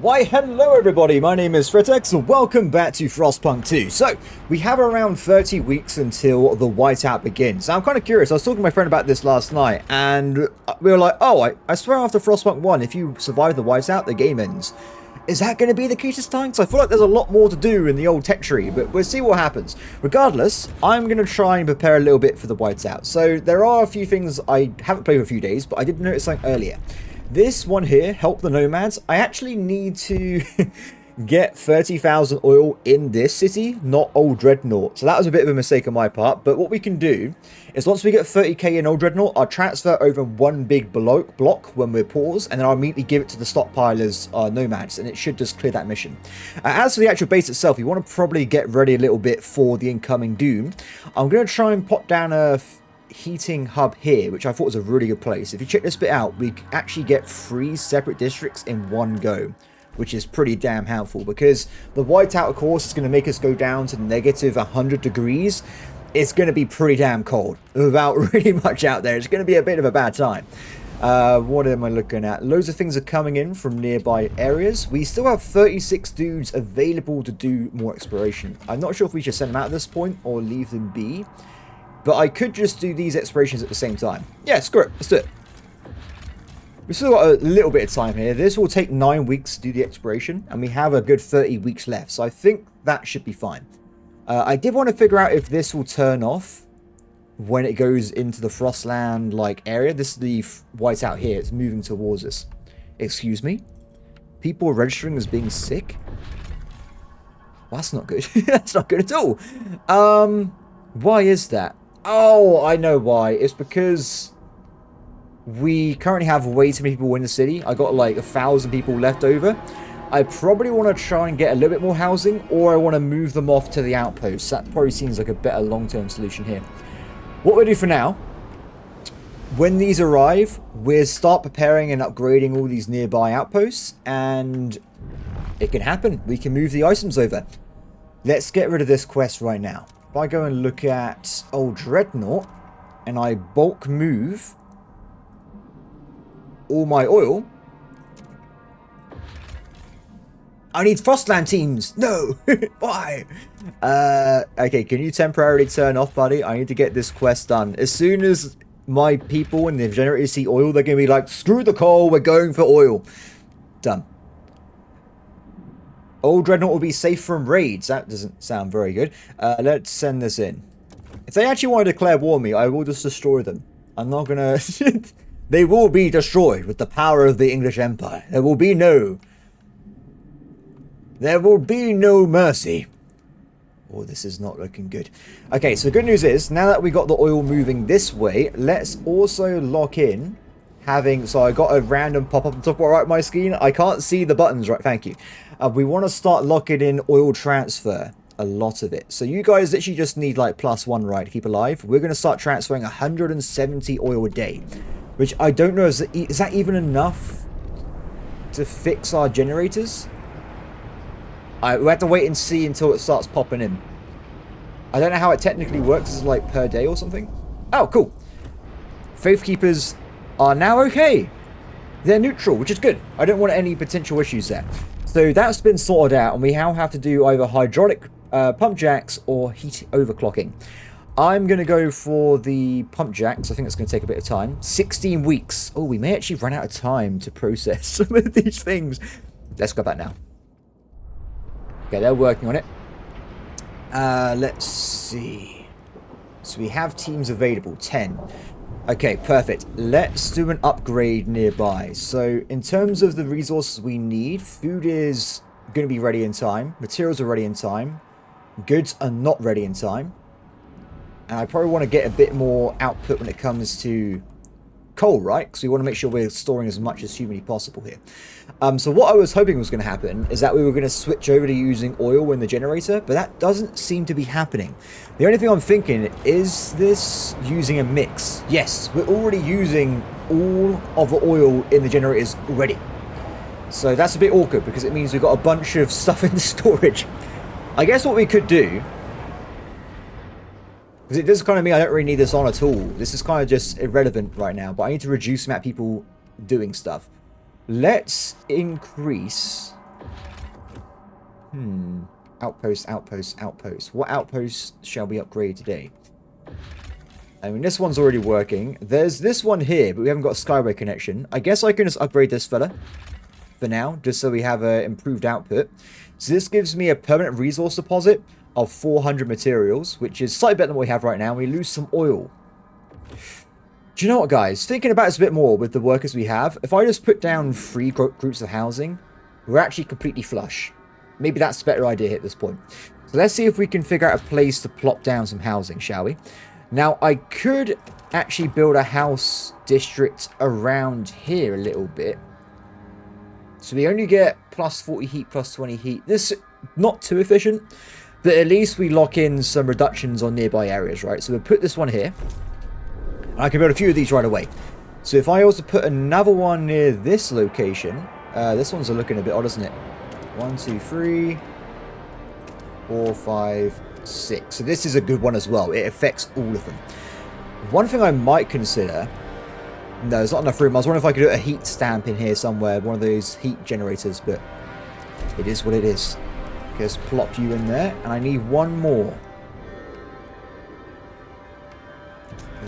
Why hello everybody, my name is Fretex and welcome back to Frostpunk 2. So, we have around 30 weeks until the whiteout begins. Now I'm kind of curious, I was talking to my friend about this last night and we were like, oh, I swear after Frostpunk 1, if you survive the whiteout, the game ends. Is that going to be the case this time? Because I feel like there's a lot more to do in the old tech tree, but we'll see what happens. Regardless, I'm going to try and prepare a little bit for the whiteout. So, there are a few things I haven't played for a few days, but I did notice something earlier. This one here, Help the Nomads, I actually need to get 30,000 oil in this city, not Old Dreadnought. So that was a bit of a mistake on my part. But what we can do is once we get 30k in Old Dreadnought, I'll transfer over one big block when we're paused, and then I'll immediately give it to the stockpilers, Nomads, and it should just clear that mission. As for the actual base itself, you want to probably get ready a little bit for the incoming Doom. I'm going to try and pop down a heating hub here, which I thought was a really good place. If you check this bit out, we actually get 3 separate districts in one go, which is pretty damn helpful because the whiteout, of course, is going to make us go down to negative 100 degrees. It's going to be pretty damn cold without really much out there. It's going to be a bit of a bad time. What am I looking at? Loads of things are coming in from nearby areas. We still have 36 dudes available to do more exploration. I'm not sure if we should send them out at this point or leave them be. But I could just do these explorations at the same time. Yeah, screw it. Let's do it. We've still got a little bit of time here. This will take 9 weeks to do the exploration. And we have a good 30 weeks left. So I think that should be fine. I did want to figure out if this will turn off when it goes into the Frostland-like area. This is the whiteout here. It's moving towards us. Excuse me? People are registering as being sick? Well, that's not good. That's not good at all. Why is that? Oh, I know why. It's because we currently have way too many people in the city. I got like 1,000 people left over. I probably want to try and get a little bit more housing, or I want to move them off to the outposts. That probably seems like a better long-term solution here. What we'll do for now, when these arrive, we'll start preparing and upgrading all these nearby outposts, and it can happen. We can move the items over. Let's get rid of this quest right now. If I go and look at Old Dreadnought and I bulk move all my oil, I need Frostland teams. No, why? Okay, can you temporarily turn off, buddy? I need to get this quest done. As soon as my people and the generators see oil, they're going to be like, screw the coal, we're going for oil. Done. Old Dreadnought will be safe from raids. That doesn't sound very good. Let's send this in. If they actually want to declare war on me, I will just destroy them. I'm not gonna... They will be destroyed with the power of the English Empire. There will be no mercy. Oh, this is not looking good. Okay, so good news is, now that we got the oil moving this way, let's also lock in having... So I got a random pop-up on top right of my screen. I can't see the buttons, right? Thank you. We want to start locking in oil transfer, a lot of it. So you guys literally just need like +1, right, to keep alive. We're going to start transferring 170 oil a day, which I don't know, is that even enough to fix our generators? We have to wait and see until it starts popping in. I don't know how it technically works. Is it like per day or something? Oh, cool. Faith Keepers are now okay. They're neutral, which is good. I don't want any potential issues there. So that's been sorted out, and we now have to do either hydraulic pump jacks or heat overclocking. I'm going to go for the pump jacks. I think it's going to take a bit of time. 16 weeks. Oh, we may actually run out of time to process some of these things. Let's go back now. Okay, they're working on it. Let's see. So we have teams available, 10. Okay, perfect. Let's do an upgrade nearby. So, in terms of the resources we need, food is going to be ready in time. Materials are ready in time. Goods are not ready in time. And I probably want to get a bit more output when it comes to coal, right? Because we want to make sure we're storing as much as humanly possible here. So what I was hoping was going to happen is that we were going to switch over to using oil in the generator, but that doesn't seem to be happening. The only thing I'm thinking, is this using a mix? Yes, we're already using all of the oil in the generators already. So that's a bit awkward because it means we've got a bunch of stuff in storage. I guess what we could do, because it does kind of mean I don't really need this on at all. This is kind of just irrelevant right now, but I need to reduce the amount of people doing stuff. Let's increase Outpost, outpost, outpost. What outpost shall we upgrade today? I mean, this one's already working. There's this one here, but we haven't got a skyway connection. I guess I can just upgrade this fella for now, just so we have an improved output. So this gives me a permanent resource deposit of 400 materials, which is slightly better than what we have right now. We lose some oil. Do you know what, guys? Thinking about this a bit more with the workers we have, if I just put down 3 groups of housing, we're actually completely flush. Maybe that's a better idea at this point. So let's see if we can figure out a place to plop down some housing, shall we? Now, I could actually build a house district around here a little bit. So we only get plus 40 heat, plus 20 heat. This is not too efficient, but at least we lock in some reductions on nearby areas, right? So we'll put this one here. I can build a few of these right away. So if I also put another one near this location, this one's looking a bit odd, isn't it? 1, 2, 3, 4, 5, 6. So this is a good one as well. It affects all of them. One thing I might consider... No, there's not enough room. I was wondering if I could do a heat stamp in here somewhere. One of those heat generators, but it is what it is. Just plop you in there. And I need one more.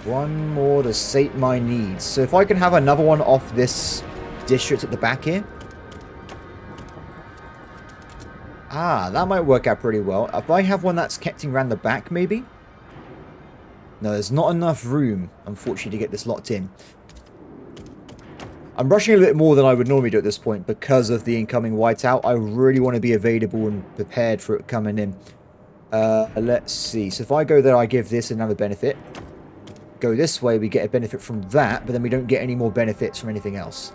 One more to sate my needs. So if I can have another one off this district at the back here. Ah, that might work out pretty well. If I have one that's kept around the back, maybe? No, there's not enough room, unfortunately, to get this locked in. I'm rushing a little bit more than I would normally do at this point because of the incoming whiteout. I really want to be available and prepared for it coming in. Let's see. So if I go there, I give this another benefit. Go this way, we get a benefit from that, but then we don't get any more benefits from anything else.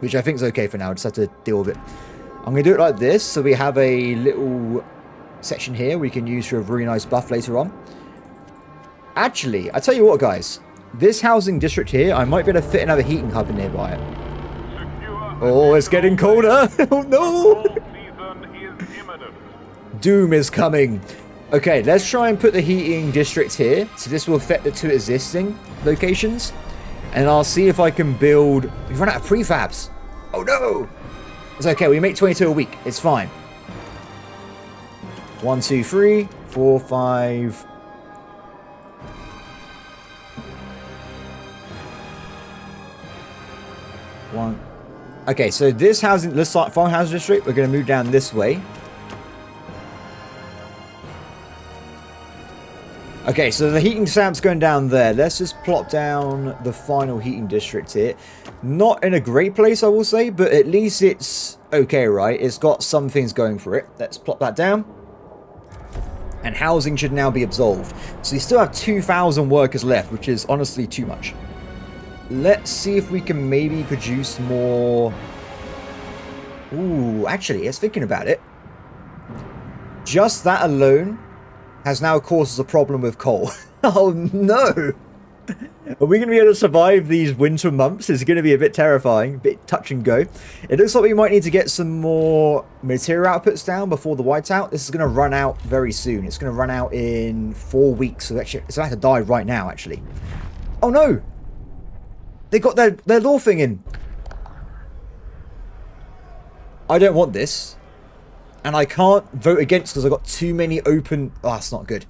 Which I think is okay for now. I just have to deal with it. I'm going to do it like this, so we have a little section here we can use for a really nice buff later on. Actually, I tell you what, guys. This housing district here, I might be able to fit another heating hub in nearby it. Oh, it's getting colder. Oh, no. Doom is coming. Okay, let's try and put the heating district here. So this will affect the 2 existing locations. And I'll see if I can build... We've run out of prefabs. Oh, no. It's okay, we make 22 a week. It's fine. 1, 2, 3, 4, 5. 1. Okay, so this farmhouse district, we're going to move down this way. Okay, so the heating stamp's going down there. Let's just plop down the final heating district here. Not in a great place, I will say, but at least it's okay, right? It's got some things going for it. Let's plop that down. And housing should now be absolved. So you still have 2,000 workers left, which is honestly too much. Let's see if we can maybe produce more... Ooh, actually, it's thinking about it. Just that alone has now caused us a problem with coal. Oh, no! Are we going to be able to survive these winter months? It's going to be a bit terrifying, a bit touch and go. It looks like we might need to get some more material outputs down before the whiteout. This is going to run out very soon. It's going to run out in 4 weeks. So actually, it's about to die right now, actually. Oh, no! They got their law thing in. I don't want this. And I can't vote against because I've got too many open... Oh, that's not good.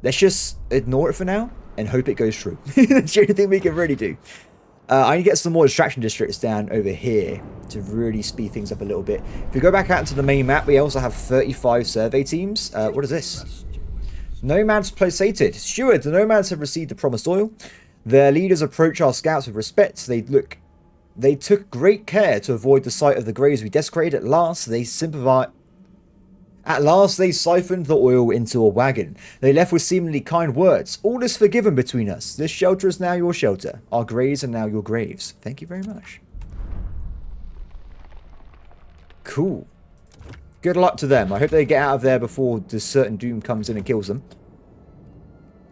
Let's just ignore it for now and hope it goes through. That's the only thing we can really do. I need to get some more extraction districts down over here to really speed things up a little bit. If we go back out into the main map, we also have 35 survey teams. What is this? Nomads placated. Steward, the nomads have received the promised oil. Their leaders approach our scouts with respect. They took great care to avoid the sight of the graves we desecrated. At last, they siphoned the oil into a wagon. They left with seemingly kind words. All is forgiven between us. This shelter is now your shelter. Our graves are now your graves. Thank you very much. Cool. Good luck to them. I hope they get out of there before the certain doom comes in and kills them.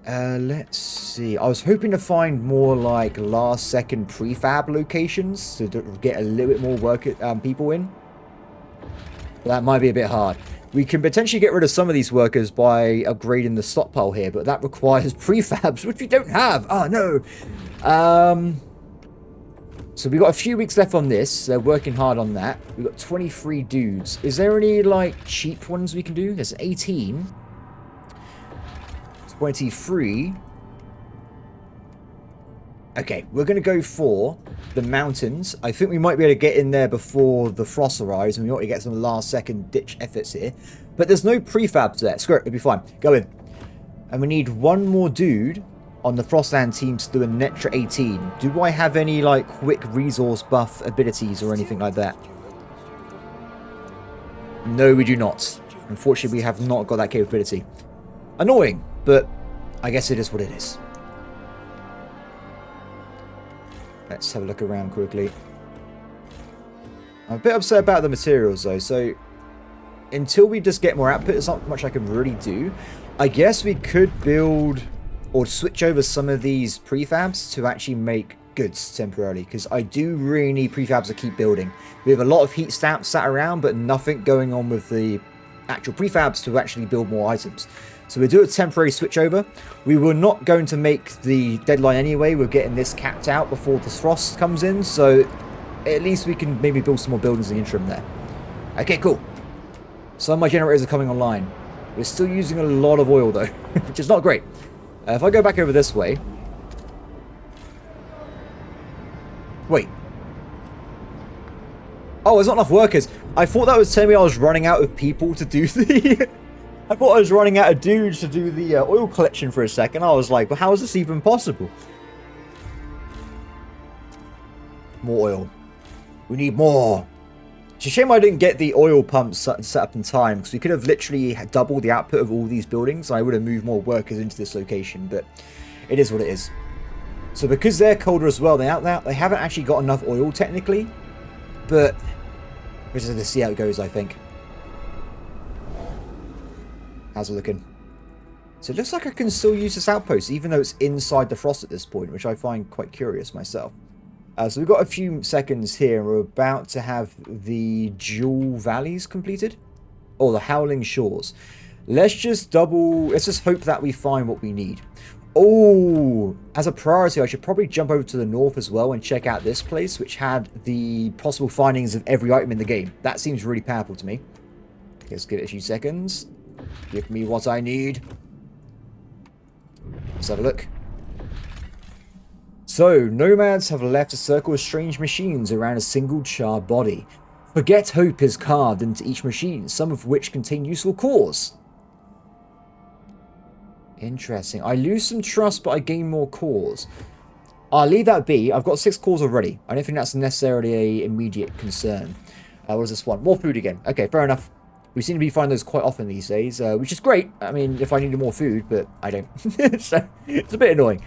Let's see. I was hoping to find more like last second prefab locations to get a little bit more work people in. But that might be a bit hard. We can potentially get rid of some of these workers by upgrading the stockpile here, but that requires prefabs, which we don't have. Oh, no. So we've got a few weeks left on this. They're working hard on that. We've got 23 dudes. Is there any, like, cheap ones we can do? There's 18. 23. Okay, we're going to go for the mountains. I think we might be able to get in there before the frost arrives, and we want to get some last-second ditch efforts here. But there's no prefabs there. Screw it, it'll be fine. Go in. And we need one more dude on the Frostland team to do a Netra 18. Do I have any, like, quick resource buff abilities or anything like that? No, we do not. Unfortunately, we have not got that capability. Annoying, but I guess it is what it is. Let's have a look around quickly. I'm a bit upset about the materials, though, so until we just get more output, there's not much I can really do. I guess we could build or switch over some of these prefabs to actually make goods temporarily, because I do really need prefabs to keep building. We have a lot of heat stamps sat around, but nothing going on with the actual prefabs to actually build more items. So we'll do a temporary switch over. We were not going to make the deadline anyway. We're getting this capped out before the frost comes in, so at least we can maybe build some more buildings in the interim there. Okay, cool. Some of my generators are coming online. We're still using a lot of oil though, which is not great. If I go back over this way... Wait. Oh, there's not enough workers. I thought that was telling me I was running out of people to do the... I thought I was running out of dudes to do the oil collection for a second. I was like, well, how is this even possible? More oil. We need more. It's a shame I didn't get the oil pumps set up in time, because we could have literally doubled the output of all these buildings. I would have moved more workers into this location, but it is what it is. So because they're colder as well, they haven't actually got enough oil technically, but we're just going to see how it goes, I think. How's it looking? So it looks like I can still use this outpost, even though it's inside the frost at this point, which I find quite curious myself. So we've got a few seconds here, and we're about to have the Jewel Valleys completed. Or the Howling Shores. Let's just hope that we find what we need. Oh, as a priority, I should probably jump over to the north as well and check out this place, which had the possible findings of every item in the game. That seems really powerful to me. Let's give it a few seconds. Give me what I need. Let's have a look. So, nomads have left a circle of strange machines around a single charred body. Forget hope is carved into each machine, some of which contain useful cores. Interesting. I lose some trust, but I gain more cores. I'll leave that be. I've got 6 cores already. I don't think that's necessarily an immediate concern. What is this one? More food again. Okay, fair enough. We seem to be finding those quite often these days, which is great. I mean, if I needed more food, but I don't. So, it's a bit annoying.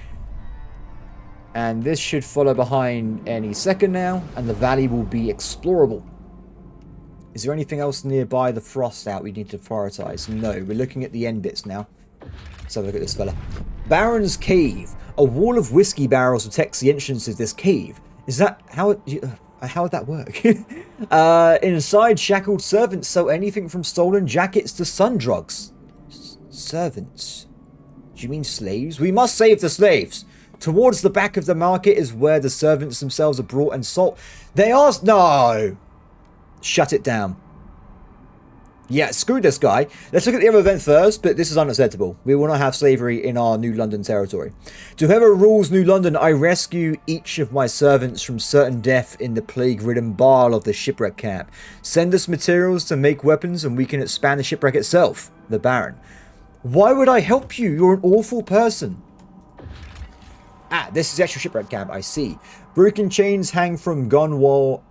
And this should follow behind any second now, and the valley will be explorable. Is there anything else nearby the frost out we need to prioritize? No, we're looking at the end bits now. Let's have a look at this fella. Baron's Cave. A wall of whiskey barrels protects the entrance of this cave. Is that how would that work? Inside, shackled servants sell anything from stolen jackets to sun drugs. Servants? Do you mean slaves? We must save the slaves. Towards the back of the market is where the servants themselves are brought and sold. They are... No! Shut it down. Yeah, screw this guy. Let's look at the other event first, but this is unacceptable. We will not have slavery in our New London territory. To whoever rules New London, I rescue each of my servants from certain death in the plague-ridden bar of the shipwreck camp. Send us materials to make weapons and we can expand the shipwreck itself. The Baron. Why would I help you? You're an awful person. Ah, this is the actual shipwreck camp, I see. Broken chains hang from the gunwale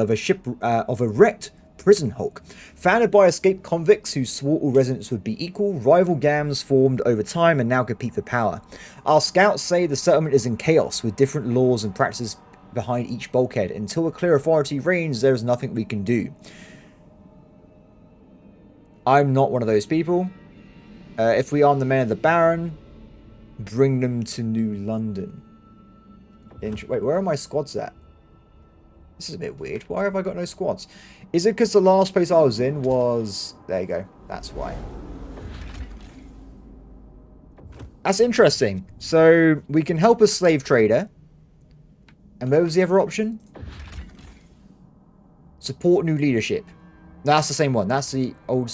of a wrecked prison hulk. Founded by escaped convicts who swore all residents would be equal, rival gangs formed over time and now compete for power. Our scouts say the settlement is in chaos, with different laws and practices behind each bulkhead. Until a clear authority reigns, there is nothing we can do. I'm not one of those people. If we arm the men of the Baron, bring them to New London. Wait, where are my squads at? This is a bit weird. Why have I got no squads? Is it because the last place I was in was... There you go. That's why. That's interesting. So we can help a slave trader. And where was the other option? Support new leadership. That's the same one. That's the old...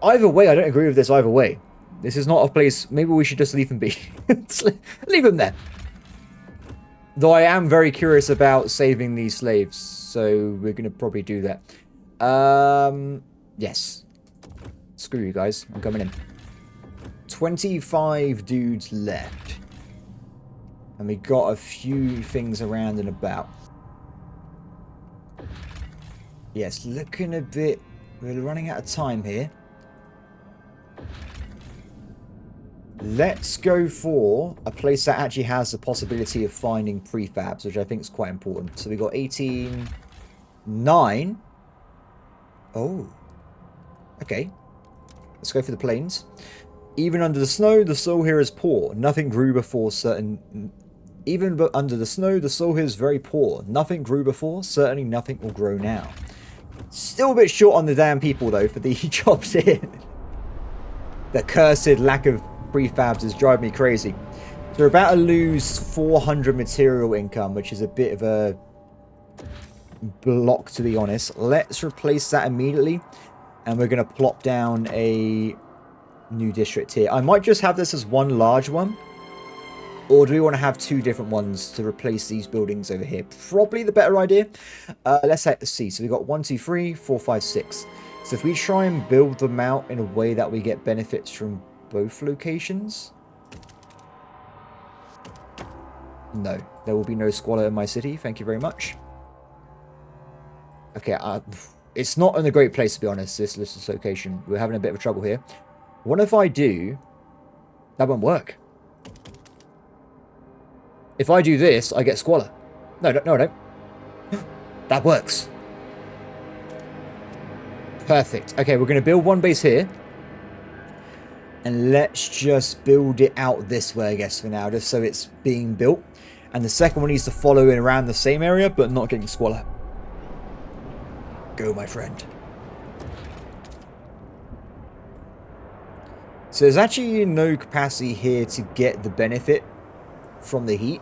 Either way, I don't agree with this either way. This is not a place... Maybe we should just leave them be. Leave them there. Though I am very curious about saving these slaves. So we're going to probably do that. Yes. Screw you guys. I'm coming in. 25 dudes left. And we got a few things around and about. Yes, looking a bit... We're running out of time here. Let's go for a place that actually has the possibility of finding prefabs, which I think is quite important. So we got 18... 9. Oh. Okay. Let's go for the plains. Even under the snow, the soil here is poor. Nothing grew before certain... Even but under the snow, the soil here is very poor. Nothing grew before. Certainly nothing will grow now. Still a bit short on the damn people, though, for the jobs here. The cursed lack of prefabs is driving me crazy. So we're about to lose 400 material income, which is a bit of a block, to be honest. Let's replace that immediately. And we're going to plop down a new district here. I might just have this as one large one. Or do we want to have two different ones to replace these buildings over here? Probably the better idea. Let's see. So we've got 1, 2, 3, 4, 5, 6. So if we try and build them out in a way that we get benefits from both locations. No. There will be no squalor in my city. Thank you very much. Okay. It's not in a great place, to be honest, this location. We're having a bit of trouble here. What if I do... That won't work. If I do this, I get squalor. No, I don't. That works. Perfect. Okay, we're going to build one base here. And let's just build it out this way, I guess, for now. Just so it's being built. And the second one needs to follow in around the same area, but not getting squalor. Go, my friend. So there's actually no capacity here to get the benefit from the heat.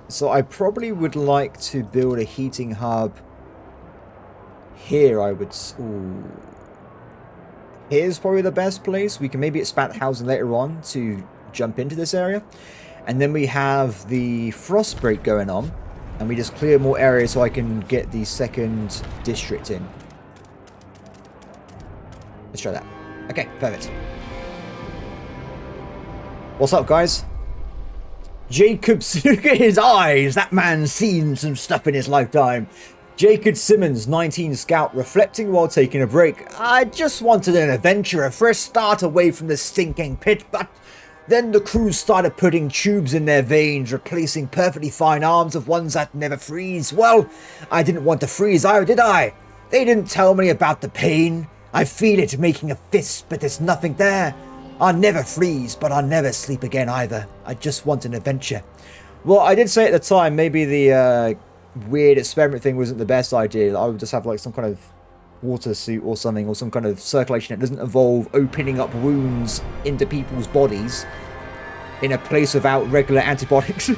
So I probably would like to build a heating hub here. I would... Ooh. Here's probably the best place. We can maybe expand housing later on to jump into this area. And then we have the frost break going on. And we just clear more areas so I can get the second district in. Let's try that. Okay, perfect. What's up, guys? Jacobs, look at his eyes. That man's seen some stuff in his lifetime. Jacob Simmons, 19 Scout, reflecting while taking a break. I just wanted an adventure, a fresh start away from the stinking pit, but then the crew started putting tubes in their veins, replacing perfectly fine arms of ones that never freeze. Well, I didn't want to freeze either, did I? They didn't tell me about the pain. I feel it making a fist, but there's nothing there. I'll never freeze, but I'll never sleep again either. I just want an adventure. Well, I did say at the time, maybe the weird experiment thing wasn't the best idea. I would just have like some kind of water suit or something, or some kind of circulation that doesn't involve opening up wounds into people's bodies in a place without regular antibiotics.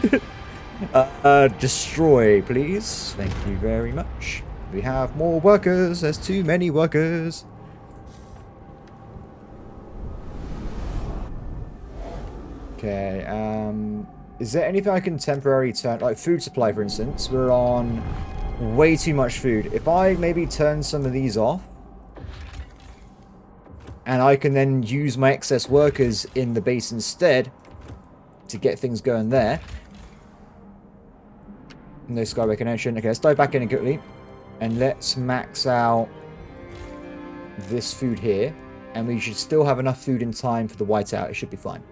Destroy, please. Thank you very much. We have more workers. There's too many workers. Okay, is there anything I can temporarily turn, like food supply for instance? We're on way too much food. If I maybe turn some of these off, and I can then use my excess workers in the base instead to get things going there. No skyway connection. Okay, let's dive back in quickly. And let's max out this food here. And we should still have enough food in time for the whiteout. It should be fine.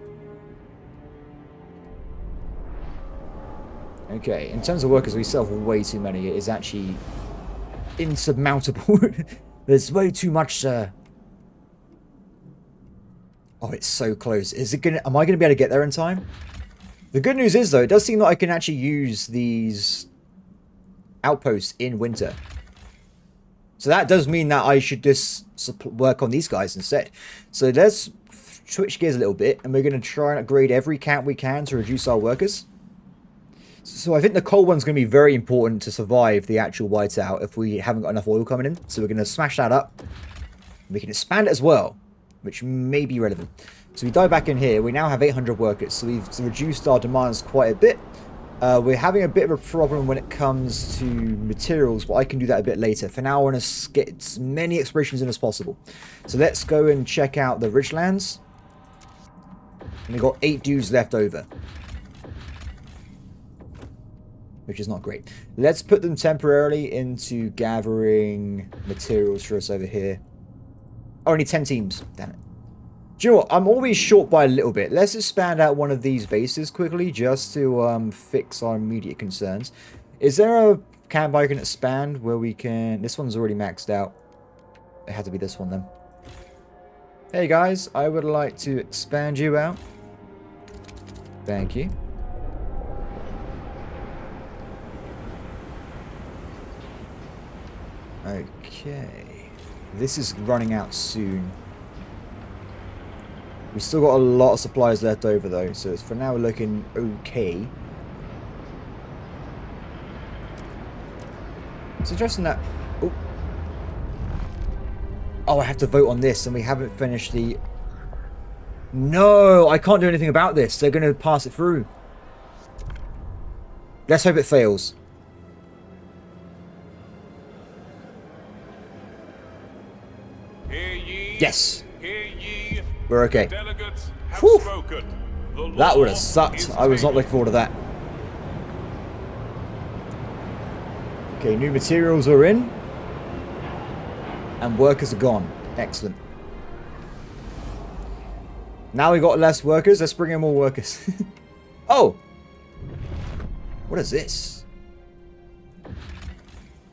Okay, in terms of workers, we still have way too many. It is actually insurmountable. There's way too much, Oh, it's so close. Is it gonna? Am I gonna be able to get there in time? The good news is, though, it does seem that I can actually use these outposts in winter. So that does mean that I should just work on these guys instead. So let's switch gears a little bit, and we're going to try and upgrade every camp we can to reduce our workers. So I think the coal one's going to be very important to survive the actual whiteout if we haven't got enough oil coming in. So we're going to smash that up. We can expand it as well, which may be relevant. So we dive back in here. We now have 800 workers, so we've reduced our demands quite a bit. We're having a bit of a problem when it comes to materials, but I can do that a bit later. For now, I want to get as many explorations in as possible. So let's go and check out the ridgelands. And we've got 8 dudes left over, which is not great. Let's put them temporarily into gathering materials for us over here. Only 10 teams. Damn it. Do you know what? I'm always short by a little bit. Let's expand out one of these bases quickly just to fix our immediate concerns. Is there a camp I can expand where we can... This one's already maxed out. It had to be this one then. Hey guys, I would like to expand you out. Thank you. Okay. This is running out soon. We've still got a lot of supplies left over though, so for now we're looking okay. Suggesting that... Oh, I have to vote on this and we haven't finished the... No, I can't do anything about this. They're going to pass it through. Let's hope it fails. Hear ye, yes. Hear ye. We're okay. Delegates have Whew. spoken. That would have sucked. I was not looking forward to that. Okay, new materials are in. And workers are gone. Excellent. Now we got less workers. Let's bring in more workers. Oh! What is this?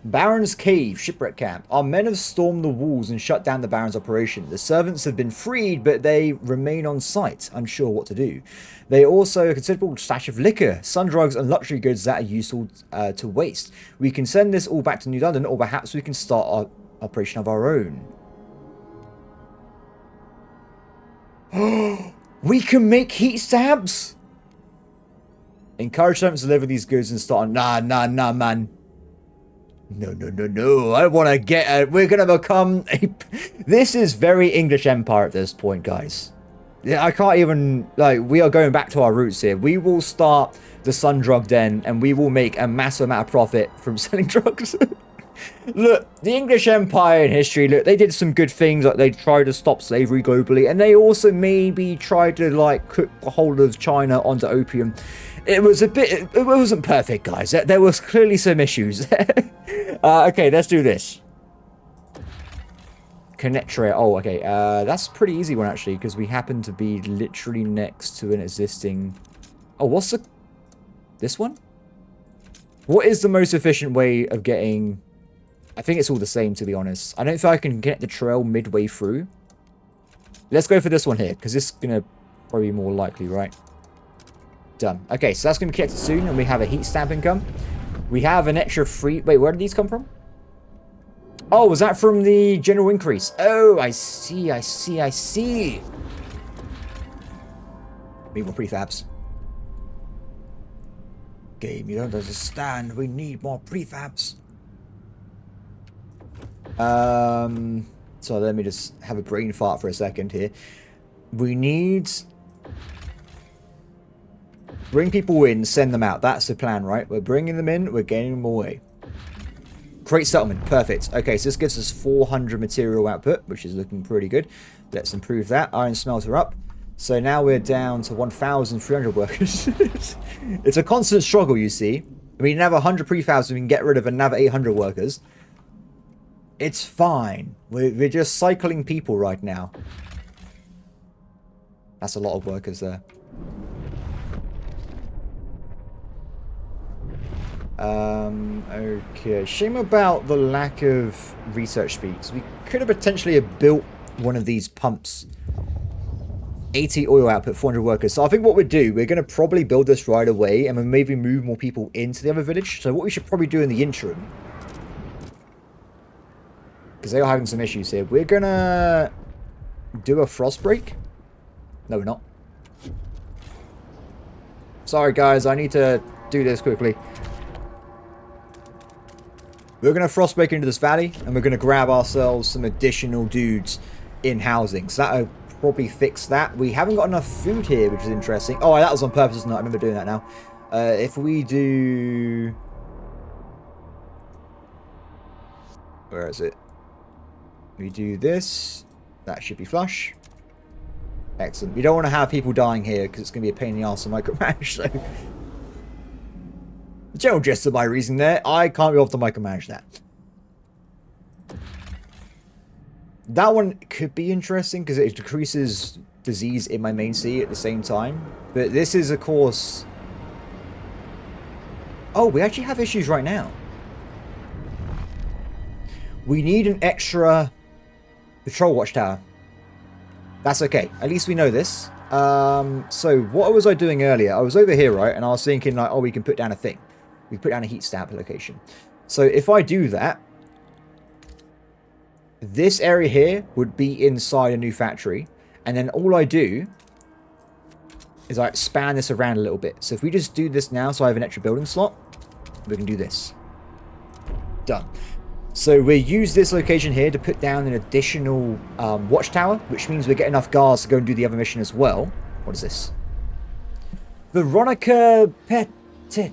Baron's Cave, shipwreck camp. Our men have stormed the walls and shut down the Baron's operation. The servants have been freed, but they remain on site, unsure what to do. They also a considerable stash of liquor, sun drugs, and luxury goods that are useful to waste. We can send this all back to New London, or perhaps we can start our operation of our own. We can make heat stabs? Encourage them to deliver these goods and start on... Nah, man. No. I want to get... we're going to become a... This is very English Empire at this point, guys. Yeah, I can't even... Like, we are going back to our roots here. We will start the Sun Drug Den, and we will make a massive amount of profit from selling drugs. Look, the English Empire in history, look, they did some good things. Like, they tried to stop slavery globally, and they also maybe tried to, like, cook the whole of China onto opium. It was a bit... It wasn't perfect, guys. There was clearly some issues. Okay, let's do this. Connect trail. Oh, okay. That's a pretty easy one, actually, because we happen to be literally next to an existing... Oh, what's the... This one? What is the most efficient way of getting... I think it's all the same, to be honest. I don't think I can get the trail midway through. Let's go for this one here, because this is going to probably be more likely, right? Done. Okay, so that's going to be connected soon, and we have a heat stamp income. We have an extra free... Wait, where did these come from? Oh, was that from the general increase? Oh, I see. Need more prefabs. Game, you don't understand. We need more prefabs. So let me just have a brain fart for a second here. We need... Bring people in, send them out. That's the plan, right? We're bringing them in, we're getting them away. Create settlement. Perfect. Okay, so this gives us 400 material output, which is looking pretty good. Let's improve that. Iron smelter up. So now we're down to 1,300 workers. It's a constant struggle, you see. I mean, have 100 prefabs, we can get rid of another 800 workers. It's fine. We're just cycling people right now. That's a lot of workers there. Okay. Shame about the lack of research speeds. We could have potentially built one of these pumps. 80 oil output, 400 workers. So I think what we'd do, we're going to probably build this right away and then maybe move more people into the other village. So what we should probably do in the interim, because they are having some issues here, we're going to do a frost break. No, we're not. Sorry, guys. I need to do this quickly. We're going to frost break into this valley, and we're going to grab ourselves some additional dudes in housing. So that'll probably fix that. We haven't got enough food here, which is interesting. Oh, that was on purpose, isn't it? I remember doing that now. If we do... Where is it? We do this. That should be flush. Excellent. We don't want to have people dying here because it's going to be a pain in the arse to micromanage. So, the general gist of my reasoning there, I can't be able to micromanage that. That one could be interesting because it decreases disease in my main sea at the same time. But this is, of course... Oh, we actually have issues right now. We need an extra patrol watchtower. That's okay. At least we know this. So what was I doing earlier? I was over here, right? And I was thinking, like, oh, we can put down a thing. We put down a heat stamp location. So if I do that, this area here would be inside a new factory. And then all I do is I expand this around a little bit. So if we just do this now, so I have an extra building slot, we can do this. Done. So we use this location here to put down an additional watchtower, which means we get enough guards to go and do the other mission as well. What is this? Veronica Petit.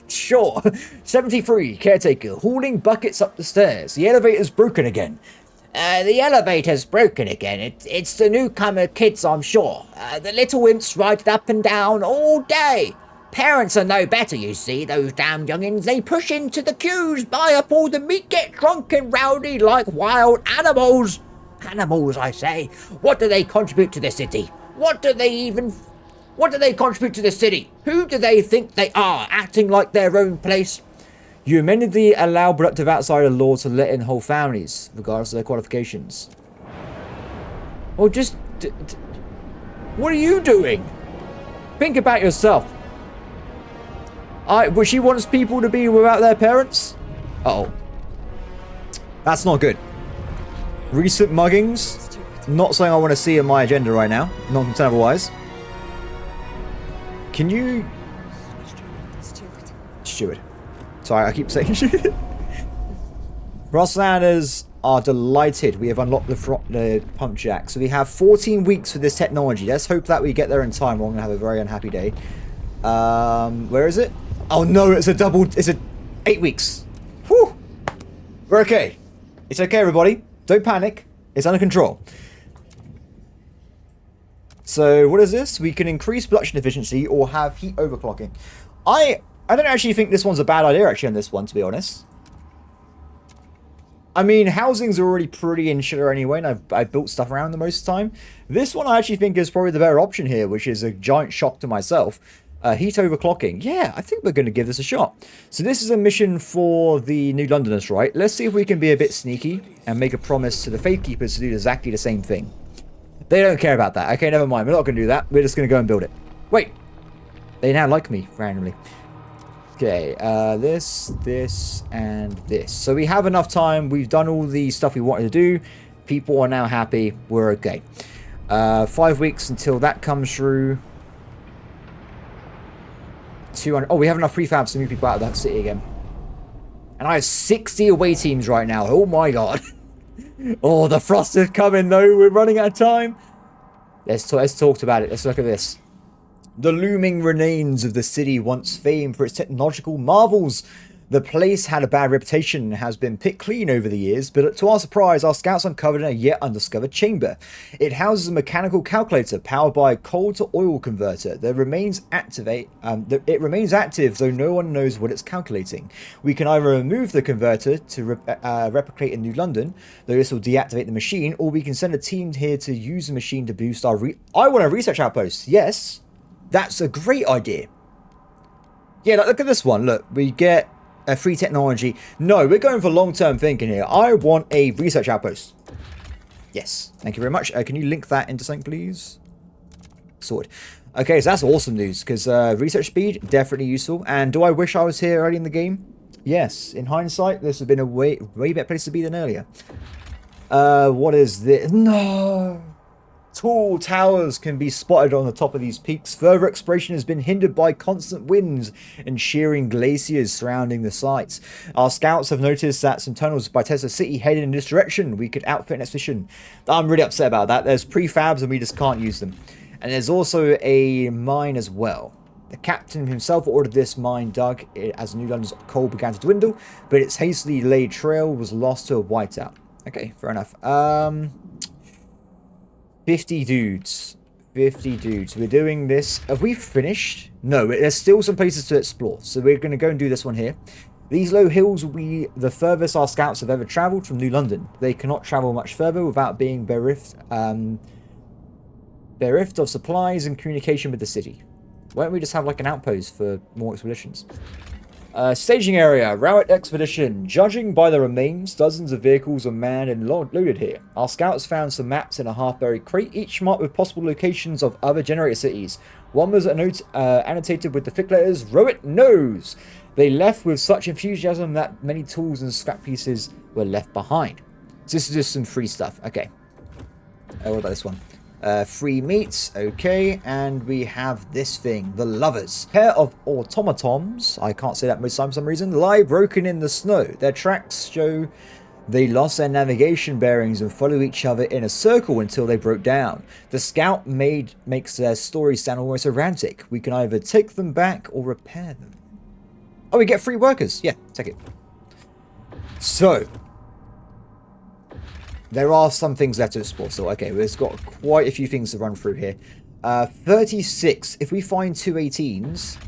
Sure. 73, caretaker, hauling buckets up the stairs. The elevator's broken again. The elevator's broken again. It's the newcomer kids, I'm sure. The little imps ride it up and down all day. Parents are no better, you see, those damn youngins. They push into the queues, buy up all the meat, get drunk and rowdy like wild animals. Animals, I say. What do they contribute to the city? What do they contribute to the city? Who do they think they are, acting like their own place? You amended the allow productive outsider law to let in whole families, regardless of their qualifications. Well, just... what are you doing? Think about yourself. Well, she wants people to be without their parents? Uh-oh. That's not good. Recent muggings. Not something I want to see in my agenda right now. Non-concernable-wise. Can you... Steward. Sorry, I keep saying steward. Frostlanders are delighted we have unlocked the pump jack. So we have 14 weeks for this technology. Let's hope that we get there in time. We're going to have a very unhappy day. Where is it? Oh no, it's 8 weeks. Whew. We're okay. It's okay, everybody. Don't panic. It's under control. So, what is this? We can increase production efficiency or have heat overclocking. I don't actually think this one's a bad idea, actually, on this one, to be honest. I mean, housings are already pretty insular anyway, and I've built stuff around them most of the time. This one I actually think is probably the better option here, which is a giant shock to myself. Heat overclocking. Yeah, I think we're going to give this a shot. So this is a mission for the New Londoners, right? Let's see if we can be a bit sneaky and make a promise to the Faith Keepers to do exactly the same thing. They don't care about that. Okay, never mind. We're not going to do that. We're just going to go and build it. Wait. They now like me, randomly. Okay, this, and this. So we have enough time. We've done all the stuff we wanted to do. People are now happy. We're okay. 5 weeks until that comes through. 200. Oh, we have enough prefabs to move people out of that city again. And I have 60 away teams right now. Oh my god. Oh, the frost is coming though. We're running out of time. Let's talk about it. Let's look at this. The looming remains of the city, once famed for its technological marvels. The place had a bad reputation and has been picked clean over the years, but to our surprise, our scouts uncovered a yet undiscovered chamber. It houses a mechanical calculator powered by a coal to oil converter that remains it remains active, though no one knows what it's calculating. We can either remove the converter to replicate in New London, though this will deactivate the machine, or we can send a team here to use the machine to boost our I want a research outpost. Yes, that's a great idea. Yeah, look at this one. Look, we get a free technology. No, we're going for long-term thinking here. I want a research outpost. Yes, thank you very much. Can you link that into something, please? Sorted. Okay, so that's awesome news, because research speed, definitely useful. And do I wish I was here early in the game? Yes. In hindsight, this would have been a way better place to be than earlier. What is this? No! Tall towers can be spotted on the top of these peaks. Further exploration has been hindered by constant winds and shearing glaciers surrounding the sites. Our scouts have noticed that some tunnels by Tesla City headed in this direction. We could outfit an expedition. I'm really upset about that. There's prefabs and we just can't use them. And there's also a mine as well. The captain himself ordered this mine dug as New London's coal began to dwindle, but its hastily laid trail was lost to a whiteout. Okay, fair enough. 50 dudes. 50 dudes. We're doing this. Have we finished? No, there's still some places to explore. So we're going to go and do this one here. These low hills will be the furthest our scouts have ever travelled from New London. They cannot travel much further without being bereft of supplies and communication with the city. Why don't we just have like an outpost for more expeditions? Staging area, Rowett Expedition. Judging by the remains, dozens of vehicles are manned and loaded here. Our scouts found some maps in a half-buried crate, each marked with possible locations of other generator cities. One was annotated with the thick letters, Rowett knows. They left with such enthusiasm that many tools and scrap pieces were left behind. So this is just some free stuff. Okay. What about this one? Free meats, okay, and we have this thing, the Lovers. Pair of automatons, I can't say that most times for some reason, lie broken in the snow. Their tracks show they lost their navigation bearings and follow each other in a circle until they broke down. The scout makes their story sound almost erratic. We can either take them back or repair them. Oh, we get free workers. Yeah, take it. So, there are some things left to explore, so okay, we've got quite a few things to run through here. 36, if we find 2 18s,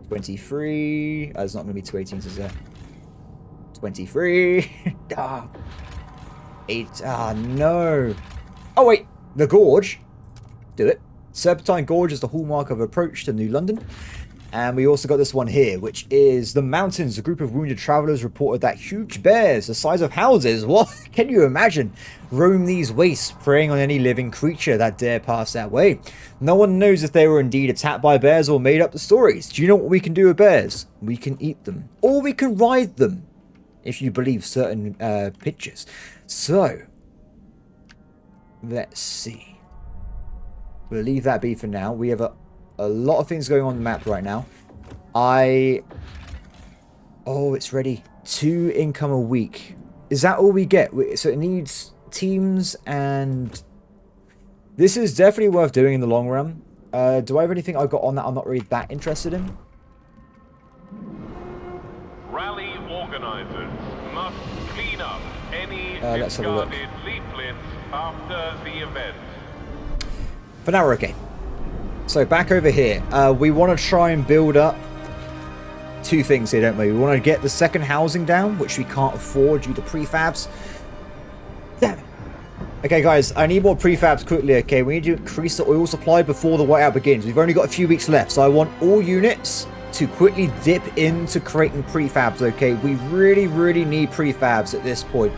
23, there's not going to be 2 18s, is there? 23, ah, 8, no. Oh wait, the Gorge, do it. Serpentine Gorge is the hallmark of approach to New London. And we also got this one here, which is the mountains. A group of wounded travelers reported that huge bears, the size of houses, what can you imagine, roam these wastes, preying on any living creature that dare pass that way. No one knows if they were indeed attacked by bears or made up the stories. Do you know what we can do with bears? We can eat them, or we can ride them, if you believe certain pictures. So, let's see. We'll leave that be for now. We have a lot of things going on the map right now. Oh, it's ready. 2 income a week. Is that all we get? So it needs teams, and this is definitely worth doing in the long run. Do I have anything I've got on that I'm not really that interested in? Rally organizers must clean up any let's have a look. discarded leaflets after the event. For now, we're okay. So back over here, we want to try and build up 2 things here, don't we? We want to get the second housing down, which we can't afford due to prefabs. Damn it. Okay, guys, I need more prefabs quickly, okay? We need to increase the oil supply before the whiteout begins. We've only got a few weeks left, so I want all units to quickly dip into creating prefabs, okay? We really, really need prefabs at this point.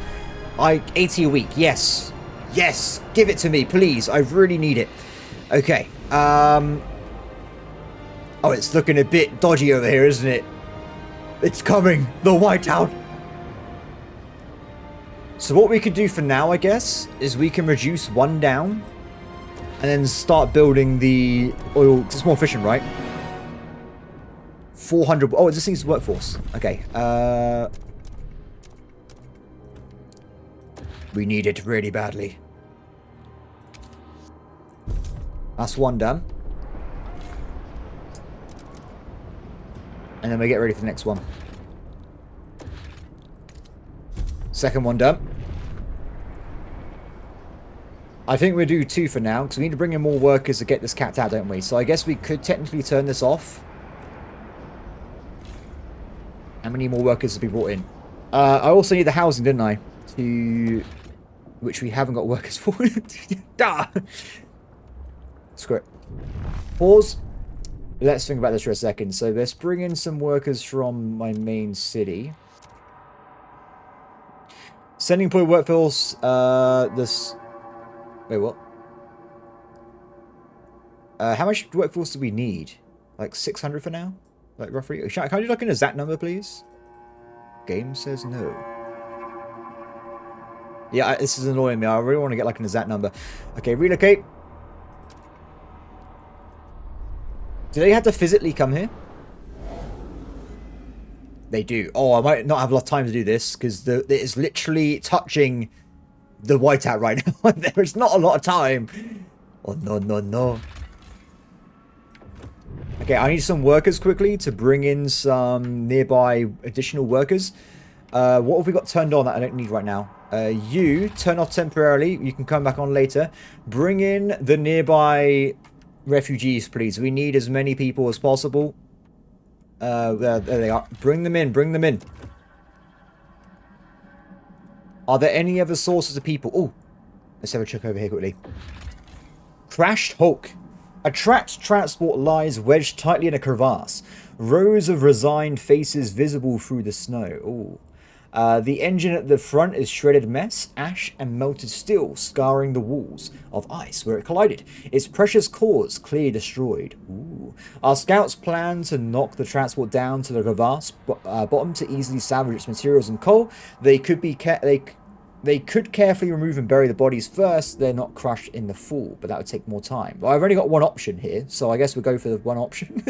80 a week, yes. Yes, give it to me, please. I really need it. Okay. Oh, it's looking a bit dodgy over here, isn't it? It's coming. The whiteout. So what we could do for now, I guess, is we can reduce 1 down and then start building the oil. It's more efficient, right? 400. Oh, it just needs workforce. Okay. We need it really badly. That's 1 done. And then we get ready for the next one. Second one done. I think we'll do 2 for now, because we need to bring in more workers to get this capped out, don't we? So I guess we could technically turn this off. How many more workers to be brought in? I also need the housing, didn't I? Which we haven't got workers for. Ah! Screw it. Pause. Let's think about this for a second. So let's bring in some workers from my main city. Sending employee workforce. Wait, what? How much workforce do we need? Like 600 for now? Like roughly? Can I do like an exact number, please? Game says no. Yeah, this is annoying me. I really want to get like an exact number. Okay, relocate. Do they have to physically come here? They do. Oh, I might not have a lot of time to do this because it is literally touching the whiteout right now. There's not a lot of time. Oh, no, no, no. Okay, I need some workers quickly to bring in some nearby additional workers. What have we got turned on that I don't need right now? You, turn off temporarily. You can come back on later. Bring in the nearby refugees, please. We need as many people as possible. There they are. Bring them in, bring them in. Are there any other sources of people? Oh, let's have a check over here quickly. Crashed Hulk. A tracked transport lies wedged tightly in a crevasse. Rows of resigned faces visible through the snow. Ooh. The engine at the front is shredded mess, ash and melted steel scarring the walls of ice where it collided. Its precious cores clearly destroyed. Ooh. Our scouts plan to knock the transport down to the crevasse bottom to easily salvage its materials and coal. They could carefully remove and bury the bodies first. They're not crushed in the fall, but that would take more time. Well, I've only got one option here, so I guess we'll go for the one option.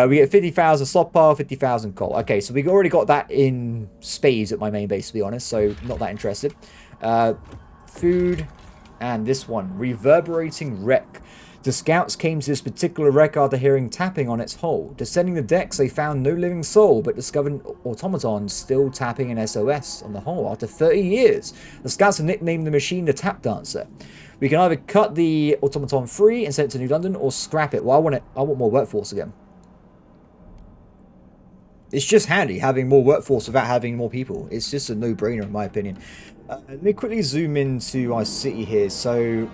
We get 50,000 stockpile, 50,000 coal. Okay, so we've already got that in spades at my main base, to be honest, so not that interested. Food, and this one, reverberating wreck. The scouts came to this particular wreck after hearing tapping on its hull. Descending the decks, they found no living soul, but discovered an automaton still tapping an SOS on the hull after 30 years. The scouts have nicknamed the machine the Tap Dancer. We can either cut the automaton free and send it to New London, or scrap it. Well, I want more workforce again. It's just handy having more workforce without having more people. It's just a no-brainer in my opinion. Let me quickly zoom into our city here. So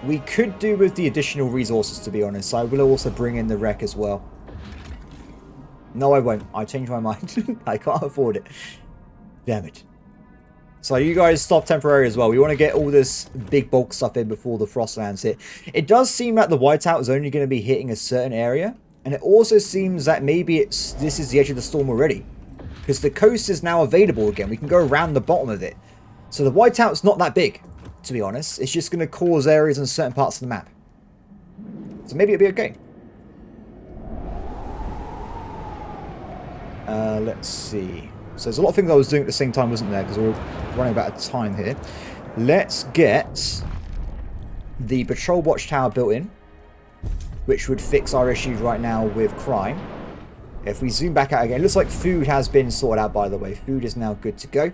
we could do with the additional resources, to be honest. I will also bring in the wreck as well. No, I won't. I changed my mind. I can't afford it. Damn it. So you guys stop temporary as well. We want to get all this big bulk stuff in before the Frostlands hit. It does seem like the whiteout is only going to be hitting a certain area. And it also seems that maybe this is the edge of the storm already. Because the coast is now available again. We can go around the bottom of it. So the whiteout's not that big, to be honest. It's just going to cause areas in certain parts of the map. So maybe it'll be okay. Let's see. So there's a lot of things I was doing at the same time, wasn't there? Because we're running out of time here. Let's get the patrol watchtower built in, which would fix our issues right now with crime. If we zoom back out again, it looks like food has been sorted out, by the way. Food is now good to go.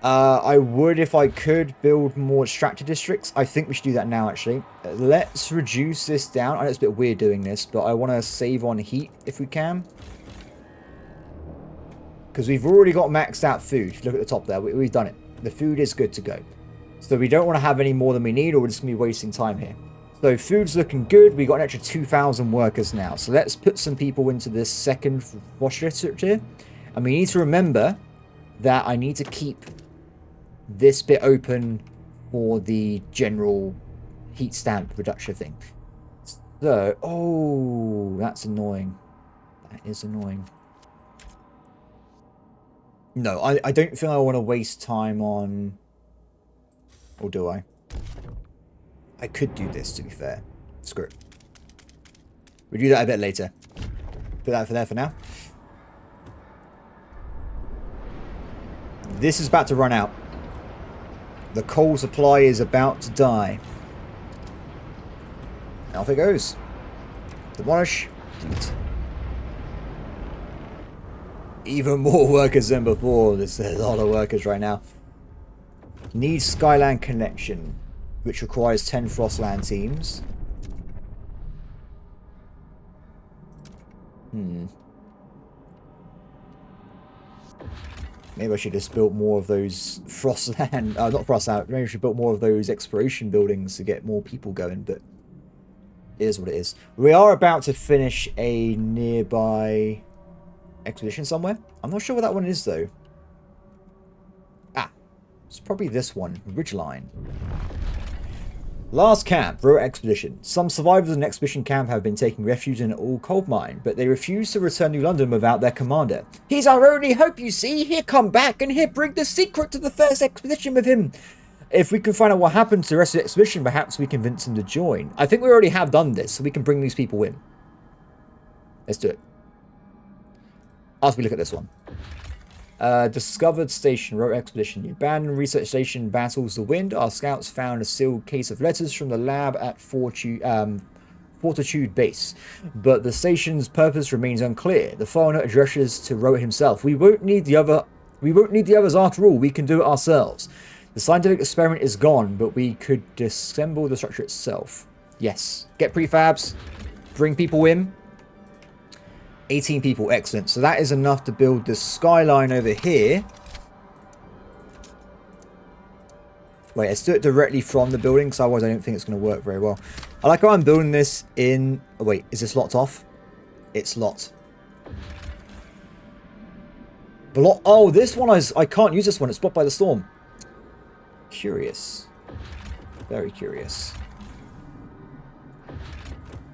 I would, if I could, build more extractor districts. I think we should do that now, actually. Let's reduce this down. I know it's a bit weird doing this, but I want to save on heat if we can. Because we've already got maxed out food. If you look at the top there, we've done it. The food is good to go. So we don't want to have any more than we need, or we're just going to be wasting time here. So food's looking good. We got an extra 2,000 workers now. So let's put some people into this second wash district here. And we need to remember that I need to keep this bit open for the general heat stamp reduction thing. So, oh, that's annoying. That is annoying. No, I don't think I want to waste time on... Or do I? I could do this, to be fair. Screw it. We'll do that a bit later. Put that for there for now. This is about to run out. The coal supply is about to die. Off it goes. Demolish. Delete. Even more workers than before. There's a lot of workers right now. Need Skyland connection, which requires 10 Frostland teams. Maybe I should have built more of those Frostland... not Frostland. Maybe I should have built more of those exploration buildings to get more people going, but... It is what it is. We are about to finish a nearby expedition somewhere. I'm not sure what that one is, though. Ah. It's probably this one. Ridgeline. Last camp, Row Expedition. Some survivors of an expedition camp have been taking refuge in an old coal mine, but they refuse to return to London without their commander. He's our only hope, you see. He'll come back and he'll bring the secret to the first expedition with him. If we can find out what happened to the rest of the expedition, perhaps we convince him to join. I think we already have done this, so we can bring these people in. Let's do it. After we look at this one. Discovered station, Row Expedition. The abandoned research station battles the wind. Our scouts found a sealed case of letters from the lab at Fortitude Base, but the station's purpose remains unclear. The file note addresses to Row himself. We won't need the others after all. We can do it ourselves. The scientific experiment is gone, but we could disassemble the structure itself. Yes. Get prefabs. Bring people in. 18 people, excellent. So that is enough to build the skyline over here. Wait, let's do it directly from the building, because otherwise I don't think it's going to work very well. I like how I'm building this in... Oh, wait, is this locked off? It's locked. Oh, this one I can't use this one. It's blocked by the storm. Curious. Very curious.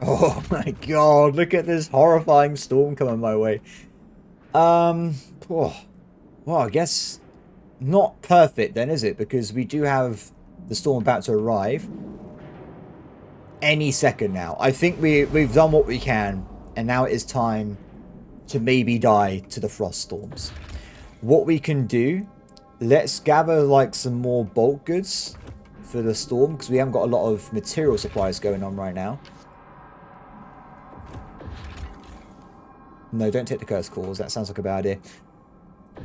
Oh my god, look at this horrifying storm coming my way. Well, I guess not perfect then, is it? Because we do have the storm about to arrive any second now. I think we've done what we can, and now it is time to maybe die to the frost storms. What we can do, let's gather like some more bulk goods for the storm, because we haven't got a lot of material supplies going on right now. No, don't take the curse calls. That sounds like a bad idea.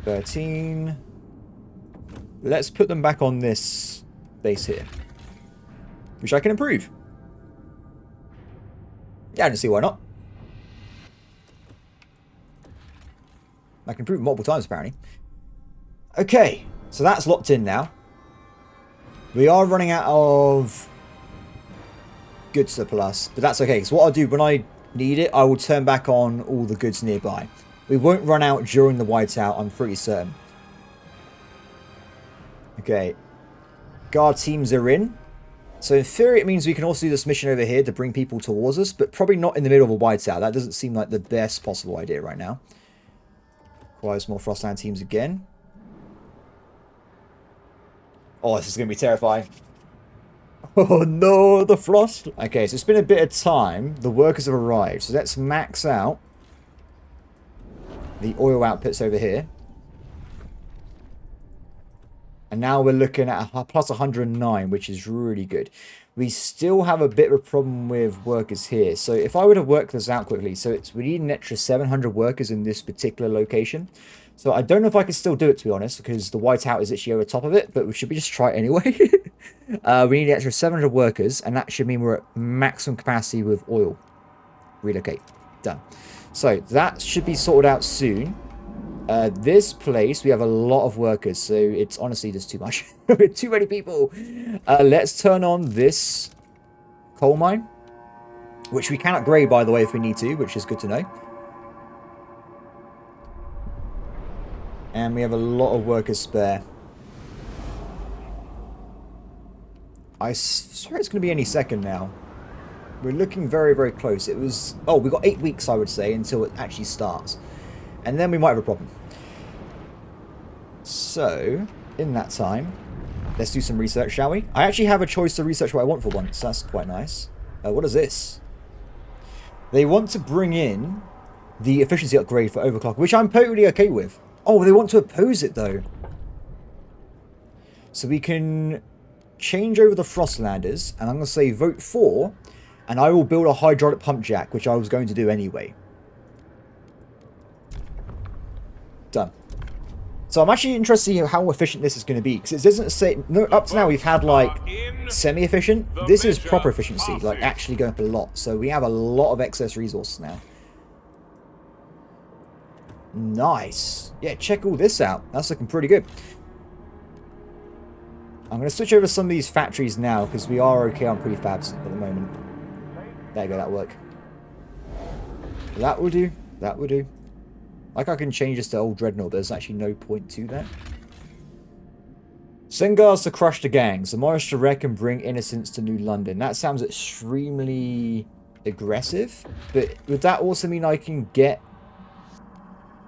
13. Let's put them back on this base here, which I can improve. Yeah, I don't see why not. I can improve multiple times, apparently. Okay, so that's locked in now. We are running out of good surplus, but that's okay. So what I'll do when I need it, I will turn back on all the goods nearby. We won't run out during the whiteout, I'm pretty certain. Okay. Guard teams are in. So in theory, it means we can also do this mission over here to bring people towards us, but probably not in the middle of a whiteout. That doesn't seem like the best possible idea right now. Requires more Frostland teams again. Oh, this is going to be terrifying. Oh no, the frost. Okay, so it's been a bit of time. The workers have arrived. So let's max out the oil outputs over here. And now we're looking at a plus 109, which is really good. We still have a bit of a problem with workers here. So if I were to work this out quickly, so we need an extra 700 workers in this particular location. So I don't know if I can still do it, to be honest, because the whiteout is actually over top of it, but we should just try it anyway. We need an extra 700 workers, and that should mean we're at maximum capacity with oil. Relocate. Done. So that should be sorted out soon. This place, we have a lot of workers, so it's honestly just too much. Too many people. Let's turn on this coal mine, which we can upgrade, by the way, if we need to, which is good to know. And we have a lot of workers spare. I swear it's going to be any second now. We're looking very, very close. It was... Oh, we've got 8 weeks, I would say, until it actually starts. And then we might have a problem. So, in that time, let's do some research, shall we? I actually have a choice to research what I want for once. That's quite nice. What is this? They want to bring in the efficiency upgrade for overclock, which I'm totally okay with. Oh, they want to oppose it, though. So we can change over the Frostlanders, and I'm going to say vote for, and I will build a hydraulic pump jack, which I was going to do anyway. Done. So I'm actually interested in how efficient this is going to be, because it doesn't say... No, up to now we've had, like, semi-efficient. This is proper efficiency, like, actually going up a lot. So we have a lot of excess resources now. Nice. Yeah, check all this out. That's looking pretty good. I'm going to switch over some of these factories now, because we are okay on prefabs at the moment. There you go, that'll work. That will do. That will do. Like, I can change this to old Dreadnought, but there's actually no point to that. Send guards to crush the gangs. Demolish the wreck and bring innocents to New London. That sounds extremely aggressive. But would that also mean I can get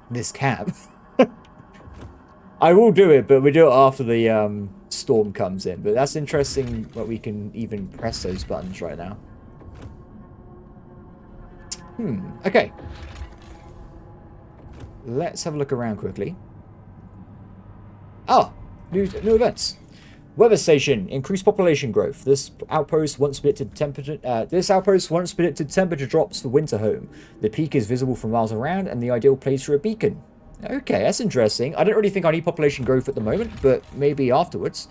this cab? I will do it, but we do it after the storm comes in. But that's interesting that we can even press those buttons right now. Okay. Let's have a look around quickly. Oh, new events. Weather station, increased population growth. This outpost once predicted temperature. Temperature drops for winter home. The peak is visible from miles around, and the ideal place for a beacon. Okay, that's interesting. I don't really think I need population growth at the moment, but maybe afterwards.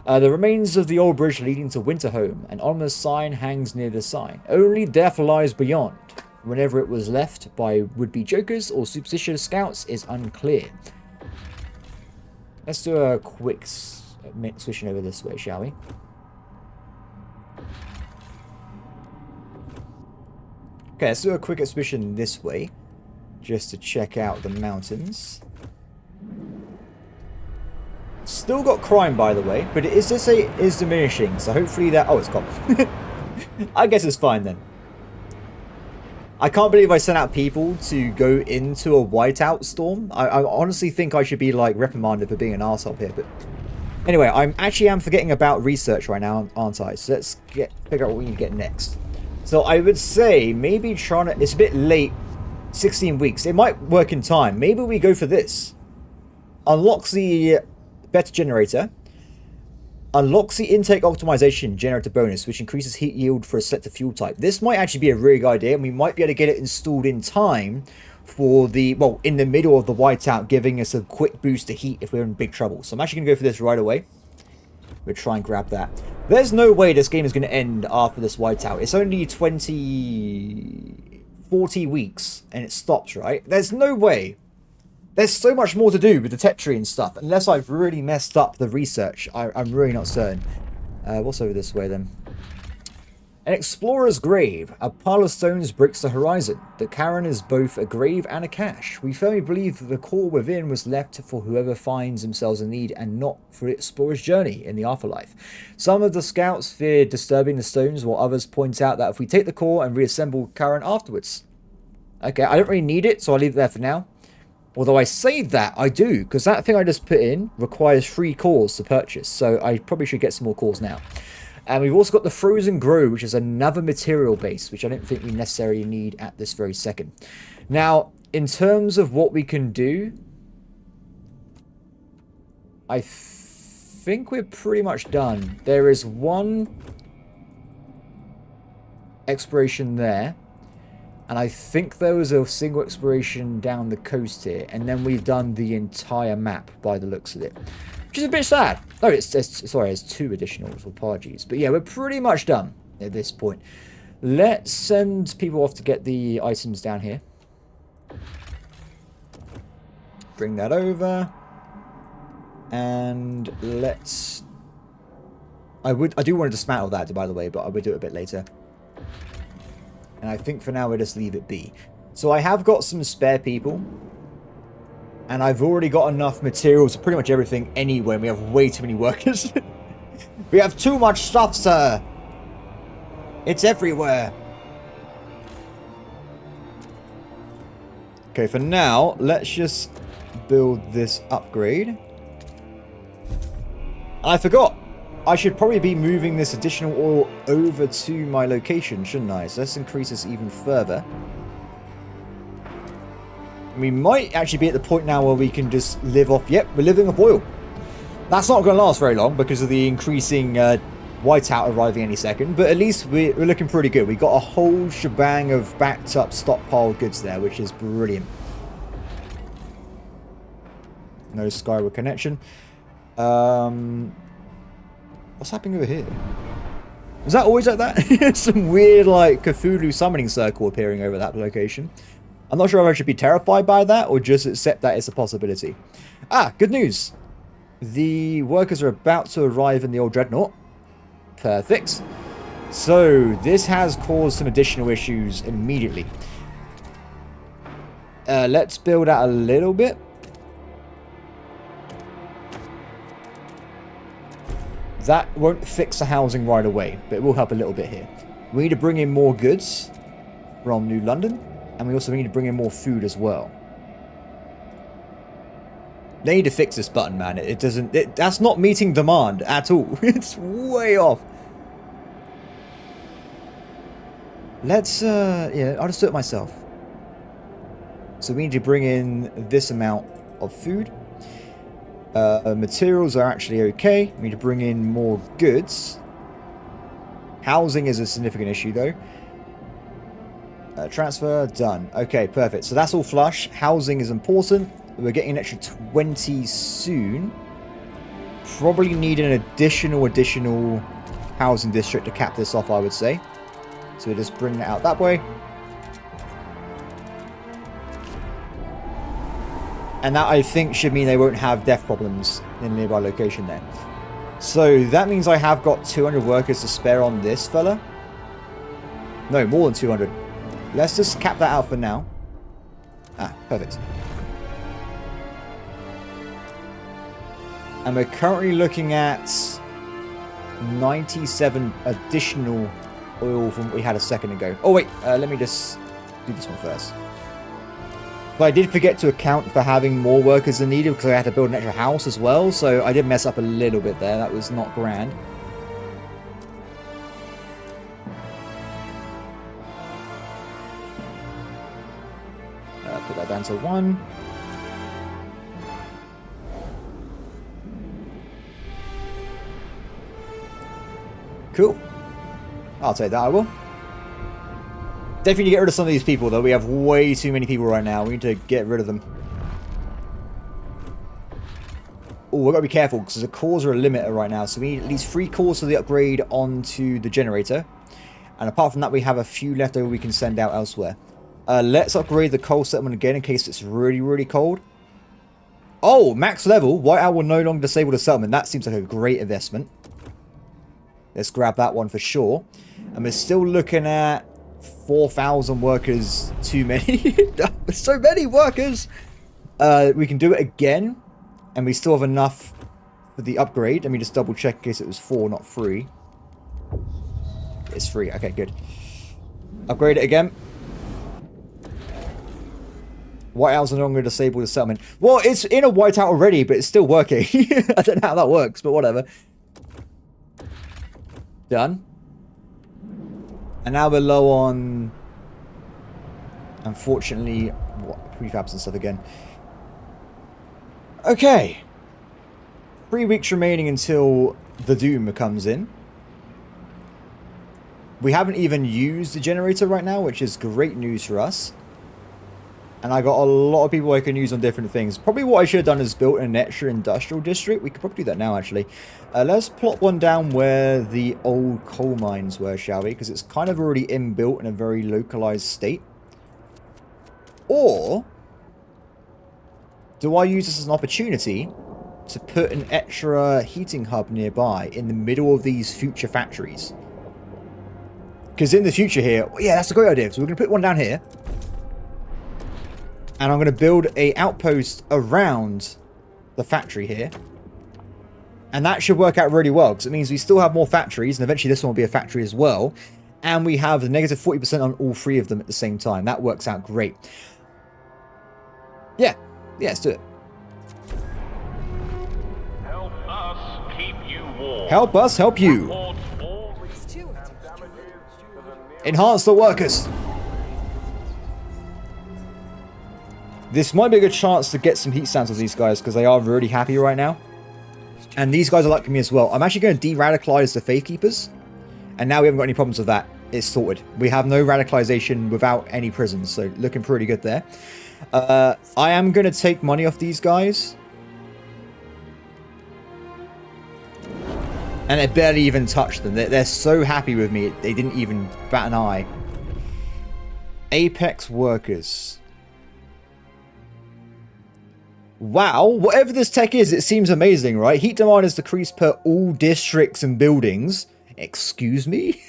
The remains of the old bridge leading to Winterhome. An ominous sign hangs near the sign. Only death lies beyond. Whenever it was left by would-be jokers or superstitious scouts is unclear. Let's do a quick switching over this way, shall we? Okay, let's do a quick expedition this way. Just to check out the mountains. Still got crime, by the way, but it is diminishing, so hopefully that... Oh, it's gone. I guess it's fine then. I can't believe I sent out people to go into a whiteout storm. I honestly think I should be, like, reprimanded for being an arsehole here, but... Anyway, I'm forgetting about research right now, aren't I? So let's figure out what we need to get next. So I would say maybe trying to... It's a bit late. 16 weeks. It might work in time. Maybe we go for this. Unlocks the better generator. Unlocks the intake optimization generator bonus, which increases heat yield for a selected fuel type. This might actually be a really good idea, and we might be able to get it installed in time for the, well, in the middle of the whiteout, giving us a quick boost to heat if we're in big trouble. So I'm actually going to go for this right away. We'll try and grab that. There's no way this game is going to end after this whiteout. It's only 40 weeks and it stops, right? There's no way. There's so much more to do with the tech tree and stuff. Unless I've really messed up the research, I'm really not certain. What's over this way then? An explorer's grave. A pile of stones breaks the horizon. The cairn is both a grave and a cache. We firmly believe that the core within was left for whoever finds themselves in need and not for the explorer's journey in the afterlife. Some of the scouts fear disturbing the stones, while others point out that if we take the core and reassemble cairn afterwards. Okay, I don't really need it, so I'll leave it there for now. Although I say that, I do, because that thing I just put in requires 3 cores to purchase, so I probably should get some more cores now. And we've also got the Frozen Grow, which is another material base, which I don't think we necessarily need at this very second. Now, in terms of what we can do, I think we're pretty much done. There is one exploration there. And I think there was a single exploration down the coast here. And then we've done the entire map by the looks of it. Which is a bit sad. Oh, sorry, it's 2 additionals. Apologies. But yeah, we're pretty much done at this point. Let's send people off to get the items down here. Bring that over. And let's... I do want to dismantle that, by the way, but I would do it a bit later. And I think for now we'll just leave it be. So I have got some spare people. And I've already got enough materials for pretty much everything anyway. We have way too many workers. We have too much stuff, sir. It's everywhere. Okay, for now, let's just build this upgrade. I forgot. I should probably be moving this additional oil over to my location, shouldn't I? So let's increase this even further. We might actually be at the point now where we can just live off... Yep, we're living off oil. That's not going to last very long because of the increasing whiteout arriving any second. But at least we're looking pretty good. We got a whole shebang of backed up stockpile goods there, which is brilliant. No skyward connection. What's happening over here? Was that always like that? Some weird, like, Cthulhu summoning circle appearing over that location. I'm not sure if I should be terrified by that or just accept that it's a possibility. Ah, good news. The workers are about to arrive in the old dreadnought. Perfect. So, this has caused some additional issues immediately. Let's build out a little bit. That won't fix the housing right away, but it will help a little bit here. We need to bring in more goods from New London, and we also need to bring in more food as well. They need to fix this button, man. It doesn't... that's not meeting demand at all. It's way off. Let's, yeah, I'll just do it myself. So we need to bring in this amount of food. Materials are actually okay. We need to bring in more goods. Housing is a significant issue, though. Transfer, done. Okay, perfect. So that's all flush. Housing is important. We're getting an extra 20 soon. Probably need an additional housing district to cap this off, I would say. So we're just bringing it out that way. And that, I think, should mean they won't have death problems in a nearby location there. So that means I have got 200 workers to spare on this fella. No, more than 200. Let's just cap that out for now. Ah, perfect. And we're currently looking at 97 additional oil from what we had a second ago. Oh, wait. Let me just do this one first. But I did forget to account for having more workers than needed because I had to build an extra house as well. So I did mess up a little bit there. That was not grand. Put that down to 1. Cool. I'll take that, I will. Definitely need to get rid of some of these people, though. We have way too many people right now. We need to get rid of them. Oh, we've got to be careful, because the cores are a limiter right now. So we need at least 3 cores for the upgrade onto the generator. And apart from that, we have a few left over we can send out elsewhere. Let's upgrade the coal settlement again in case it's really, really cold. Oh, max level. Whiteout will no longer disable the settlement. That seems like a great investment. Let's grab that one for sure. And we're still looking at 4,000 workers too many. So many workers. We can do it again. And we still have enough for the upgrade. Let me just double check in case it was 4, not 3. It's 3. Okay, good. Upgrade it again. Whiteout's no longer disable the settlement. Well, it's in a whiteout already, but it's still working. I don't know how that works, but whatever. Done. And now we're low on, unfortunately, prefabs and stuff again. Okay. 3 weeks remaining until the Doom comes in. We haven't even used the generator right now, which is great news for us. And I got a lot of people I can use on different things. Probably what I should have done is built an extra industrial district. We could probably do that now, actually. Let's plot one down where the old coal mines were, shall we? Because it's kind of already inbuilt in a very localized state. Or do I use this as an opportunity to put an extra heating hub nearby in the middle of these future factories? Because in the future here, yeah, that's a great idea. So we're going to put one down here. And I'm going to build a outpost around the factory here. And that should work out really well, because it means we still have more factories, and eventually this one will be a factory as well. And we have the negative 40% on all 3 of them at the same time. That works out great. Yeah, let's do it. Help us keep you warm. Help us help you. Report all risks and damages to the nearest Enhance the workers. This might be a good chance to get some heat stands with these guys, because they are really happy right now. And these guys are liking me as well. I'm actually going to de-radicalize the Faith Keepers. And now we haven't got any problems with that. It's sorted. We have no radicalization without any prisons. So looking pretty good there. I am going to take money off these guys. And it barely even touched them. They're so happy with me. They didn't even bat an eye. Apex workers. Wow, whatever this tech is, it seems amazing, right? Heat demand is decreased per all districts and buildings. Excuse me?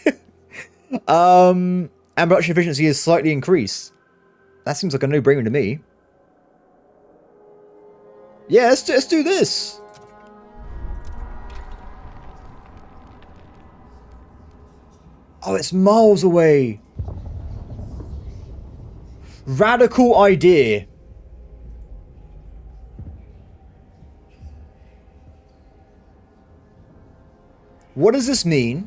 And production efficiency is slightly increased. That seems like a no-brainer to me. Yeah, let's do this. Oh, it's miles away. Radical idea. What does this mean?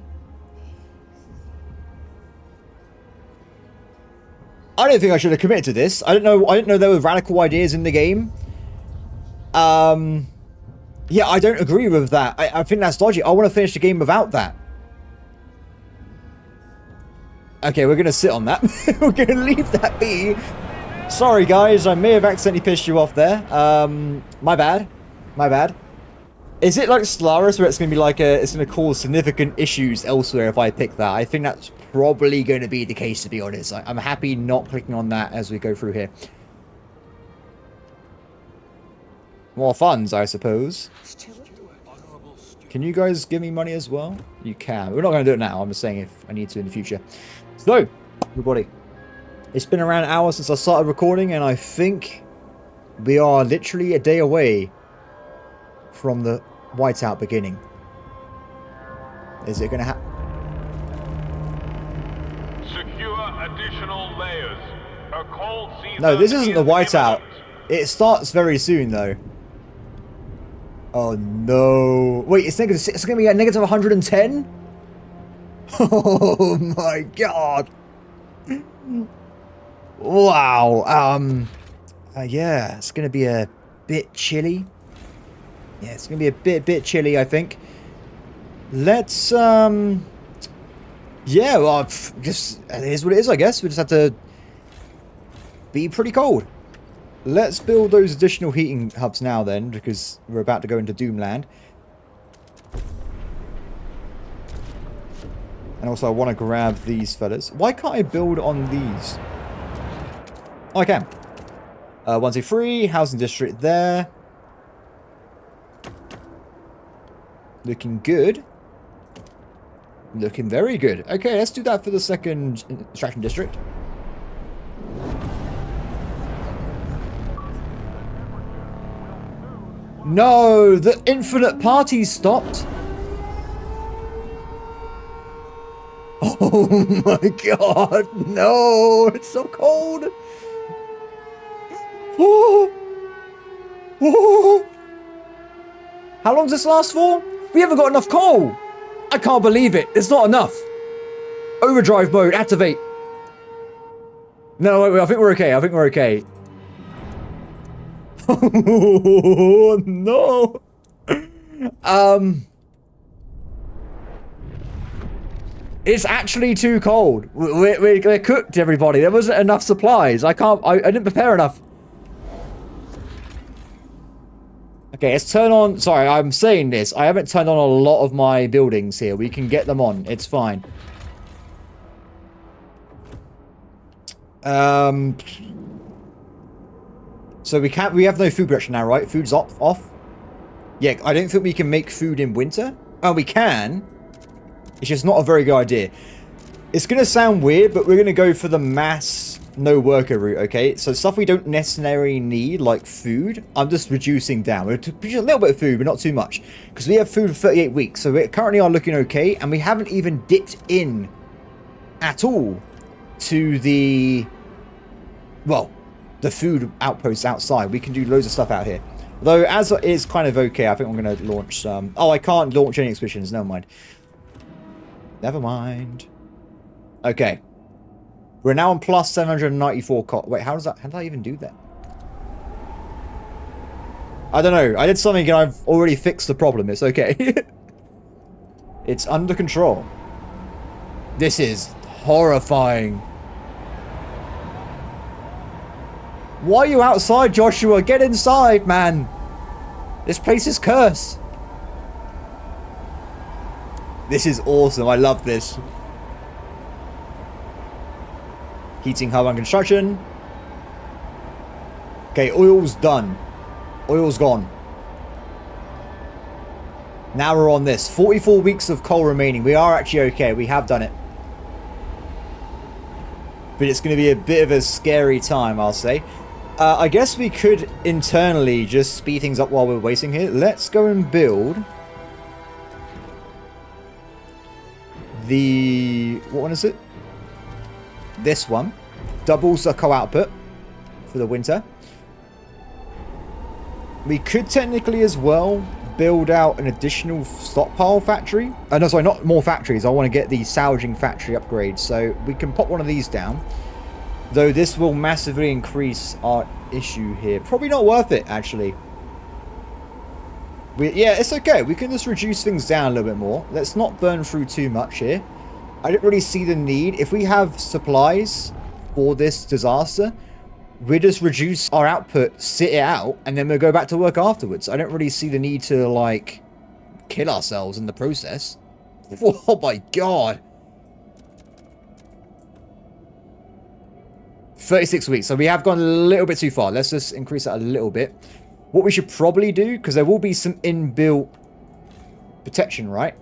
I don't think I should have committed to this. I didn't know there were radical ideas in the game. Yeah, I don't agree with that. I think that's dodgy. I want to finish the game without that. Okay, we're going to sit on that. We're going to leave that be. Sorry, guys. I may have accidentally pissed you off there. My bad. My bad. Is it like Stellaris where it's going to be like it's going to cause significant issues elsewhere if I pick that? I think that's probably going to be the case, to be honest. I'm happy not clicking on that as we go through here. More funds, I suppose. Can you guys give me money as well? You can. We're not going to do it now. I'm just saying if I need to in the future. So, everybody. It's been around an hour since I started recording, and I think we are literally a day away from the whiteout beginning. Is it going to happen? Secure additional layers. A cold season. No, this isn't the whiteout. imminent. It starts very soon, though. Oh no! Wait, it's negative. It's going to be at negative 110. Oh my god! Wow. Yeah, it's going to be a bit chilly. Yeah, it's going to be a bit chilly, I think. Let's yeah. Well, just it is what it is, I guess. We just have to be pretty cold. Let's build those additional heating hubs now then, because we're about to go into Doomland. And also I want to grab these fellas. Why can't I build on these? Oh, I can. 1, 2, 3, housing district there. Looking good. Looking very good. Okay, let's do that for the second extraction district. No, the infinite party stopped. Oh my god, no, it's so cold. Oh. Oh. How long does this last for? We haven't got enough coal. I can't believe it. It's not enough. Overdrive mode, activate. No, wait, I think we're okay. I think we're okay. Oh, no. It's actually too cold. We're cooked, everybody. There wasn't enough supplies. I didn't prepare enough. Okay, let's turn on... Sorry, I'm saying this. I haven't turned on a lot of my buildings here. We can get them on. It's fine. So we have no food production now, right? Food's off. Yeah, I don't think we can make food in winter. Oh, we can. It's just not a very good idea. It's going to sound weird, but we're going to go for the mass no worker route, okay? So stuff we don't necessarily need, like food, I'm just reducing down. We're produce a little bit of food, but not too much. Because we have food for 38 weeks, so we currently are looking okay, and we haven't even dipped in at all to the... Well, the food outposts outside. We can do loads of stuff out here. Though, as it is kind of okay, I think I'm going to launch some... Oh, I can't launch any expeditions. Never mind. Never mind. Okay. We're now on plus 794 Wait, how did I even do that? I don't know. I did something and I've already fixed the problem. It's okay. It's under control. This is horrifying. Why are you outside, Joshua? Get inside, man. This place is cursed. This is awesome. I love this. Heating hub and construction. Okay, oil's done. Oil's gone. Now we're on this. 44 weeks of coal remaining. We are actually okay. We have done it. But it's going to be a bit of a scary time, I'll say. I guess we could internally just speed things up while we're waiting here. Let's go and build What one is it? This one. Doubles the co-output for the winter. We could technically as well build out an additional stockpile factory. No, sorry, not more factories. I want to get the salvaging factory upgrade. So we can pop one of these down. Though this will massively increase our issue here. Probably not worth it, actually. Yeah, it's okay. We can just reduce things down a little bit more. Let's not burn through too much here. I don't really see the need. If we have supplies for this disaster, we just reduce our output, sit it out, and then we'll go back to work afterwards. I don't really see the need to, like, kill ourselves in the process. Oh my god. 36 weeks. So we have gone a little bit too far. Let's just increase that a little bit. What we should probably do, because there will be some inbuilt protection, right?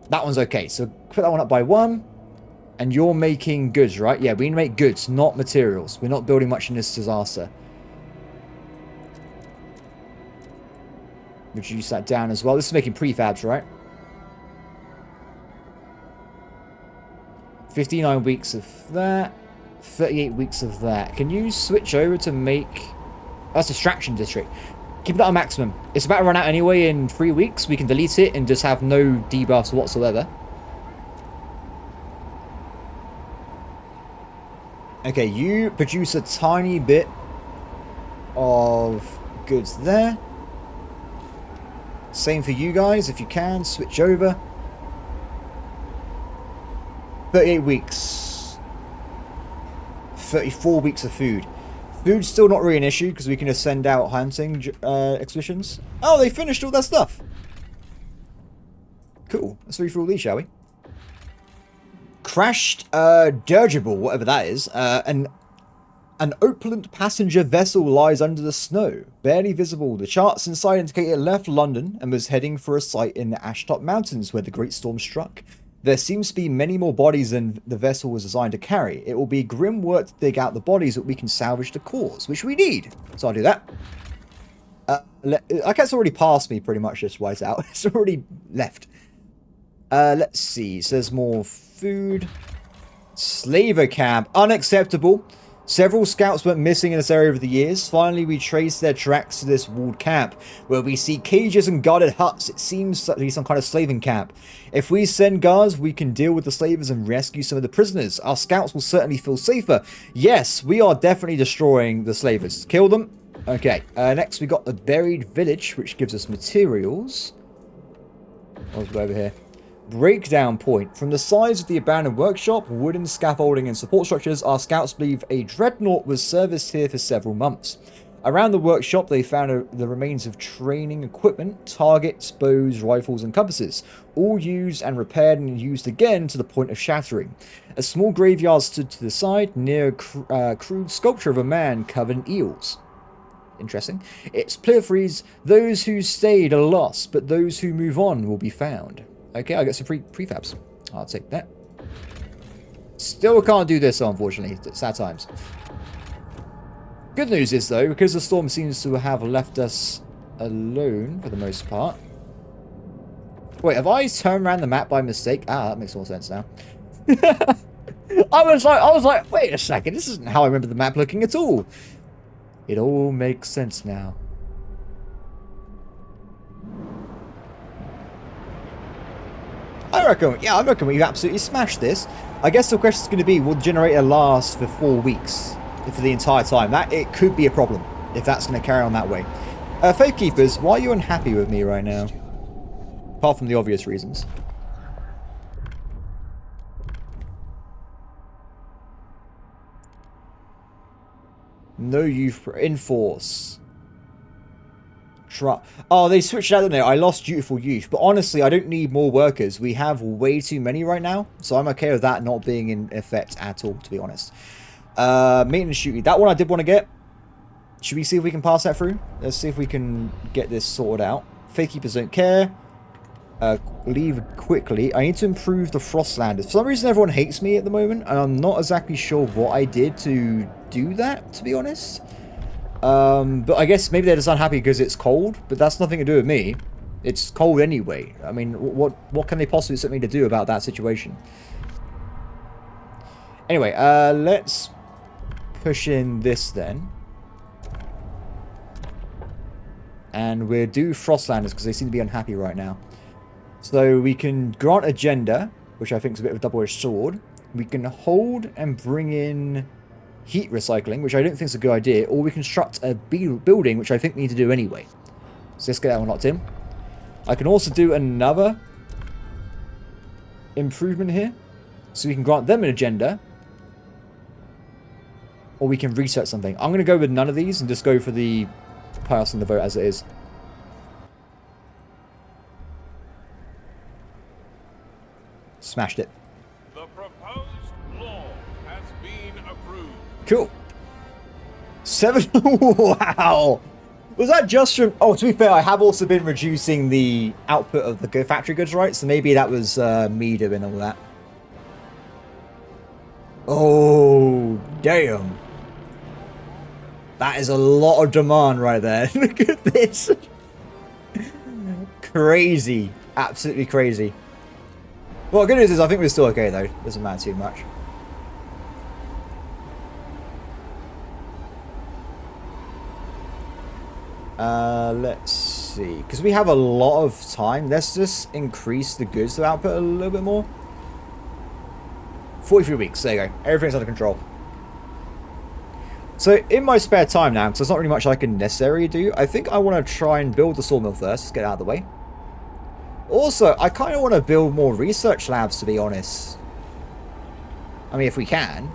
That one's okay. So put that one up by 1. And you're making goods, right? Yeah, we need to make goods, not materials. We're not building much in this disaster. Reduce that down as well. This is making prefabs, right? 59 weeks of that. 38 weeks of that. Can you switch over to make... That's Distraction District. Keep that on maximum. It's about to run out anyway in 3 weeks. We can delete it and just have no debuffs whatsoever. Okay, you produce a tiny bit of goods there. Same for you guys, if you can, switch over. 38 weeks. 34 weeks of food. Food's still not really an issue, because we can just send out hunting expeditions. Oh, they finished all that stuff. Cool. Let's read through all these, shall we? Crashed dirigible, whatever that is. An opulent passenger vessel lies under the snow, barely visible. The charts inside indicate it left London and was heading for a site in the Ashtop Mountains where the Great Storm struck. There seems to be many more bodies than the vessel was designed to carry. It will be grim work to dig out the bodies, but we can salvage the cores, which we need. So I'll do that. I guess it's already passed me pretty much, this whiteout. It's already left. Let's see. So there's more food. Slaver camp. Unacceptable. Several scouts went missing in this area over the years. Finally, we traced their tracks to this walled camp, where we see cages and guarded huts. It seems to be some kind of slaving camp. If we send guards, we can deal with the slavers and rescue some of the prisoners. Our scouts will certainly feel safer. Yes, we are definitely destroying the slavers. Kill them. Okay, next we got the buried village, which gives us materials. What's over here? Breakdown point. From the sides of the abandoned workshop, wooden scaffolding and support structures, our scouts believe a dreadnought was serviced here for several months. Around the workshop, they found the remains of training equipment, targets, bows, rifles, and compasses, all used and repaired and used again to the point of shattering. A small graveyard stood to the side, near a crude sculpture of a man covered in eels. Interesting. Its paraphrase, those who stayed are lost, but those who move on will be found. Okay, I got some prefabs. I'll take that. Still can't do this, unfortunately. Sad times. Good news is, though, because the storm seems to have left us alone for the most part. Wait, have I turned around the map by mistake? Ah, that makes more sense now. I was like, wait a second, this isn't how I remember the map looking at all. It all makes sense now. I reckon we've absolutely smashed this. I guess the question is going to be, will the generator last for 4 weeks? For the entire time? It could be a problem, if that's going to carry on that way. Faith Keepers, why are you unhappy with me right now? Apart from the obvious reasons. No youth... Enforce. Oh, they switched out, didn't they? I lost Dutiful Youth. But honestly, I don't need more workers. We have way too many right now. So I'm okay with that not being in effect at all, to be honest. Maintenance duty. That one I did want to get. Should we see if we can pass that through? Let's see if we can get this sorted out. Faith Keepers don't care. Leave quickly. I need to improve the Frostlanders. For some reason, everyone hates me at the moment. And I'm not exactly sure what I did to do that, to be honest. But I guess maybe they're just unhappy because it's cold, but that's nothing to do with me. It's cold anyway. I mean, what can they possibly expect me to do about that situation? Anyway, let's push in this then. And we'll do Frostlanders because they seem to be unhappy right now. So we can grant agenda, which I think is a bit of a double-edged sword. We can hold and bring in heat recycling, which I don't think is a good idea. Or we construct a building, which I think we need to do anyway. So let's get that one locked in. I can also do another improvement here. So we can grant them an agenda. Or we can research something. I'm going to go with none of these and just go for the pass on the vote as it is. Smashed it. The proposed law has been approved. Cool. 7. Wow. Was that just from... Oh, to be fair, I have also been reducing the output of the factory goods, right? So maybe that was me doing all that. Oh, damn. That is a lot of demand right there. Look at this. Crazy. Absolutely crazy. Well, good news is I think we're still okay, though. Doesn't matter too much. Let's see. Because we have a lot of time. Let's just increase the goods output a little bit more. 43 weeks. There you go. Everything's under control. So, in my spare time now, because there's not really much I can necessarily do, I think I want to try and build the sawmill first. Let's get it out of the way. Also, I kind of want to build more research labs, to be honest. I mean, if we can.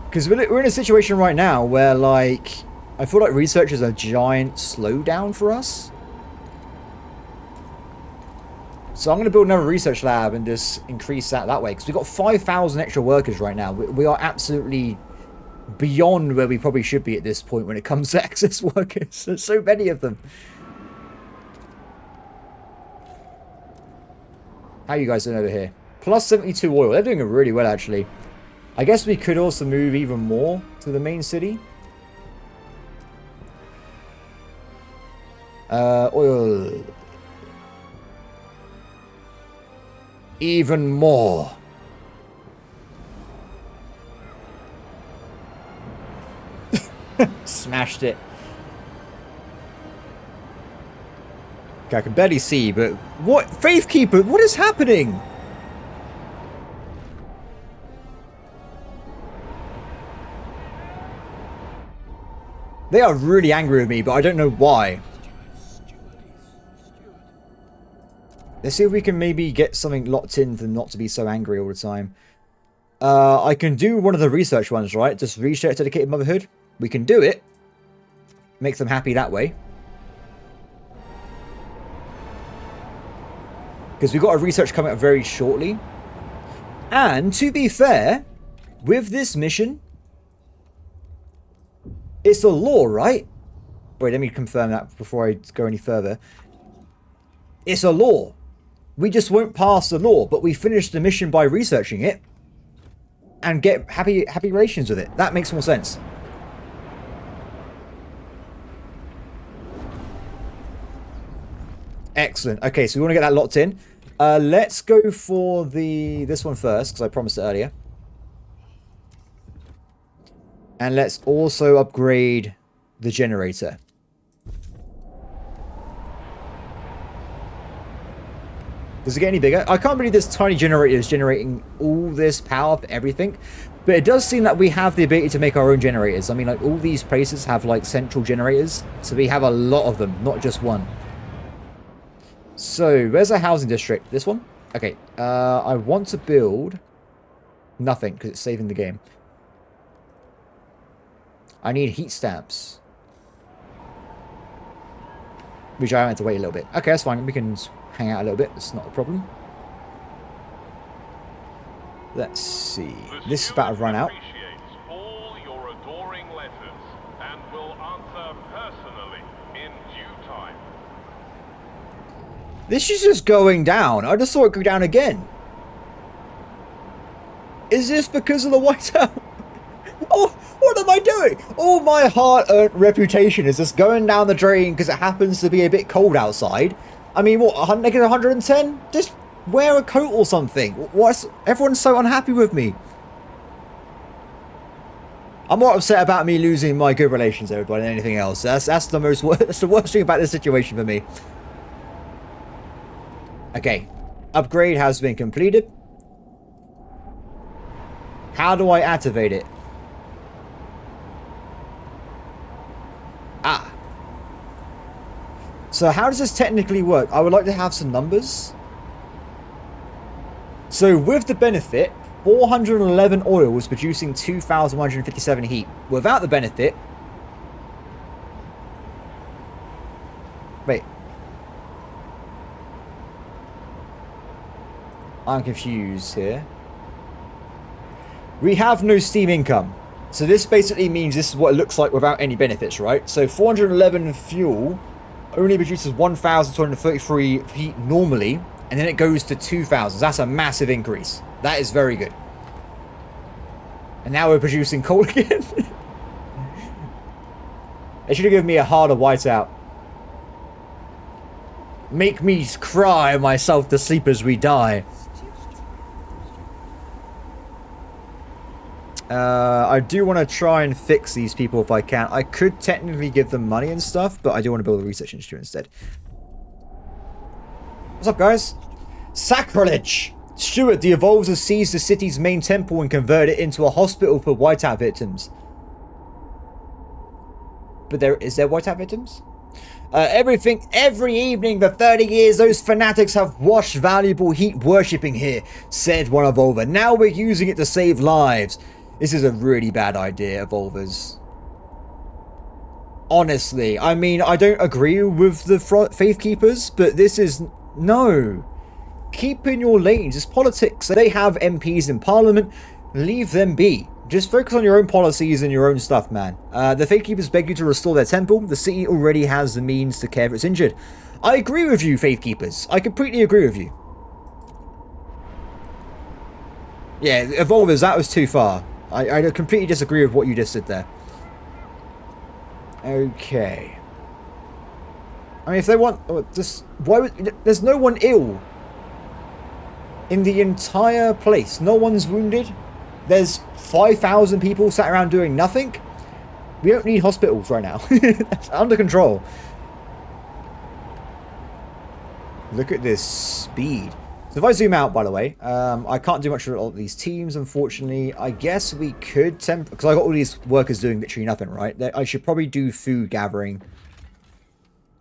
Because we're in a situation right now where, like, I feel like research is a giant slowdown for us. So I'm going to build another research lab and just increase that way. Because we've got 5,000 extra workers right now. We are absolutely beyond where we probably should be at this point when it comes to access workers. There's so many of them. How are you guys doing over here? Plus 72 oil. They're doing it really well, actually. I guess we could also move even more to the main city. Oil. Even more. Smashed it. Okay, I can barely see, but what? Faithkeeper, what is happening? They are really angry with me, but I don't know why. Let's see if we can maybe get something locked in for them not to be so angry all the time. I can do one of the research ones, right? Just research dedicated motherhood. We can do it. Make them happy that way. Because we've got a research coming up very shortly. And to be fair, with this mission, it's a law, right? Wait, let me confirm that before I go any further. It's a law. We just won't pass the law, but we finish the mission by researching it and get happy relations with it. That makes more sense. Excellent. Okay, so we want to get that locked in. Let's go for this one first, because I promised it earlier. And let's also upgrade the generator. Does it get any bigger? I can't believe this tiny generator is generating all this power for everything. But it does seem that we have the ability to make our own generators. I mean, like, all these places have, like, central generators. So we have a lot of them, not just one. So, where's our housing district? This one? Okay, I want to build nothing, because it's saving the game. I need heat stamps. Which I have to wait a little bit. Okay, that's fine. We can hang out a little bit. It's not a problem. Let's see. This is about to run out. All your adoring letters and will answer personally in due time. This is just going down. I just saw it go down again. Is this because of the whiteout? Oh, what am I doing? All my hard-earned reputation is just going down the drain because it happens to be a bit cold outside. I mean, what, negative 110? Just wear a coat or something. What's everyone's so unhappy with me? I'm more upset about me losing my good relations with everybody than anything else. That's the that's the worst thing about this situation for me. Okay, upgrade has been completed. How do I activate it? Ah. So how does this technically work? I would like to have some numbers. So with the benefit, 411 oil was producing 2,157 heat. Without the benefit... Wait. I'm confused here. We have no steam income. So this basically means this is what it looks like without any benefits, right? So 411 fuel only produces 1,233 heat normally, and then it goes to 2,000. That's a massive increase. That is very good. And now we're producing coal again. They should have given me a harder whiteout. Make me cry myself to sleep as we die. I do want to try and fix these people if I can. I could technically give them money and stuff, but I do want to build a research institute instead. What's up, guys? Sacrilege! Stuart, the Evolves have seized the city's main temple and converted it into a hospital for whiteout victims. But is there whiteout victims? Every evening for 30 years, those fanatics have washed valuable heat worshipping here, said one Evolver. Now we're using it to save lives. This is a really bad idea, Evolvers. Honestly, I mean, I don't agree with the Faith Keepers, but this is... No. Keep in your lanes. It's politics. They have MPs in Parliament. Leave them be. Just focus on your own policies and your own stuff, man. The Faith Keepers beg you to restore their temple. The city already has the means to care if it's injured. I agree with you, Faith Keepers. I completely agree with you. Yeah, Evolvers, that was too far. I completely disagree with what you just did there. Okay. I mean, if they want... just why would... There's no one ill in the entire place. No one's wounded. There's 5,000 people sat around doing nothing. We don't need hospitals right now. That's under control. Look at this speed. So if I zoom out, by the way, I can't do much with all of these teams, unfortunately. I guess we could because I got all these workers doing literally nothing, right? I should probably do food gathering.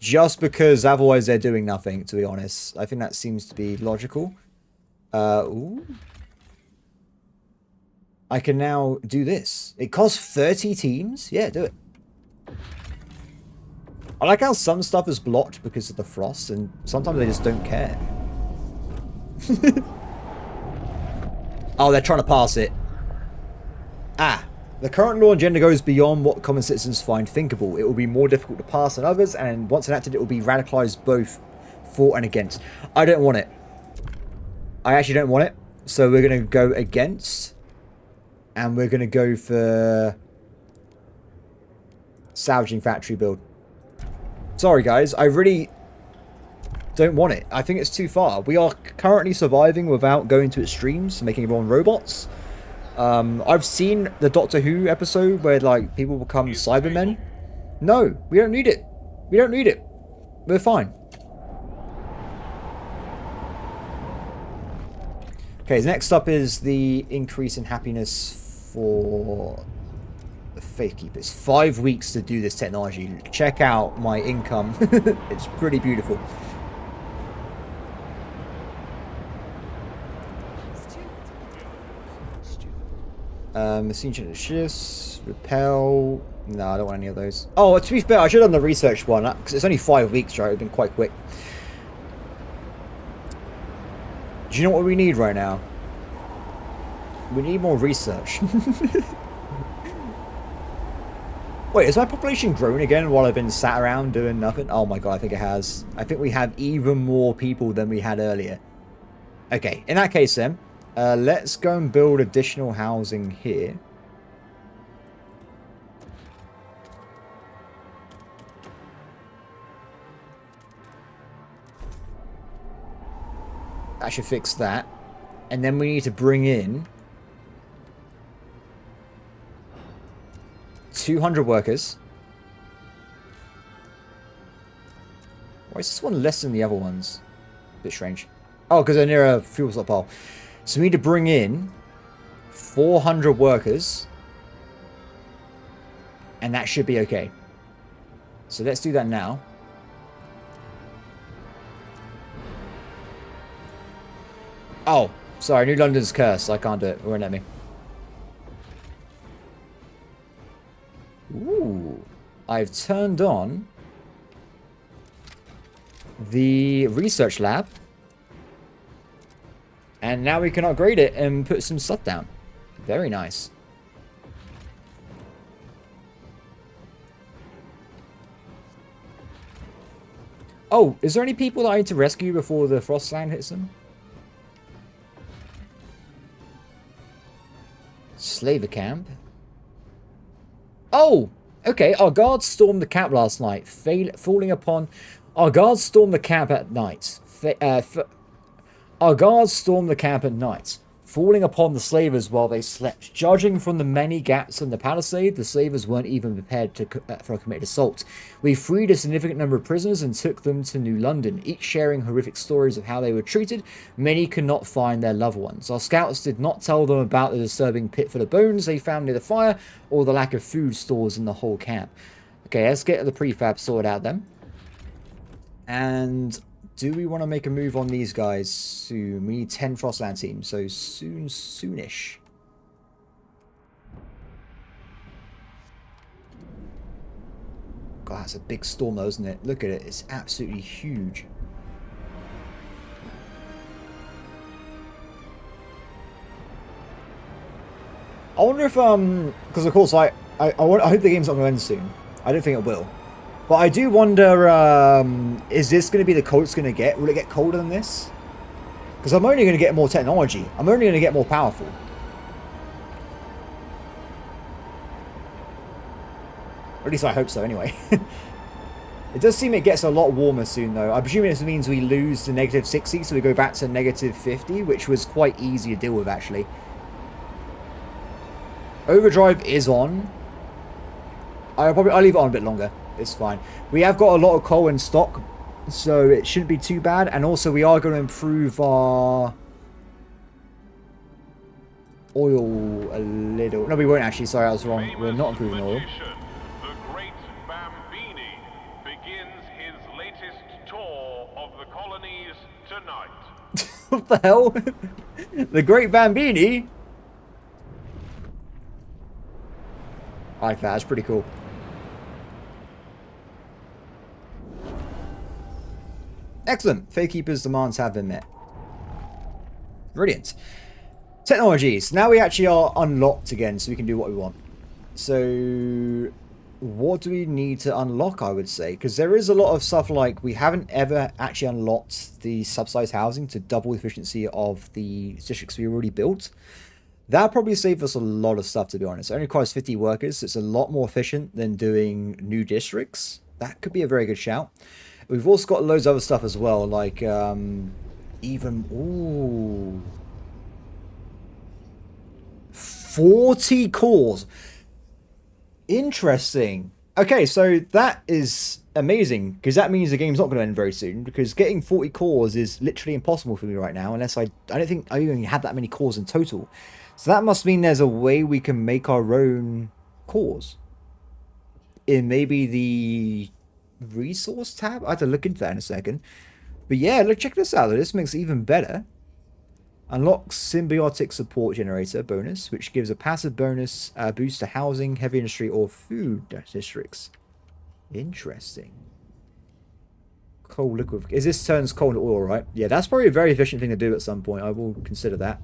Just because otherwise they're doing nothing, to be honest. I think that seems to be logical. Ooh. I can now do this. It costs 30 teams? Yeah, do it. I like how some stuff is blocked because of the frost, and sometimes they just don't care. Oh, they're trying to pass it. Ah. The current law agenda goes beyond what common citizens find thinkable. It will be more difficult to pass than others, and once enacted, it will be radicalized both for and against. I don't want it. I actually don't want it. So we're going to go against. And we're going to go for salvaging factory build. Sorry, guys. I really don't want it. I think it's too far. We are currently surviving without going to extremes, making everyone robots. I've seen the Doctor Who episode where, like, people become Cybermen. No, we don't need it. We don't need it. We're fine. Okay, next up is the increase in happiness for the Faith Keepers. 5 weeks to do this technology. Check out my income. It's pretty beautiful. Machine shifts, repel. No, I don't want any of those. Oh, to be fair, I should have done the research one because it's only 5 weeks, right? It's been quite quick. Do you know what we need right now? We need more research. Wait, has my population grown again while I've been sat around doing nothing? Oh my god, I think it has. I think we have even more people than we had earlier. Okay, in that case then, let's go and build additional housing here. That should fix that. And then we need to bring in 200 workers. Why is this one less than the other ones? Bit strange. Oh, because they're near a fuel stockpile. So we need to bring in 400 workers. And that should be okay. So let's do that now. Oh, sorry. New London's cursed. I can't do it. It won't let me. Ooh. I've turned on the research lab. And now we can upgrade it and put some stuff down. Very nice. Oh, is there any people that I need to rescue before the Frostland hits them? Slaver camp. Oh! Okay, our guards stormed the camp last night, falling upon... Our guards stormed the camp at night. Our guards stormed the camp at night, falling upon the slavers while they slept. Judging from the many gaps in the palisade, the slavers weren't even prepared for a committed assault. We freed a significant number of prisoners and took them to New London, each sharing horrific stories of how they were treated. Many could not find their loved ones. Our scouts did not tell them about the disturbing pit full of bones they found near the fire, or the lack of food stores in the whole camp. Okay, let's get the prefab sorted out then. And do we want to make a move on these guys soon? We need 10 Frostland teams, so soonish. God, that's a big storm though, isn't it? Look at it, it's absolutely huge. I wonder if, because of course I hope the game's not going to end soon. I don't think it will. But I do wonder, is this going to be the cold it's going to get? Will it get colder than this? Because I'm only going to get more technology. I'm only going to get more powerful. Or at least I hope so, anyway. It does seem it gets a lot warmer soon, though. I'm presuming this means we lose to negative 60, so we go back to negative 50, which was quite easy to deal with, actually. Overdrive is on. I'll leave it on a bit longer. It's fine. We have got a lot of coal in stock, so it shouldn't be too bad. And also, we are going to improve our oil a little. No, we won't actually. Sorry, I was wrong. We're not improving oil. The great Bambini begins his latest tour of the colonies tonight. What the hell? The Great Bambini? I like that. That's pretty cool. Excellent. Fakekeeper's demands have been met. Brilliant. Technologies. Now we actually are unlocked again, so we can do what we want. So, what do we need to unlock, I would say? Because there is a lot of stuff like we haven't ever actually unlocked the subsidized housing to double the efficiency of the districts we already built. That'll probably save us a lot of stuff, to be honest. It only requires 50 workers. So it's a lot more efficient than doing new districts. That could be a very good shout. We've also got loads of other stuff as well, like ooh, 40 cores. Interesting. Okay, so that is amazing, because that means the game's not going to end very soon, because getting 40 cores is literally impossible for me right now, unless I don't think I even had that many cores in total. So that must mean there's a way we can make our own cores. In maybe the resource tab? I have to look into that in a second. But yeah, look, check this out. This makes it even better. Unlocks symbiotic support generator bonus, which gives a passive bonus boost to housing, heavy industry, or food districts. Interesting. Coal liquid. Is this turns coal into oil, right? Yeah, that's probably a very efficient thing to do at some point. I will consider that.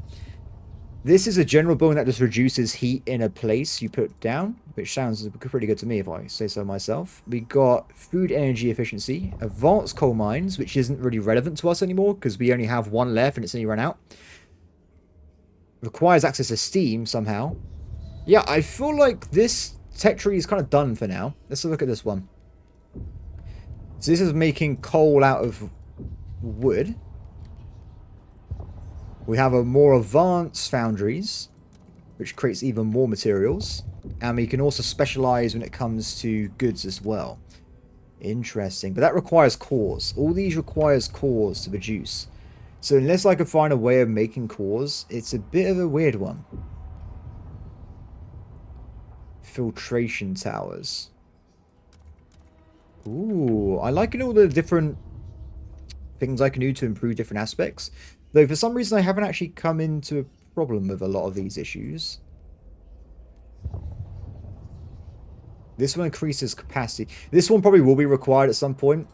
This is a general building that just reduces heat in a place you put down, which sounds pretty good to me if I say so myself. We got food energy efficiency, advanced coal mines, which isn't really relevant to us anymore because we only have one left and it's only run out. Requires access to steam somehow. Yeah, I feel like this tech tree is kind of done for now. Let's look at this one. So this is making coal out of wood. We have a more advanced foundries, which creates even more materials. And we can also specialize when it comes to goods as well. Interesting. But that requires cores. All these requires cores to produce. So unless I can find a way of making cores, it's a bit of a weird one. Filtration towers. Ooh, I like all the different things I can do to improve different aspects. Though for some reason I haven't actually come into a problem with a lot of these issues. This one increases capacity. This one probably will be required at some point.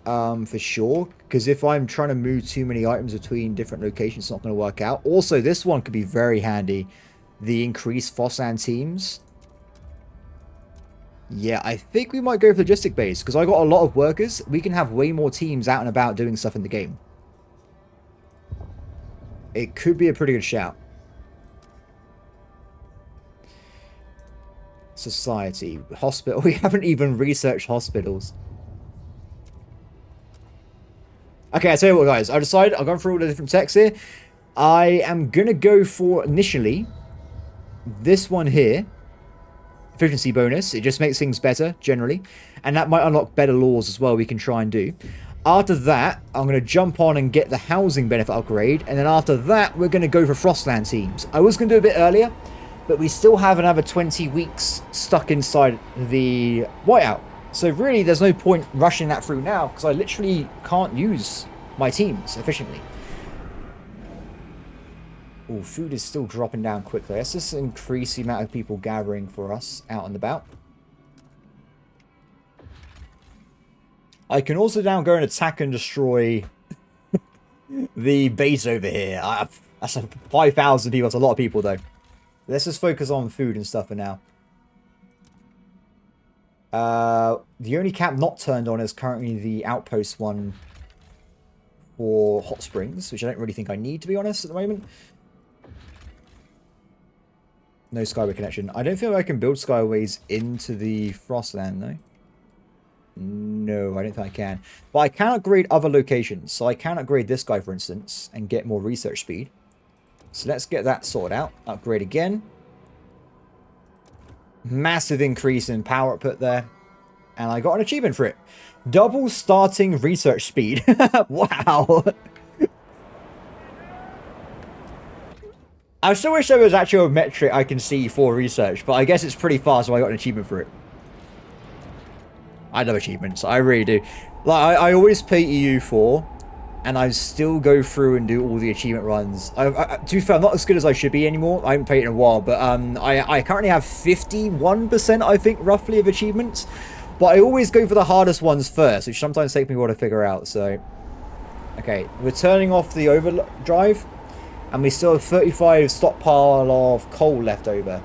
For sure. Because if I'm trying to move too many items between different locations, it's not going to work out. Also, this one could be very handy. The increased Frostland teams. Yeah, I think we might go for logistic base. Because I got a lot of workers. We can have way more teams out and about doing stuff in the game. It could be a pretty good shout. Society. Hospital. We haven't even researched hospitals. Okay, I tell you what, guys. I decided I've gone through all the different techs here. I am going to go for, initially, this one here. Efficiency bonus. It just makes things better, generally. And that might unlock better laws as well we can try and do. After that, I'm going to jump on and get the housing benefit upgrade. And then after that, we're going to go for Frostland teams. I was going to do a bit earlier, but we still have another 20 weeks stuck inside the whiteout. So really, there's no point rushing that through now, because I literally can't use my teams efficiently. Oh, food is still dropping down quickly. Let's just increase the amount of people gathering for us out and about. I can also now go and attack and destroy the base over here. That's 5,000 people. That's a lot of people, though. Let's just focus on food and stuff for now. The only camp not turned on is currently the outpost one for hot springs, which I don't really think I need, to be honest, at the moment. No skyway connection. I don't feel like I can build skyways into the Frostland, though. No, I don't think I can. But I can upgrade other locations. So I can upgrade this guy, for instance, and get more research speed. So let's get that sorted out. Upgrade again. Massive increase in power output there. And I got an achievement for it. Double starting research speed. Wow. I still wish there was actually a metric I can see for research, but I guess it's pretty fast, so I got an achievement for it. I love achievements. I really do. Like, I always play EU4, and I still go through and do all the achievement runs. To be fair, I'm not as good as I should be anymore. I haven't played it in a while, but I currently have 51%, I think, roughly, of achievements. But I always go for the hardest ones first, which sometimes take me a while to figure out, so... Okay, we're turning off the overdrive, and we still have 35 stockpile of coal left over.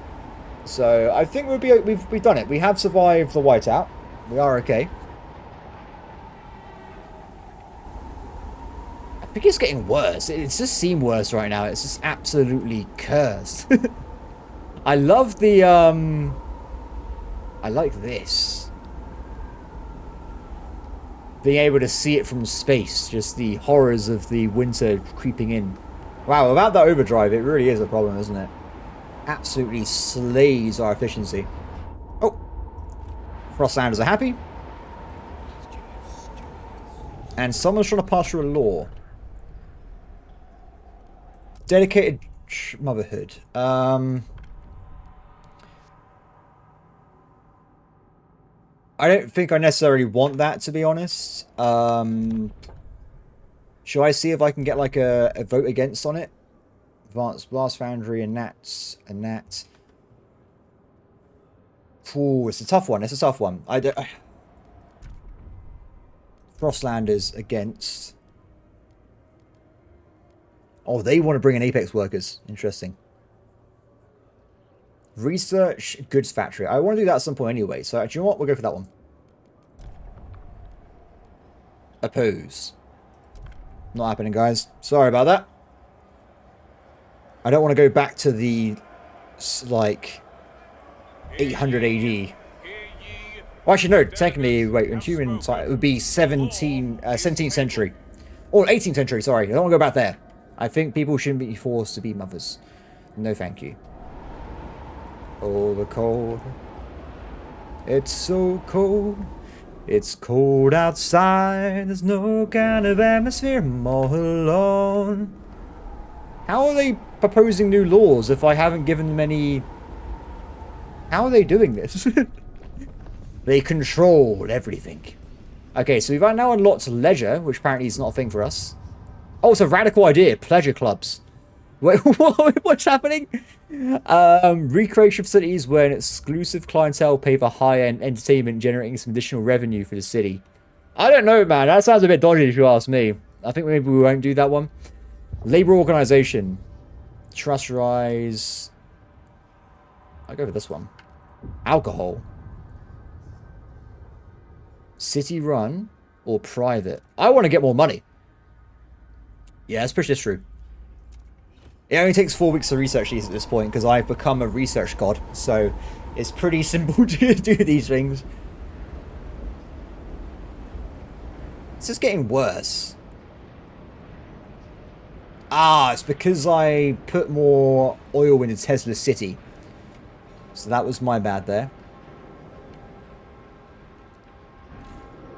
So, I think we've done it. We have survived the whiteout. We are okay. I think it's getting worse. It's just seemed worse right now. It's just absolutely cursed. I love the, I like this. Being able to see it from space. Just the horrors of the winter creeping in. Wow, without that overdrive, it really is a problem, isn't it? Absolutely slays our efficiency. Oh. Frostlanders are happy. And someone's trying to pass through a law. Dedicated motherhood. I don't think I necessarily want that, to be honest. Should I see if I can get like a vote against on it? Advanced Blast Foundry and Nats and Nat. Ooh, it's a tough one. It's a tough one. Frostlanders against. Oh, they want to bring in Apex workers. Interesting. Research goods factory. I want to do that at some point anyway. So, do you know what? We'll go for that one. Oppose. Not happening, guys. Sorry about that. I don't want to go back to the, like, 800 AD. Well, actually, no. Technically, wait. In human time, it would be 17th century. Or 18th century, sorry. I don't want to go back there. I think people shouldn't be forced to be mothers. No, thank you. Oh, the cold. It's so cold. It's cold outside. There's no kind of atmosphere. I'm all alone. How are they proposing new laws if I haven't given them any... How are they doing this? They control everything. Okay, so we've now unlocked leisure, which apparently is not a thing for us. Oh, it's a radical idea. Pleasure clubs. Wait, what's happening? Recreation facilities where an exclusive clientele pay for high-end entertainment, generating some additional revenue for the city. I don't know, man. That sounds a bit dodgy if you ask me. I think maybe we won't do that one. Labor organization. Trust rise. I'll go for this one. Alcohol. City run or private? I want to get more money. Yeah, let's push this through. It only takes 4 weeks to research these at this point because I've become a research god. So it's pretty simple to do these things. It's just getting worse. Ah, it's because I put more oil into Tesla City. So that was my bad there.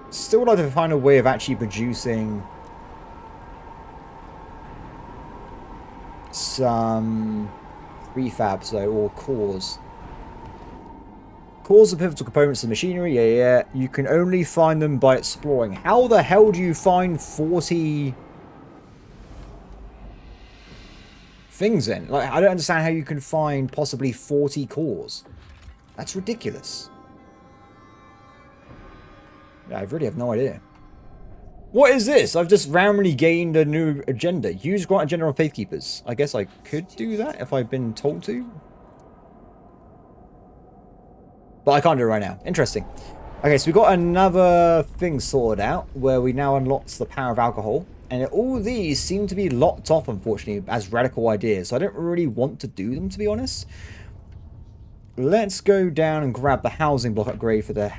Still would like to find a way of actually producing some refabs though, or cores. Cores are pivotal components of machinery. Yeah. You can only find them by exploring. How the hell do you find 40 things then? Like, I don't understand how you can find possibly 40 cores. That's ridiculous. Yeah, I really have no idea. What is this? I've just randomly gained a new agenda. Use grant agenda on Faith Keepers. I guess I could do that if I've been told to. But I can't do it right now. Interesting. Okay, so we've got another thing sorted out where we now unlocked the power of alcohol. And all these seem to be locked off, unfortunately, as radical ideas. So I don't really want to do them, to be honest. Let's go down and grab the housing block upgrade for the...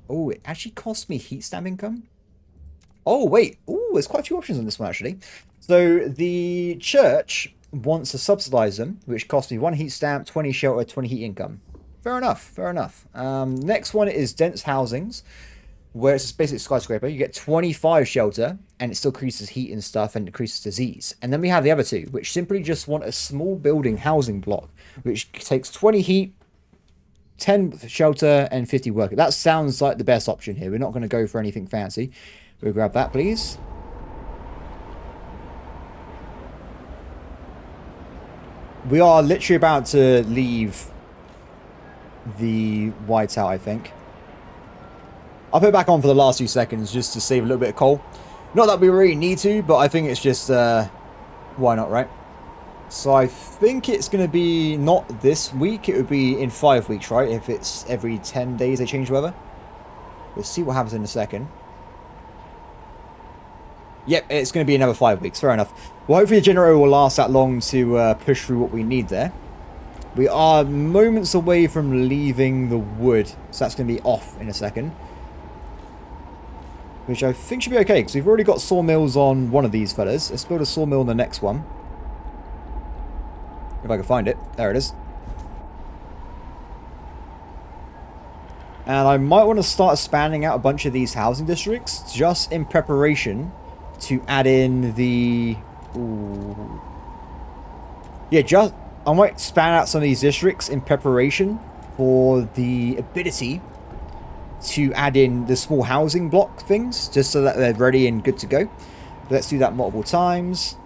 Oh, it actually cost me heat stamp income? Oh, wait. Oh, there's quite a few options on this one, actually. So the church wants to subsidize them, which costs me 1 heat stamp, 20 shelter, 20 heat income. Fair enough, fair enough. Next one is dense housings, where it's basically a skyscraper. You get 25 shelter, and it still increases heat and stuff, and decreases disease. And then we have the other two, which simply just want a small building housing block, which takes 20 heat, 10 shelter, and 50 worker. That sounds like the best option here. We're not going to go for anything fancy. We'll grab that, please. We are literally about to leave the whiteout, I think. I'll put it back on for the last few seconds just to save a little bit of coal. Not that we really need to, but I think it's just, why not, right? So I think it's going to be not this week. It would be in 5 weeks, right? If it's every 10 days they change the weather. We'll see what happens in a second. Yep, it's going to be another 5 weeks. Fair enough. Well, hopefully the generator will last that long to push through what we need there. We are moments away from leaving the wood. So that's going to be off in a second. Which I think should be okay, because we've already got sawmills on one of these fellas. Let's build a sawmill on the next one. If I can find it. There it is. And I might want to start expanding out a bunch of these housing districts, just in preparation to add in the... Ooh. Yeah, I might expand out some of these districts in preparation for the ability to add in the small housing block things, just so that they're ready and good to go. But let's do that multiple times.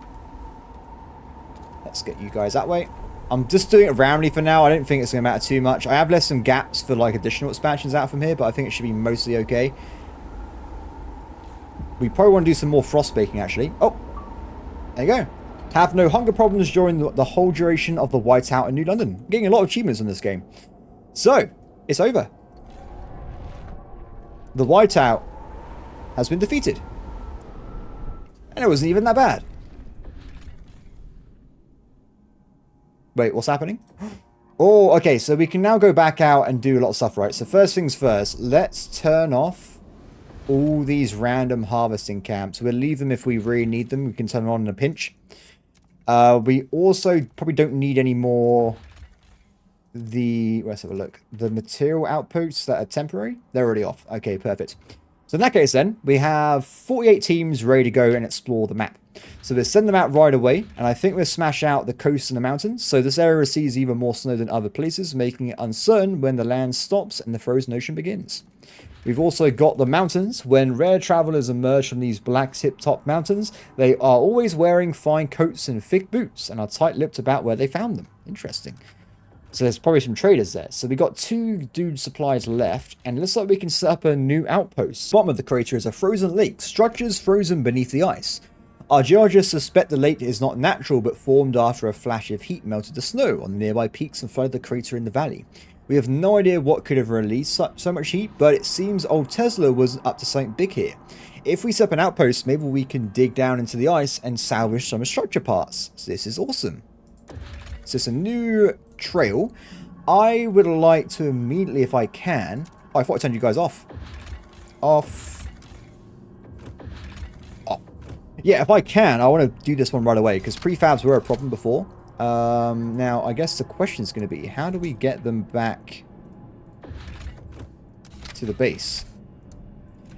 Let's get you guys that way. I'm just doing it randomly for now. I don't think it's going to matter too much. I have left some gaps for like additional expansions out from here, but I think it should be mostly okay. We probably want to do some more frost baking, actually. Oh, there you go. Have no hunger problems during the whole duration of the whiteout in New London. I'm getting a lot of achievements in this game. So, it's over. The whiteout has been defeated. And it wasn't even that bad. Wait, what's happening? Oh, okay, so we can now go back out and do a lot of stuff, right? So first things first, let's turn off all these random harvesting camps. We'll leave them if we really need them. We can turn them on in a pinch. We also probably don't need any more... Let's have a look. The material outposts that are temporary, they're already off. Okay, perfect. So in that case then, we have 48 teams ready to go and explore the map. So we'll send them out right away, and I think we'll smash out the coast and the mountains. So this area receives even more snow than other places, making it uncertain when the land stops and the frozen ocean begins. We've also got the mountains. When rare travelers emerge from these black tip-top mountains, they are always wearing fine coats and thick boots, and are tight-lipped about where they found them. Interesting. So there's probably some traders there. So we got 2 dude supplies left, and it looks like we can set up a new outpost. Bottom of the crater is a frozen lake, structures frozen beneath the ice. Our geologists suspect the lake is not natural, but formed after a flash of heat melted the snow on the nearby peaks and flooded the crater in the valley. We have no idea what could have released so much heat, but it seems old Tesla was up to something big here. If we set up an outpost, maybe we can dig down into the ice and salvage some structure parts. So this is awesome. So it's a new trail. I would like to immediately, if I can... Oh, I thought I turned you guys off. Off. Oh. Yeah, if I can, I want to do this one right away, because prefabs were a problem before. Now, I guess the question is going to be, how do we get them back to the base?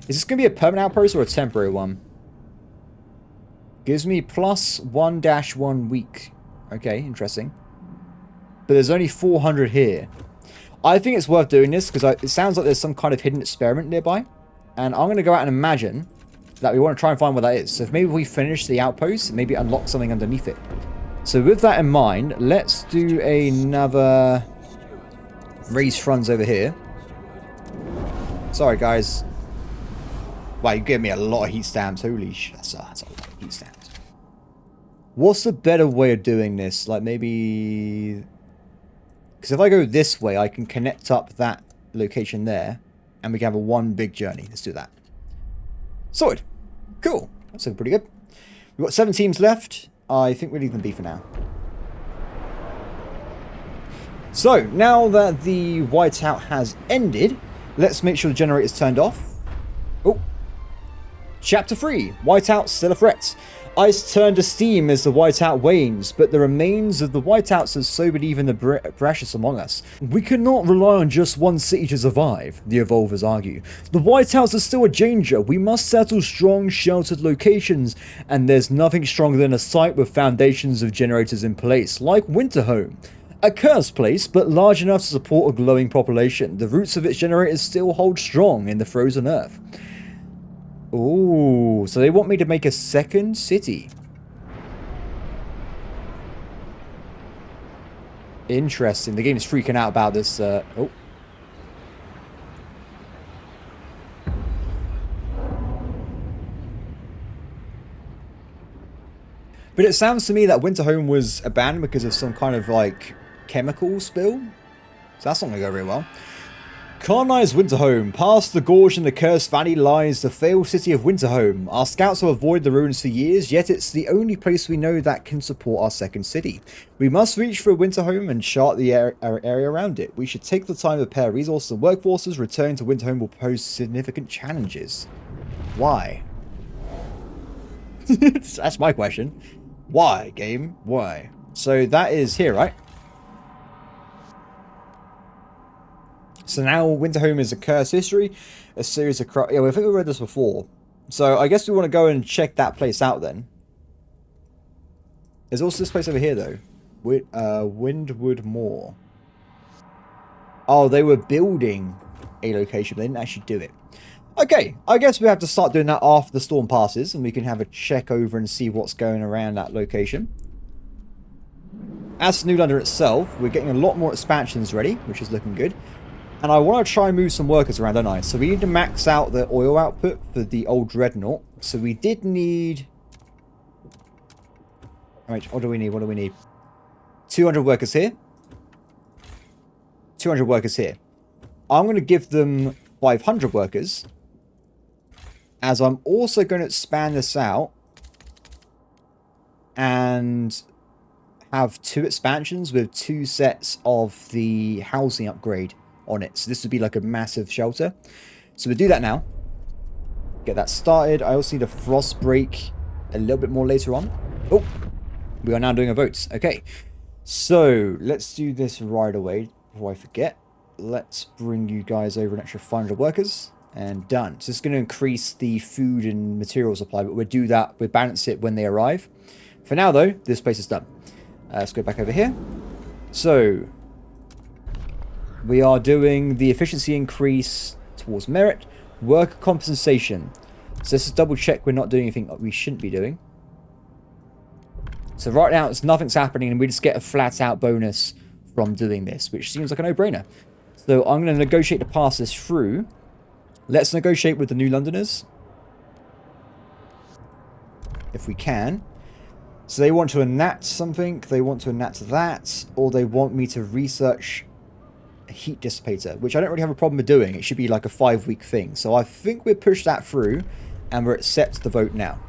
Is this going to be a permanent outpost or a temporary one? Gives me plus 1-1 week. Okay, interesting. But there's only 400 here. I think it's worth doing this because it sounds like there's some kind of hidden experiment nearby. And I'm going to go out and imagine that we want to try and find what that is. So if maybe we finish the outpost, maybe unlock something underneath it. So with that in mind, let's do another raised fronts over here. Sorry, guys. Wow, you gave me a lot of heat stamps. Holy shit, that's a lot of heat stamps. What's the better way of doing this? Like maybe... Because if I go this way, I can connect up that location there. And we can have a one big journey. Let's do that. Sorted. Cool. That's looking pretty good. We've got 7 teams left. I think we'll leave them be for now. So, now that the whiteout has ended, let's make sure the generator's turned off. Oh. Chapter 3. Whiteout still a threat. Ice turned to steam as the whiteout wanes, but the remains of the whiteouts have sobered even the brashest among us. We cannot rely on just one city to survive, the evolvers argue. The whiteouts are still a danger. We must settle strong, sheltered locations, and there's nothing stronger than a site with foundations of generators in place, like Winterhome. A cursed place, but large enough to support a glowing population. The roots of its generators still hold strong in the frozen earth. Oh, so they want me to make a second city. Interesting. The game is freaking out about this. Oh. But it sounds to me that Winterhome was abandoned because of some kind of, like, chemical spill. So that's not going to go very well. Colonize Winterhome. Past the gorge in the Cursed Valley lies the failed city of Winterhome. Our scouts have avoided the ruins for years, yet it's the only place we know that can support our second city. We must reach for Winterhome and chart the area around it. We should take the time to prepare resources and workforces. Returning to Winterhome will pose significant challenges. Why? That's my question. Why, game? Why? So that is here, right? So now Winterhome is a cursed history, a series of yeah, I think we read this before. So I guess we want to go and check that place out then. There's also this place over here though. Windwood Moor. Oh, they were building a location, but they didn't actually do it. Okay, I guess we have to start doing that after the storm passes, and we can have a check over and see what's going around that location. As for New London itself, we're getting a lot more expansions ready, which is looking good. And I want to try and move some workers around, don't I? So we need to max out the oil output for the old Dreadnought. So we did need... Alright, what do we need? What do we need? 200 workers here. 200 workers here. I'm going to give them 500 workers. As I'm also going to expand this out. And have 2 expansions with 2 sets of the housing upgrade on it. So this would be like a massive shelter. So we'll do that now. Get that started. I also need a frost break a little bit more later on. Oh, we are now doing a vote. Okay, so let's do this right away before I forget. Let's bring you guys over an extra 500 workers. And done. So it's going to increase the food and material supply, but we'll do that. We'll balance it when they arrive. For now, though, this place is done. Let's go back over here. So we are doing the efficiency increase towards merit. Worker compensation. So let's just double check we're not doing anything that we shouldn't be doing. So right now, nothing's happening, and we just get a flat-out bonus from doing this, which seems like a no-brainer. So I'm going to negotiate to pass this through. Let's negotiate with the New Londoners. If we can. So they want to enact something. They want to enact that. Or they want me to research a heat dissipator. Which I don't really have a problem with doing. It should be like a 5-week thing. So I think we'll push that through. And we're set to the vote now.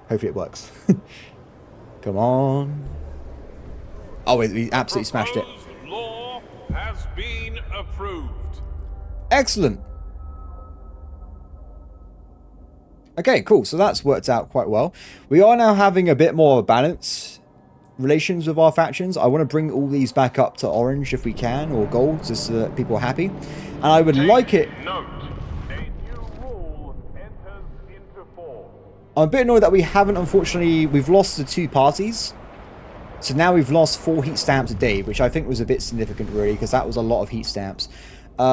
Hopefully it works. Come on. Oh, we absolutely smashed it. Law has been approved. Excellent. Okay, cool. So that's worked out quite well. We are now having a bit more balance relations with our factions. I want to bring all these back up to orange if we can, or gold, just so that people are happy. And I would like it... Note, a new rule enters into force. I'm a bit annoyed that we haven't, unfortunately... We've lost the 2 parties. So now we've lost 4 heat stamps a day, which I think was a bit significant, really, because that was a lot of heat stamps.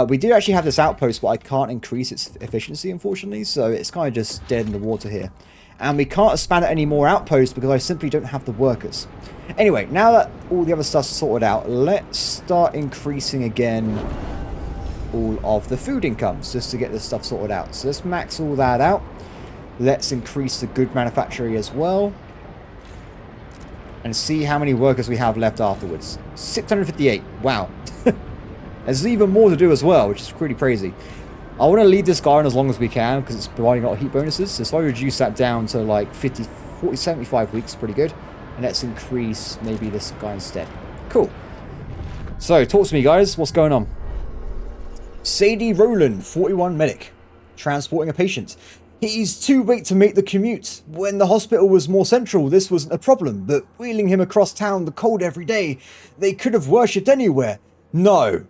We do actually have this outpost, but I can't increase its efficiency, unfortunately, so it's kind of just dead in the water here. And we can't expand it any more outposts because I simply don't have the workers. Anyway, now that all the other stuff's sorted out, let's start increasing again all of the food incomes, just to get this stuff sorted out. So let's max all that out. Let's increase the good manufacturing as well. And see how many workers we have left afterwards. 658. Wow. There's even more to do as well, which is pretty crazy. I want to leave this guy on as long as we can, because it's providing a lot of heat bonuses. So if I reduce that down to like 50, 40, 75 weeks, pretty good. And let's increase maybe this guy instead. Cool. So, talk to me, guys. What's going on? Sadie Rowland, 41 medic. Transporting a patient. He's too weak to make the commute. When the hospital was more central, this wasn't a problem. But wheeling him across town in the cold every day, they could have worshipped anywhere. No.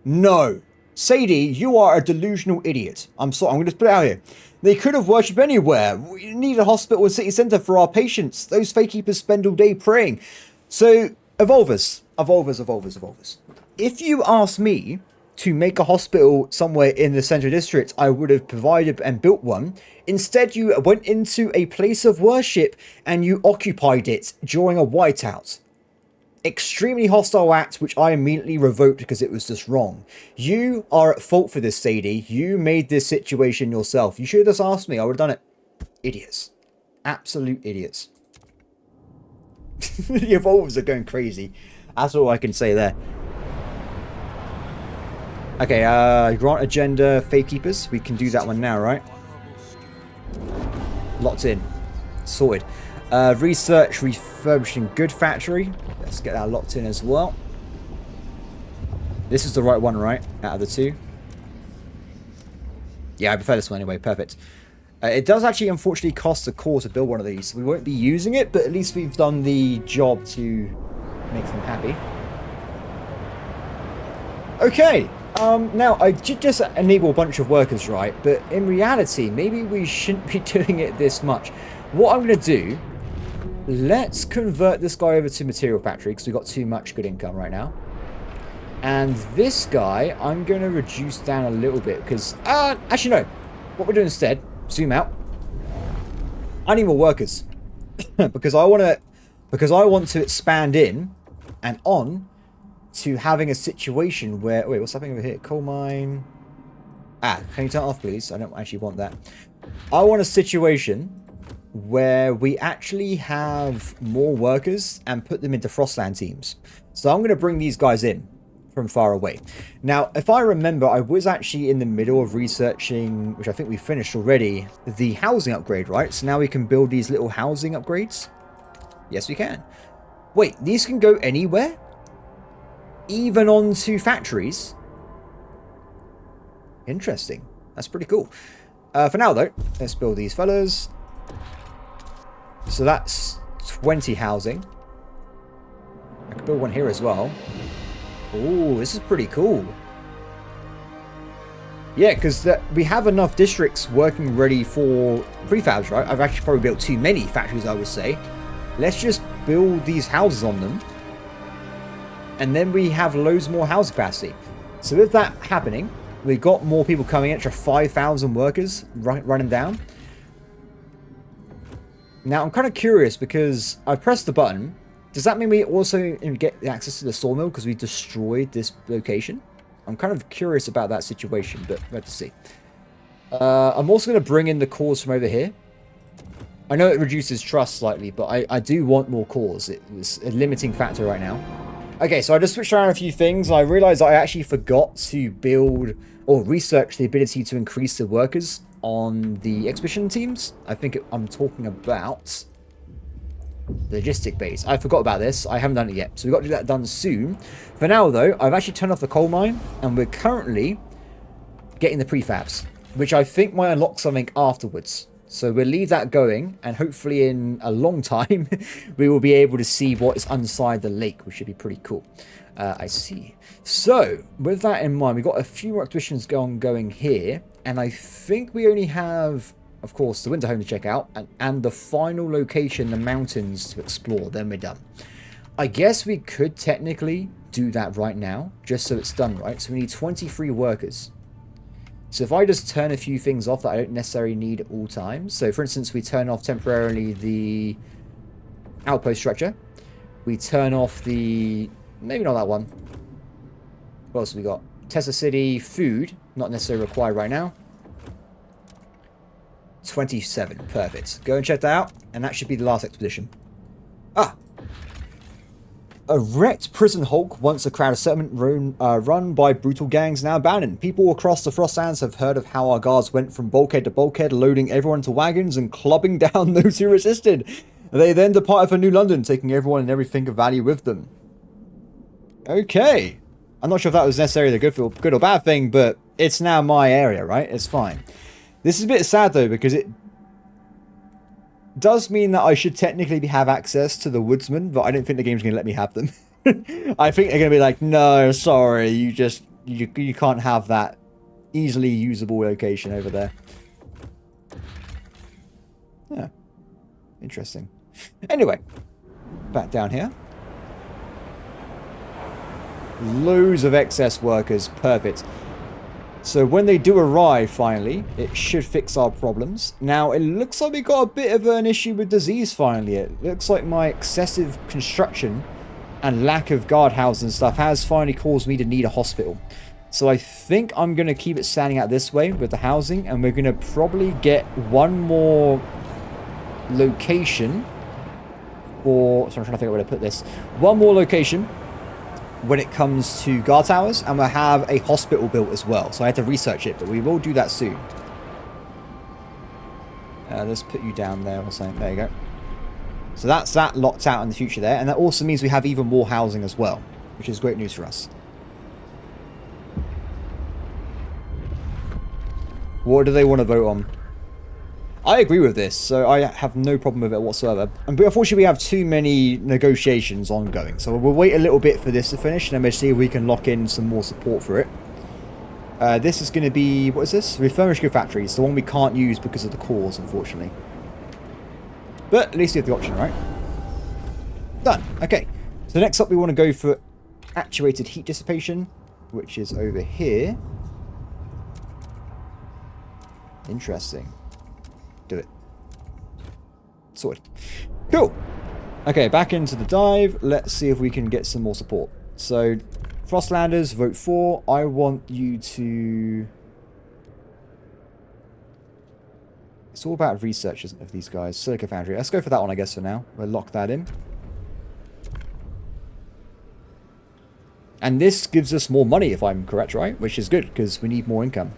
No. Sadie, you are a delusional idiot. I'm sorry, I'm going to put it out here. They could have worshipped anywhere. We need a hospital and city centre for our patients. Those fake keepers spend all day praying. So, evolvers. If you ask me to make a hospital somewhere in the central district, I would have provided and built one. Instead, you went into a place of worship and you occupied it during a whiteout. Extremely hostile act, which I immediately revoked because it was just wrong. You are at fault for this, Sadie. You made this situation yourself. You should have just asked me. I would have done it. Idiots. Absolute idiots. The evolvers are going crazy. That's all I can say there. Okay, grant agenda, fake keepers. We can do that one now, right? Locked in. Sorted. Research, refurbishing good factory. Let's get that locked in as well. This is the right one, right? Out of the 2. Yeah, I prefer this one anyway. Perfect. It does actually, unfortunately, cost a core to build one of these. We won't be using it, but at least we've done the job to make them happy. Okay. Now, I did just enable a bunch of workers, right? But in reality, maybe we shouldn't be doing it this much. What I'm going to do... Let's convert this guy over to material factory because we've got too much good income right now. And this guy, I'm going to reduce down a little bit because... actually, no. What we're doing instead, zoom out. I need more workers. because I want to expand in and on to having a situation where... Wait, what's happening over here? Coal mine... can you turn it off, please? I don't actually want that. I want a situation... where we actually have more workers and put them into Frostland teams. So I'm going to bring these guys in from far away. Now, if I remember, I was actually in the middle of researching, which I think we finished already, the housing upgrade, right? So now we can build these little housing upgrades. Yes, we can. Wait, these can go anywhere? Even onto factories? Interesting. That's pretty cool. For now, though, let's build these fellas. So that's 20 housing. I could build one here as well. Ooh, this is pretty cool. Yeah, because we have enough districts working ready for prefabs, right? I've actually probably built too many factories, I would say. Let's just build these houses on them. And then we have loads more house capacity. So with that happening, we've got more people coming, extra 5,000 workers running down. Now, I'm kind of curious because I pressed the button. Does that mean we also get access to the sawmill because we destroyed this location? I'm kind of curious about that situation, but we'll have to see. I'm also going to bring in the cores from over here. I know it reduces trust slightly, but I do want more cores. It was a limiting factor right now. Okay, so I just switched around a few things. I realized I actually forgot to build or research the ability to increase the workers on the expedition teams. I think I'm talking about the logistic base. I forgot about this. I haven't done it yet. So we've got to do that done soon. For now, though, I've actually turned off the coal mine, and we're currently getting the prefabs, which I think might unlock something afterwards. So we'll leave that going, and hopefully in a long time, we will be able to see what is inside the lake, which should be pretty cool. I see. So, with that in mind, we've got a few more expeditions going here, and I think we only have, of course, the winter home to check out, and the final location, the mountains, to explore. Then we're done. I guess we could technically do that right now, just so it's done right. So we need 23 workers. So if I just turn a few things off that I don't necessarily need at all times. So for instance, we turn off temporarily the outpost structure. We turn off the... maybe not that one. What else have we got? Tessa City, food. Not necessarily required right now. 27. Perfect. Go and check that out. And that should be the last expedition. Ah! A wrecked prison hulk, once a crowded settlement run by brutal gangs, now abandoned. People across the Frostlands have heard of how our guards went from bulkhead to bulkhead, loading everyone into wagons and clubbing down those who resisted. They then departed for New London, taking everyone and everything of value with them. Okay. I'm not sure if that was necessarily the good or bad thing, but it's now my area, right? It's fine. This is a bit sad, though, because it does mean that I should technically have access to the woodsmen, but I don't think the game's going to let me have them. I think they're going to be like, no, sorry, you can't have that easily usable location over there. Yeah. Interesting. Anyway, back down here. Loads of excess workers. Perfect. So when they do arrive, finally, it should fix our problems. Now, it looks like we got a bit of an issue with disease, finally. It looks like my excessive construction and lack of guardhouses and stuff has finally caused me to need a hospital. So I think I'm going to keep it standing out this way with the housing, and we're going to probably get one more location for... so I'm trying to figure out where to put this. One more location when it comes to guard towers, and we'll have a hospital built as well. So I had to research it, but we will do that soon. Let's put you down there or something. There you go. So that's that locked out in the future there, and that also means we have even more housing as well, which is great news for us. What do they want to vote on? I agree with this, so I have no problem with it whatsoever. But unfortunately, we have too many negotiations ongoing. So we'll wait a little bit for this to finish, and then we'll see if we can lock in some more support for it. This is going to be... what is this? Refurbished good factories. The one we can't use because of the cores, unfortunately. But at least we have the option, right? Done. Okay. So next up, we want to go for actuated heat dissipation, which is over here. Interesting. Do it. Sorted. Cool. Okay, back into the dive. Let's see if we can get some more support. So, Frostlanders, vote for. I want you to... it's all about research, isn't it, of these guys. Silica Foundry. Let's go for that one, I guess, for now. We'll lock that in. And this gives us more money, if I'm correct, right? Which is good, because we need more income.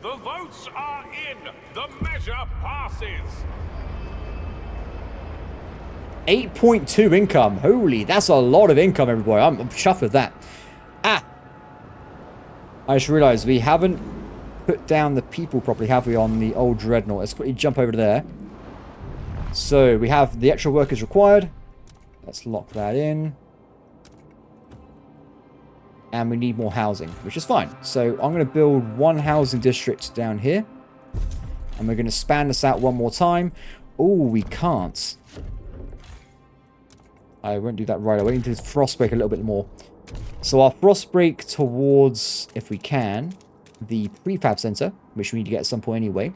The votes are in. The measure passes. 8.2 income. Holy, that's a lot of income, everybody. I'm chuffed with that. Ah. I just realized we haven't put down the people properly, have we, on the old dreadnought? Let's quickly jump over to there. So we have the extra workers required. Let's lock that in. And we need more housing, which is fine. So I'm going to build one housing district down here. And we're going to span this out one more time. Oh, we can't. I won't do that right away. We need to frostbreak a little bit more. So I'll frostbreak towards, if we can, the prefab center, which we need to get at some point anyway.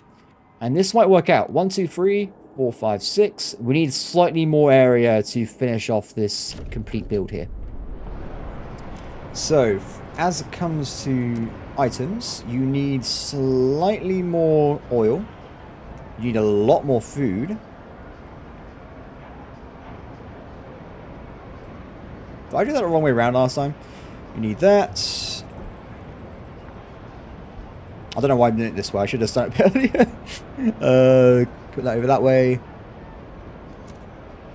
And this might work out. 1, 2, 3, 4, 5, 6. We need slightly more area to finish off this complete build here. So, as it comes to items, you need slightly more oil. You need a lot more food. Did I do that the wrong way around last time? You need that. I don't know why I'm doing it this way. I should have done it earlier. Put that over that way.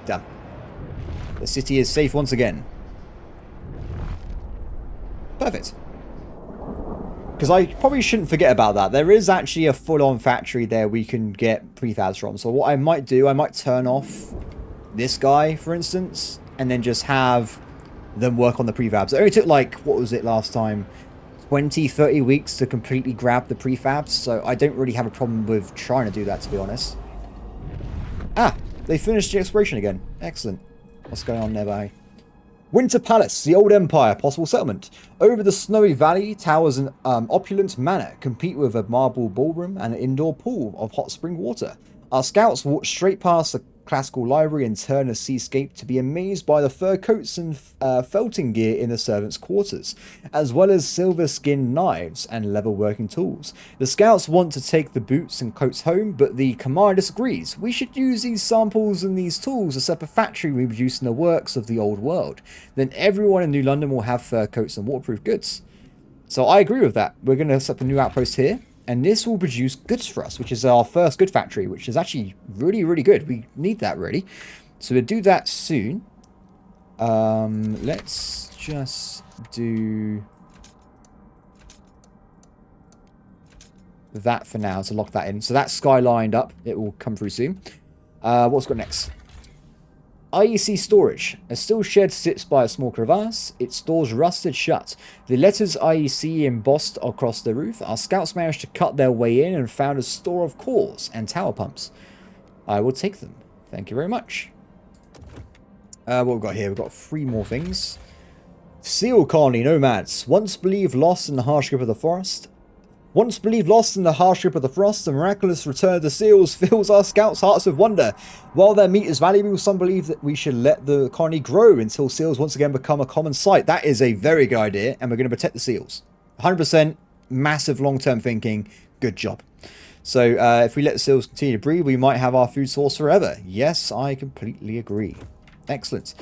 Done. The city is safe once again. Perfect. Because I probably shouldn't forget about that. There is actually a full-on factory there we can get prefabs from. So what I might do, I might turn off this guy, for instance, and then just have them work on the prefabs. It only took, like, what was it last time? 20, 30 weeks to completely grab the prefabs. So I don't really have a problem with trying to do that, to be honest. Ah, they finished the exploration again. Excellent. What's going on nearby? Winter Palace, the old empire, possible settlement. Over the snowy valley towers an opulent manor, compete with a marble ballroom and an indoor pool of hot spring water. Our scouts walk straight past the classical library and turn a seascape to be amazed by the fur coats and felting gear in the servants' quarters, as well as silver-skinned knives and leather-working tools. The scouts want to take the boots and coats home, but the commander disagrees. We should use these samples and these tools to set up a factory reproducing the works of the old world. Then everyone in New London will have fur coats and waterproof goods. So I agree with that. We're going to set up a new outpost here. And this will produce goods for us, which is our first good factory, which is actually really, really good. We need that, really. So we'll do that soon. Let's just do that for now to lock that in. So that's sky lined up. It will come through soon. What's got next? IEC storage. A steel shed sits by a small crevasse. Its doors rusted shut. The letters IEC embossed across the roof. Our scouts managed to cut their way in and found a store of cores and tower pumps. I will take them. Thank you very much. What we've got here? We've got 3 more things. Seal colony nomads. Once believed lost in the harsh grip of the forest. Once believed lost in the harsh grip of the frost, the miraculous return of the seals fills our scouts' hearts with wonder. While their meat is valuable, some believe that we should let the colony grow until seals once again become a common sight. That is a very good idea, and we're going to protect the seals. 100% massive long-term thinking. Good job. So if we let the seals continue to breed, we might have our food source forever. Yes, I completely agree. Excellent.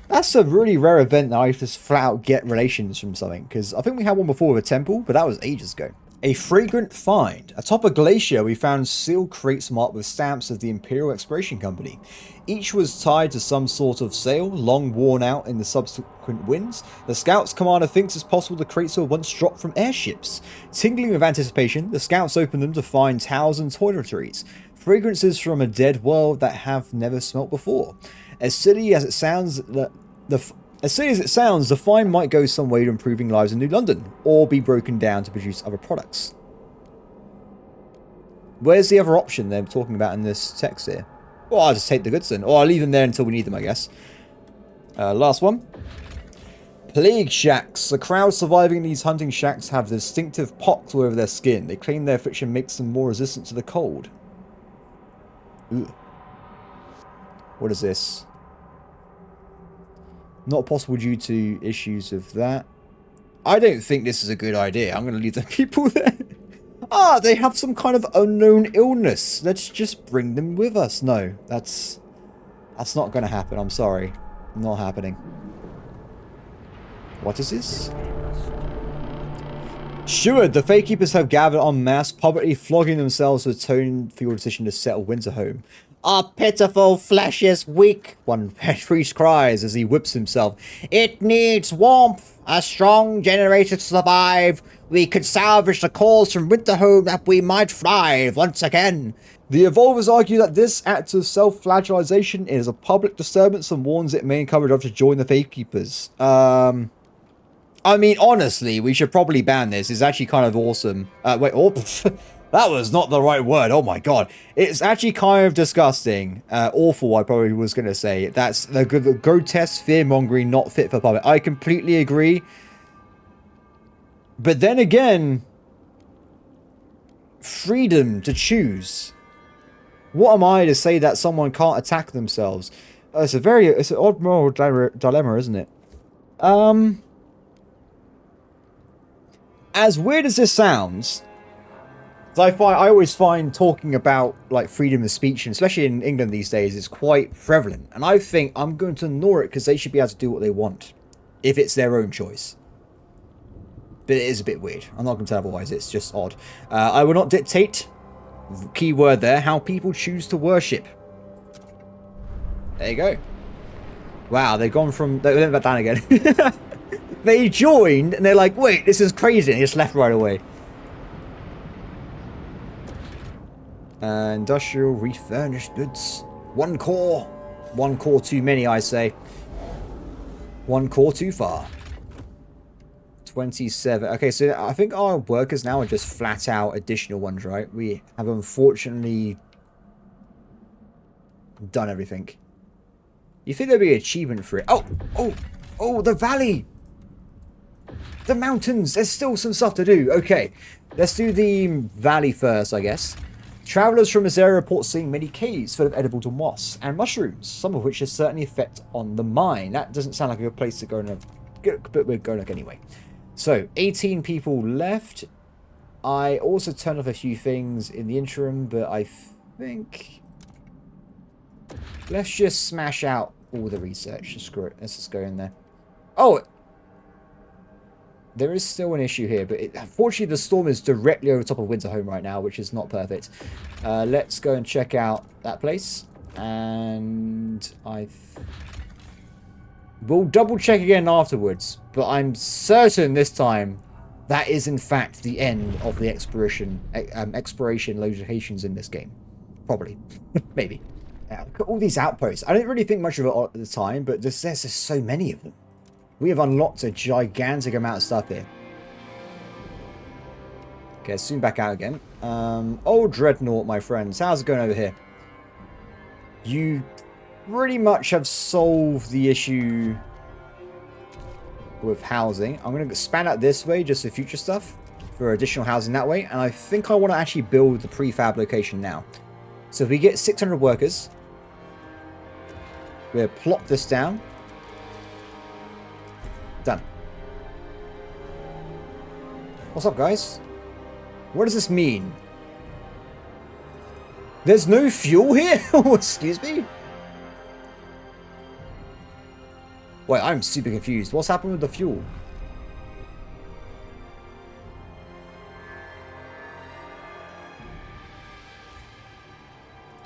That's a really rare event that I just flat out get relations from something, because I think we had one before with a temple, but that was ages ago. A fragrant find. Atop a glacier, we found seal crates marked with stamps of the Imperial Exploration Company. Each was tied to some sort of sail, long worn out in the subsequent winds. The Scouts commander thinks it's possible the crates were once dropped from airships. Tingling with anticipation, the Scouts open them to find towels and toiletries. Fragrances from a dead world that have never smelt before. As silly as it sounds, the find might go some way to improving lives in New London, or be broken down to produce other products. Where's the other option they're talking about in this text here? Well, I'll just take the goods then, or I'll leave them there until we need them, I guess. Last one. Plague shacks. The crowd surviving in these hunting shacks have distinctive pox all over their skin. They claim their affliction makes them more resistant to the cold. Ooh. What is this? Not possible due to issues of that. I don't think this is a good idea. I'm going to leave the people there. Ah, they have some kind of unknown illness. Let's just bring them with us. No, that's not going to happen. I'm sorry. Not happening. What is this? Steward, the Fakekeepers have gathered en masse, publicly flogging themselves to atone for your decision to settle Winterhome. Our pitiful flesh is weak, one priest cries as he whips himself. It needs warmth, a strong generator to survive. We could salvage the cause from Winterhome that we might thrive once again. The Evolvers argue that this act of self-flagellization is a public disturbance and warns it may encourage others to join the Faithkeepers. I mean, honestly, we should probably ban this. It's actually kind of awesome. Wait, oh, that was not the right word. Oh my god. It's actually kind of disgusting. Awful, I probably was going to say. That's the grotesque fear-mongering, not fit for public. I completely agree. But then again, freedom to choose. What am I to say that someone can't attack themselves? It's an odd moral dilemma, isn't it? As weird as this sounds, I always find talking about like freedom of speech, and especially in England these days, is quite prevalent. And I think I'm going to ignore it because they should be able to do what they want, if it's their own choice. But it is a bit weird. I'm not going to tell otherwise. It's just odd. I will not dictate, key word there, how people choose to worship. There you go. Wow, they've gone from... They went back down again. They joined, and they're like, wait, this is crazy. And they just left right away. Industrial refurnished goods. One core. One core too many, I say. One core too far. 27. Okay, so I think our workers now are just flat out additional ones, right? We have unfortunately done everything. You think there'd be an achievement for it? Oh, the valley! The mountains! There's still some stuff to do. Okay, let's do the valley first, I guess. Travelers from this area report seeing many caves full of edible moss and mushrooms, some of which has certainly effect on the mind. That doesn't sound like a good place to go, but we're going to anyway. So, 18 people left. I also turned off a few things in the interim, but I think... Let's just smash out all the research. Screw it. Let's just go in there. Oh! There is still an issue here, but unfortunately the storm is directly over top of Winterhome right now, which is not perfect. Let's go and check out that place. And we'll double check again afterwards, but I'm certain this time that is in fact the end of the exploration locations in this game. Probably. Maybe. Look at all these outposts. I didn't really think much of it at the time, but there's just so many of them. We have unlocked a gigantic amount of stuff here. Okay, soon back out again. Old Dreadnought, my friends. How's it going over here? You pretty much have solved the issue with housing. I'm going to span out this way just for future stuff, for additional housing that way. And I think I want to actually build the prefab location now. So if we get 600 workers, we'll plop this down. Done. What's up, guys? What does this mean? There's no fuel here? Excuse me? Wait, I'm super confused. What's happened with the fuel?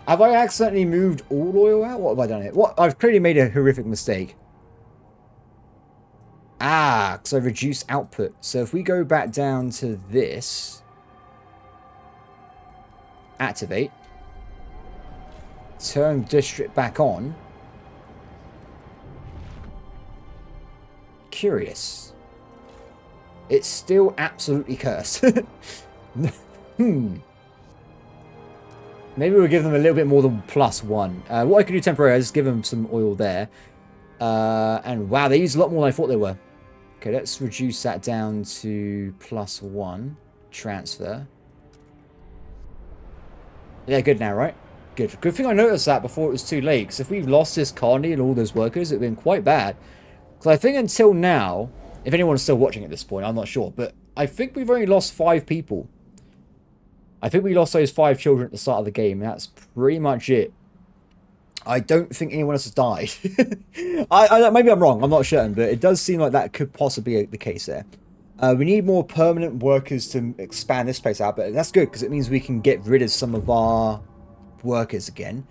Have I accidentally moved all oil out? What have I done here? What? I've clearly made a horrific mistake. Ah, because I reduced output. So if we go back down to this, activate, turn district back on. Curious. It's still absolutely cursed. Maybe we'll give them a little bit more than +1. What I could do temporarily is give them some oil there. And wow, they use a lot more than I thought they were. Okay, let's reduce that down to +1. Transfer. Yeah, good now, right? Good. Good thing I noticed that before it was too late. Because if we lost this colony and all those workers, it would have been quite bad. Because I think until now, if anyone's still watching at this point, I'm not sure. But I think we've only lost 5 people. I think we lost those 5 children at the start of the game. And that's pretty much it. I don't think anyone else has died. Maybe I'm wrong. I'm not certain, but it does seem like that could possibly be the case there. We need more permanent workers to expand this place out, but that's good because it means we can get rid of some of our workers again.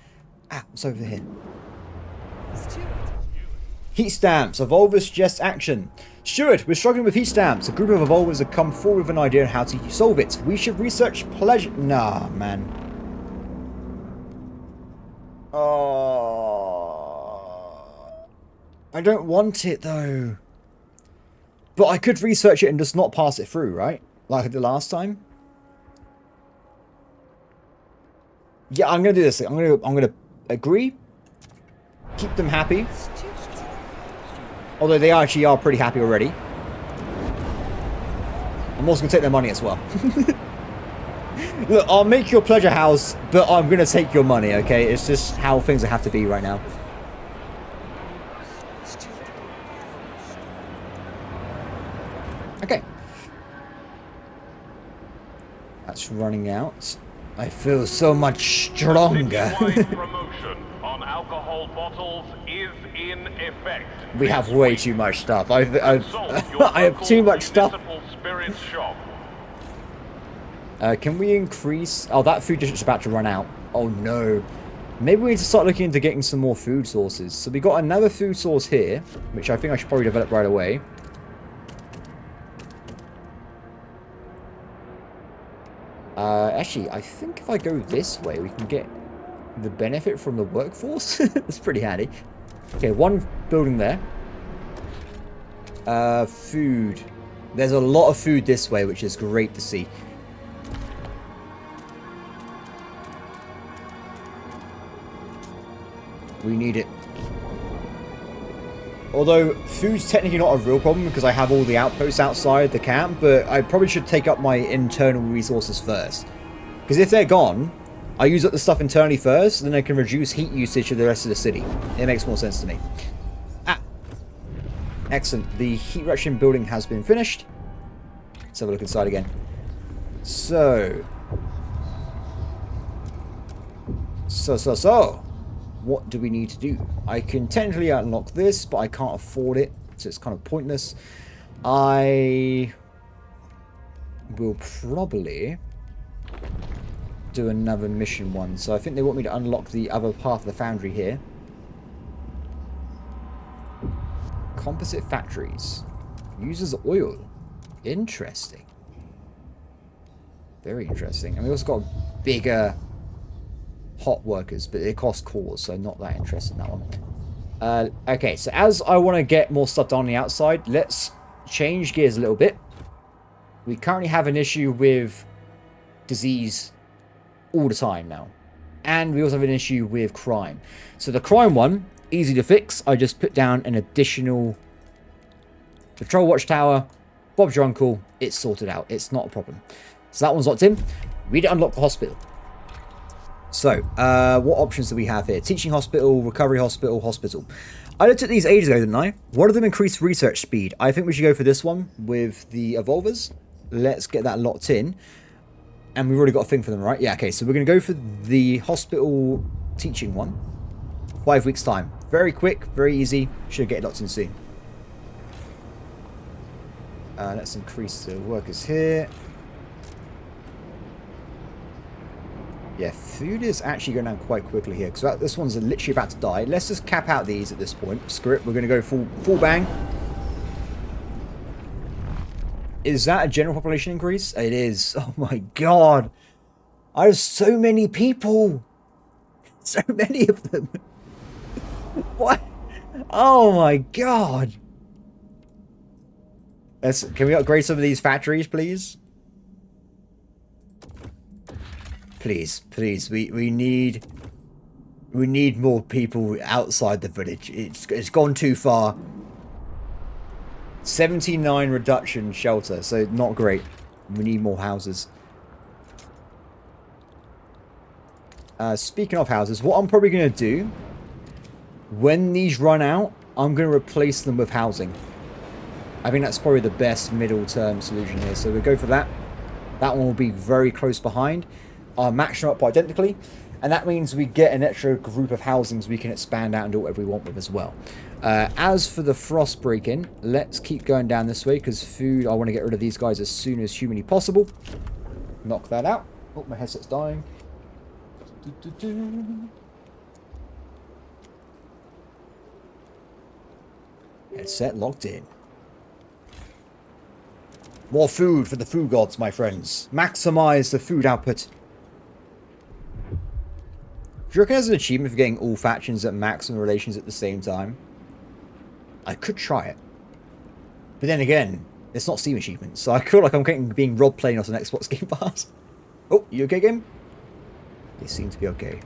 Ah, what's over here? Let's do it. Heat stamps. Evolvers suggest action. Stuart, we're struggling with heat stamps. A group of evolvers have come forward with an idea on how to solve it. We should research pleasure. Nah, man. Oh, I don't want it though. But I could research it and just not pass it through, right? Like I did last time. Yeah, I'm gonna do this. I'm gonna agree. Keep them happy. Let's do it. Although they actually are pretty happy already. I'm also gonna take their money as well. Look, I'll make your pleasure house, but I'm gonna take your money, okay? It's just how things have to be right now. Let's do it. Okay. That's running out. I feel so much stronger. Citywide promotion on alcohol bottles is in effect. We have way too much stuff. I've Consult your I have local too much stuff. municipal spirits shop. Can we increase... Oh, that food district's about to run out. Oh, no. Maybe we need to start looking into getting some more food sources. So we got another food source here, which I think I should probably develop right away. Actually, I think if I go this way, we can get the benefit from the workforce. That's pretty handy. Okay, one building there. Food. There's a lot of food this way, which is great to see. We need it. Although, food's technically not a real problem because I have all the outposts outside the camp, but I probably should take up my internal resources first. Because if they're gone, I use up the stuff internally first, then I can reduce heat usage of the rest of the city. It makes more sense to me. Ah! Excellent. The heat reaction building has been finished. Let's have a look inside again. So. What do we need to do? I can technically unlock this, but I can't afford it, so it's kind of pointless. I will probably do another mission one. So I think they want me to unlock the other part of the foundry here. Composite factories. Uses oil. Interesting. Very interesting. And we also got bigger hot workers, but they cost cores, so not that interested in that one. Okay, so as I want to get more stuff done on the outside, let's change gears a little bit. We currently have an issue with disease all the time now. And we also have an issue with crime. So the crime one, easy to fix. I just put down an additional patrol watchtower. Bob's your uncle. It's sorted out. It's not a problem. So that one's locked in. We need to unlock the hospital. So, what options do we have here? Teaching hospital, recovery hospital, hospital. I looked at these ages ago, didn't I? One of them increased research speed. I think we should go for this one with the evolvers. Let's get that locked in. And we've already got a thing for them, right? Yeah, okay. So we're going to go for the hospital teaching one. 5 weeks time. Very quick, very easy. Should get it locked in soon. Let's increase the workers here. Yeah, food is actually going down quite quickly here, because this one's literally about to die. Let's just cap out these at this point. Screw it, we're going to go full bang. Is that a general population increase? It is. Oh my god. I have so many people. So many of them. What? Oh my god. Can we upgrade some of these factories, please? Please, we need more people outside the village. It's gone too far. 79 reduction shelter, so not great. We need more houses. Speaking of houses, what I'm probably going to do, when these run out, I'm going to replace them with housing. I think that's probably the best middle term solution here, so we'll go for that. That one will be very close behind. Are matching up identically, and that means we get an extra group of housings we can expand out and do whatever we want with as well. As for the frost break-in, let's keep going down this way, because food, I want to get rid of these guys as soon as humanly possible. Knock that out. Oh, my headset's dying. Headset locked in. More food for the food gods, my friends. Maximize the food output. Do you reckon there's an achievement for getting all factions at maximum relations at the same time? I could try it. But then again, it's not Steam achievements, so I feel like I'm being rob playing on an Xbox Game Pass. Oh, you okay, game? You seem to be okay.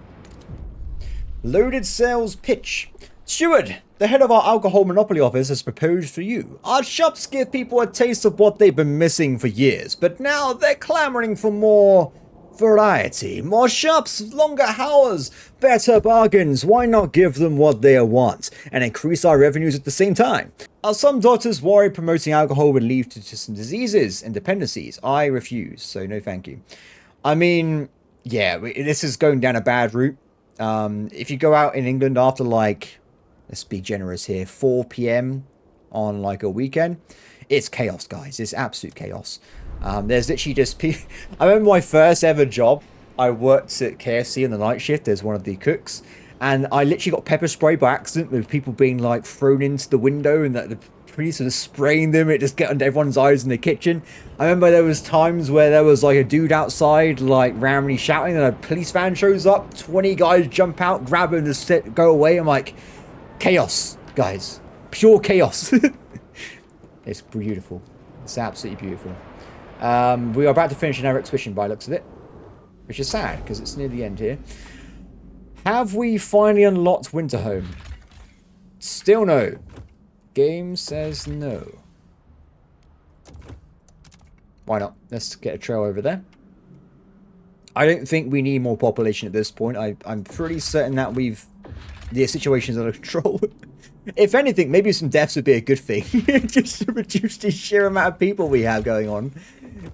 Loaded sales pitch. Steward, the head of our alcohol monopoly office has proposed for you. Our shops give people a taste of what they've been missing for years, but now they're clamoring for more variety. More shops, longer hours, better bargains. Why not give them what they want and increase our revenues at the same time? Some doctors worry promoting alcohol would lead to some diseases and dependencies. I refuse, so no thank you. I mean, yeah, this is going down a bad route. If you go out in England after, like, let's be generous here, 4 p.m. on, like, a weekend, it's chaos, guys. It's absolute chaos. There's literally just I remember my first ever job. I worked at KFC in the night shift as one of the cooks, and I literally got pepper sprayed by accident with people being, like, thrown into the window and that the police were spraying them. It just got under everyone's eyes in the kitchen. I remember there was times where there was, like, a dude outside, like, randomly shouting, and a police van shows up, 20 guys jump out, grab him, and just go away. I'm like, chaos, guys. Pure chaos. It's beautiful. It's absolutely beautiful. We are about to finish another exhibition by the looks of it, which is sad because it's near the end here. Have we finally unlocked Winterhome? Still no. Game says no. Why not? Let's get a trail over there. I don't think we need more population at this point. I'm pretty certain that the situation's under control. If anything, maybe some deaths would be a good thing. Just to reduce the sheer amount of people we have going on.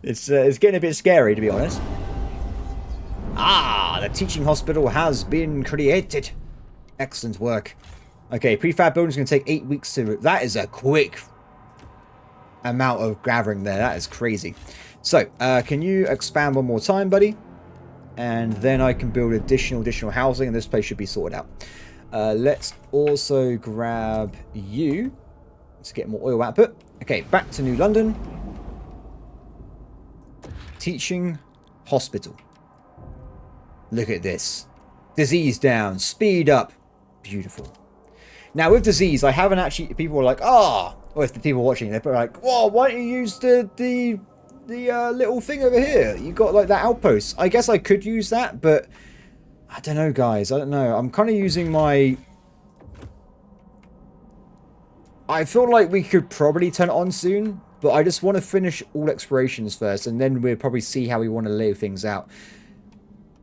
It's getting a bit scary, to be honest. Ah, the teaching hospital has been created. Excellent work. Okay, prefab building's going to take 8 weeks to... That is a quick amount of gathering there. That is crazy. So, can you expand one more time, buddy? And then I can build additional housing, and this place should be sorted out. Let's also grab you to get more oil output. Okay, back to New London. Teaching hospital. Look at this. Disease down. Speed up. Beautiful. Now, with disease, I haven't actually... People are like, or if the people watching, they're like, whoa, why don't you use the little thing over here? You got, like, that outpost. I guess I could use that, but... I don't know, guys. I don't know. I'm kind of using my... I feel like we could probably turn it on soon, but I just want to finish all explorations first, and then we'll probably see how we want to lay things out.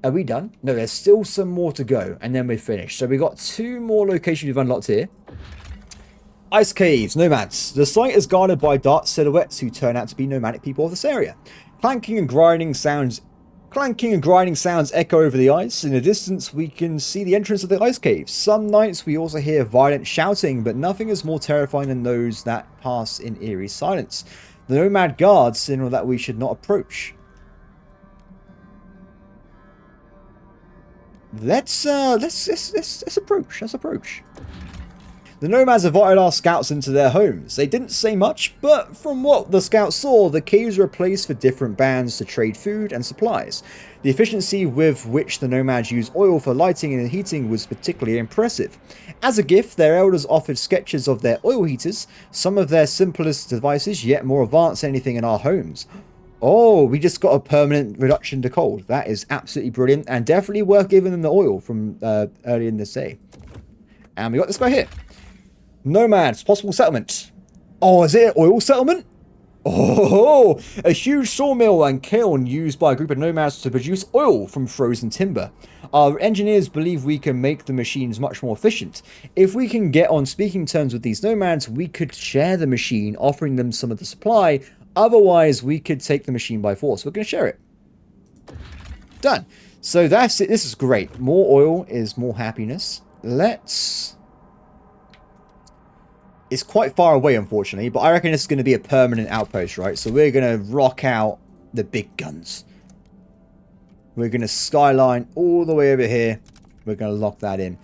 Are we done? No, there's still some more to go, and then we're finished. So we've got 2 more locations we've unlocked here. Ice caves, nomads. The site is guarded by dark silhouettes who turn out to be nomadic people of this area. Clanking and grinding sounds echo over the ice. In the distance, we can see the entrance of the ice caves. Some nights, we also hear violent shouting, but nothing is more terrifying than those that pass in eerie silence. The nomad guards signal that we should not approach. Let's approach. Let's approach. The nomads invited our scouts into their homes. They didn't say much, but from what the scouts saw, the caves were a place for different bands to trade food and supplies. The efficiency with which the nomads used oil for lighting and heating was particularly impressive. As a gift, their elders offered sketches of their oil heaters, some of their simplest devices, yet more advanced than anything in our homes. Oh, we just got a permanent reduction to cold. That is absolutely brilliant, and definitely worth giving them the oil from earlier in the day. And we got this guy here. Nomads, possible settlement. Oh, is it an oil settlement? Oh, a huge sawmill and kiln used by a group of nomads to produce oil from frozen timber. Our engineers believe we can make the machines much more efficient. If we can get on speaking terms with these nomads, we could share the machine, offering them some of the supply. Otherwise, we could take the machine by force. We're going to share it. Done. So that's it. This is great. More oil is more happiness. It's quite far away, unfortunately, but I reckon this is going to be a permanent outpost, right? So we're going to rock out the big guns. We're going to skyline all the way over here. We're going to lock that in.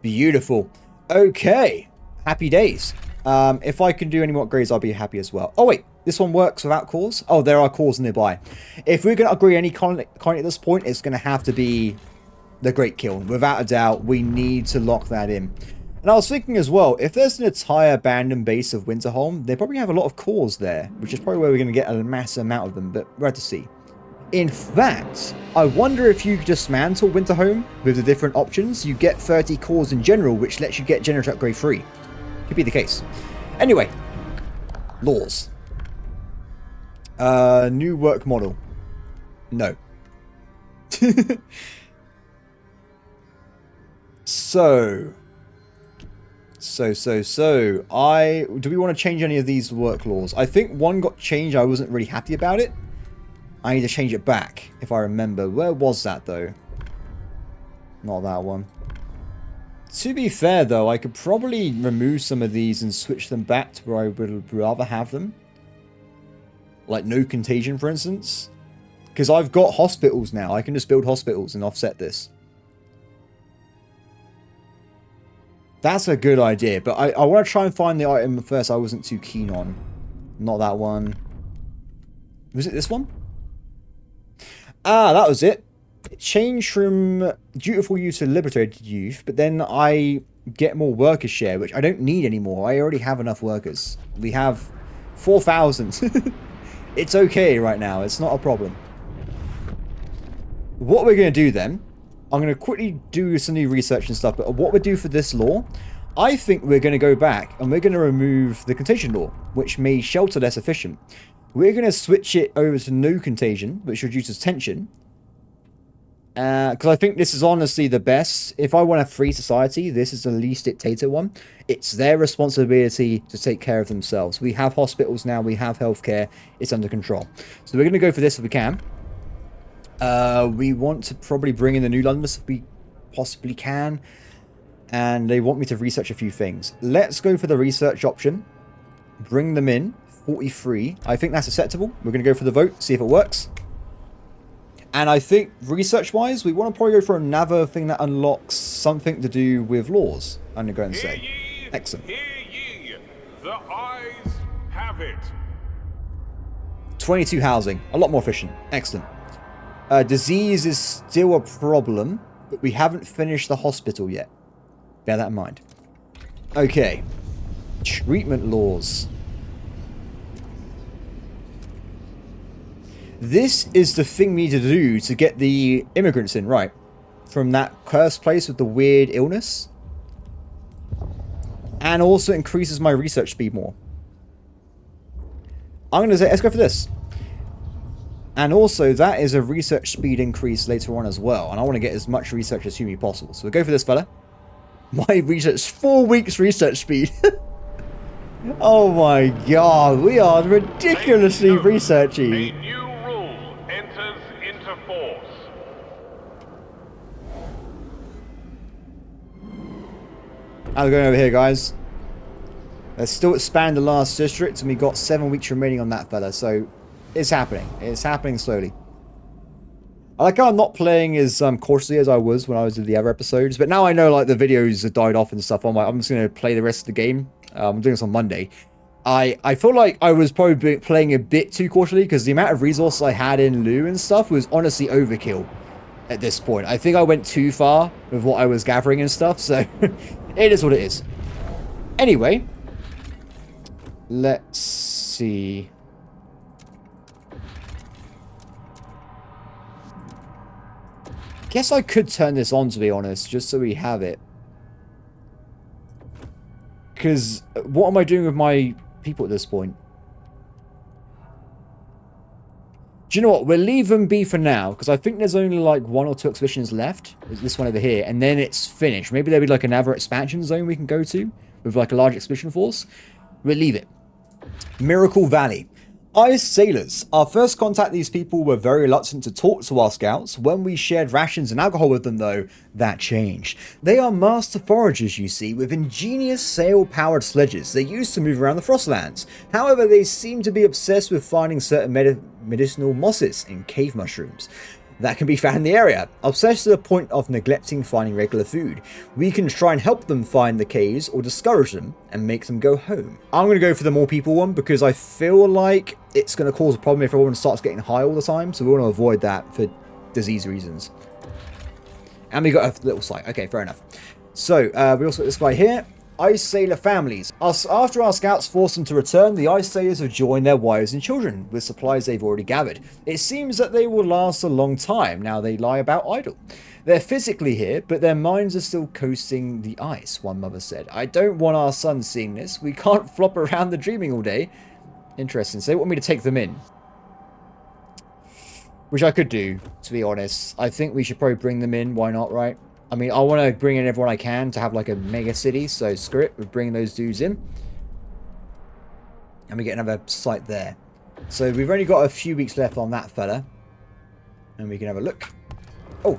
Beautiful. Okay. Happy days. If I can do any more upgrades, I'll be happy as well. Oh, wait. This one works without cores? Oh, there are cores nearby. If we're going to upgrade any colony at this point, it's going to have to be the Great Kiln. Without a doubt, we need to lock that in. And I was thinking as well, if there's an entire abandoned base of Winterholm, they probably have a lot of cores there, which is probably where we're going to get a massive amount of them, but we'll have to see. In fact, I wonder if you dismantle Winterholm with the different options, you get 30 cores in general, which lets you get generator upgrade free. Could be the case. Anyway, laws. New work model. No. So, do we want to change any of these work laws? I think one got changed. I wasn't really happy about it. I need to change it back, if I remember. Where was that, though? Not that one. To be fair, though, I could probably remove some of these and switch them back to where I would rather have them. Like no contagion, for instance. Because I've got hospitals now. I can just build hospitals and offset this. That's a good idea, but I want to try and find the item first I wasn't too keen on. Not that one. Was it this one? Ah, that was it. It changed from dutiful youth to liberated youth, but then I get more worker share, which I don't need anymore. I already have enough workers. We have 4,000. It's okay right now. It's not a problem. What we're going to do then, I'm going to quickly do some new research and stuff, but what we do for this law, I think we're going to go back and we're going to remove the contagion law, which made shelter less efficient. We're going to switch it over to no contagion, which reduces tension. Because I think this is honestly the best. If I want a free society, this is the least dictator one. It's their responsibility to take care of themselves. We have hospitals now. We have healthcare. It's under control. So we're going to go for this if we can. We want to probably bring in the new Londoners if we possibly can. And they want me to research a few things. Let's go for the research option. Bring them in. 43. I think that's acceptable. We're going to go for the vote. See if it works. And I think, research-wise, we want to probably go for another thing that unlocks something to do with laws. I'm going to go and say. Ye, Excellent. hear ye. The eyes have it. 22 housing. A lot more efficient. Excellent. Disease is still a problem, but we haven't finished the hospital yet. Bear that in mind. Okay. Treatment laws. This is the thing we need to do to get the immigrants in, right? From that cursed place with the weird illness. And also increases my research speed more. I'm going to say, let's go for this. And also, that is a research speed increase later on as well. And I want to get as much research as humanly possible. So we'll go for this fella. My research, 4 weeks research speed. Oh my god, we are ridiculously researchy. A new rule enters into force. How's it going over here, guys? Let's still expand the last district, and we got 7 weeks remaining on that fella, so it's happening. It's happening slowly. I like how I'm not playing as cautiously as I was when I was in the other episodes, but now I know like the videos have died off and stuff. I'm just going to play the rest of the game. I'm doing this on Monday. I feel like I was probably playing a bit too cautiously because the amount of resources I had in Lou and stuff was honestly overkill at this point. I think I went too far with what I was gathering and stuff, so it is what it is. Anyway, let's see. Guess I could turn this on, to be honest, just so we have it. Because what am I doing with my people at this point? Do you know what? We'll leave them be for now, because I think there's only like 1 or 2 expeditions left. There's this one over here, and then it's finished. Maybe there'll be like another expansion zone we can go to with like a large expedition force. We'll leave it. Miracle Valley. As sailors, our first contact with these people were very reluctant to talk to our scouts. When we shared rations and alcohol with them, though, that changed. They are master foragers, you see, with ingenious sail-powered sledges they use to move around the Frostlands. However, they seem to be obsessed with finding certain medicinal mosses and cave mushrooms. that can be found in the area. Obsessed to the point of neglecting finding regular food. We can try and help them find the caves or discourage them and make them go home. I'm going to go for the more people one because I feel like it's going to cause a problem if everyone starts getting high all the time. So we want to avoid that for disease reasons. And we got a little site. Okay, fair enough. So we also got this guy here. Ice Sailor families. After our scouts forced them to return, the Ice Sailors have joined their wives and children with supplies they've already gathered. It seems that they will last a long time, now they lie about idle. They're physically here, but their minds are still coasting the ice, one mother said. I don't want our sons seeing this. We can't flop around the dreaming all day. Interesting. So they want me to take them in. Which I could do, to be honest. I think we should probably bring them in. Why not, right? I mean, I want to bring in everyone I can to have like a mega city, so screw it, we're bringing those dudes in. And we get another site there. So we've only got a few weeks left on that fella. And we can have a look. Oh.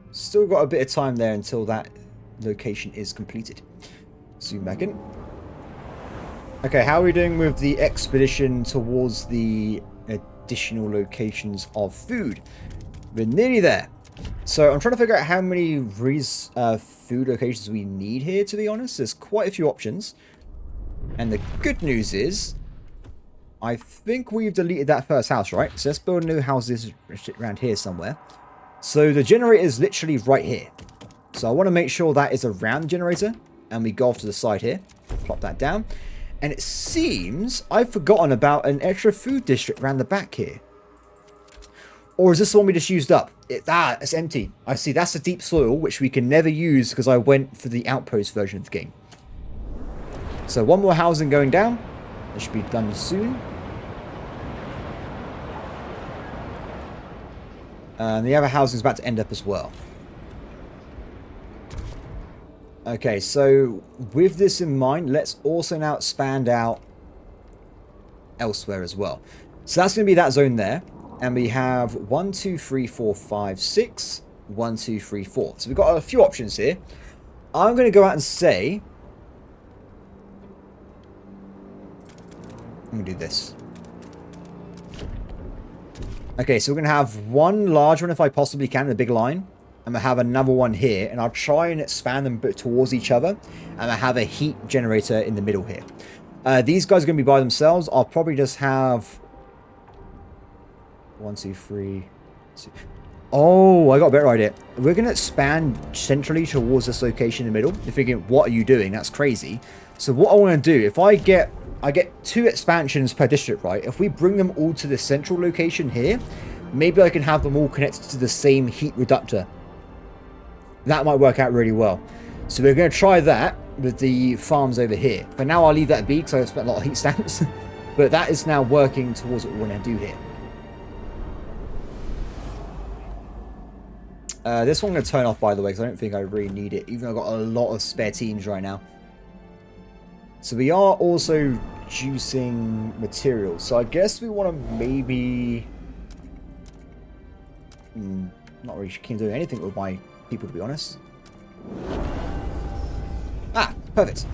Still got a bit of time there until that location is completed. Zoom back in. Okay, how are we doing with the expedition towards the additional locations of food? We're nearly there. So I'm trying to figure out how many food locations we need here, to be honest. There's quite a few options. And the good news is, I think we've deleted that first house, right? So let's build new houses around here somewhere. So the generator is literally right here. So I want to make sure that is around the generator. And we go off to the side here. Plop that down. And it seems I've forgotten about an extra food district around the back here. Or is this the one we just used up? It's empty. I see, that's the deep soil, which we can never use because I went for the outpost version of the game. So one more housing going down. That should be done soon. And the other housing is about to end up as well. Okay, so with this in mind, let's also now expand out elsewhere as well. So that's going to be that zone there. And we have 1, 2, 3, 4, 5, 6. 1, 2, 3, 4. So we've got a few options here. I'm going to go out and say... I'm going to do this. Okay, so we're going to have one large one if I possibly can, the big line. And I have another one here. And I'll try and expand them towards each other. And I have a heat generator in the middle here. These guys are going to be by themselves. I'll probably just have... 1, 2, 3. Oh, I got a better idea. We're going to expand centrally towards this location in the middle. You're thinking, what are you doing? That's crazy. So what I want to do, if I get 2 expansions per district, right? If we bring them all to the central location here, maybe I can have them all connected to the same heat reductor. That might work out really well. So we're going to try that with the farms over here. For now, I'll leave that be because I've spent a lot of heat stamps. But that is now working towards what we want to do here. This one I'm going to turn off, by the way, because I don't think I really need it, even though I've got a lot of spare teams right now. So we are also juicing materials. So I guess we want to maybe... not really keen to do anything with my people, to be honest. Ah, perfect.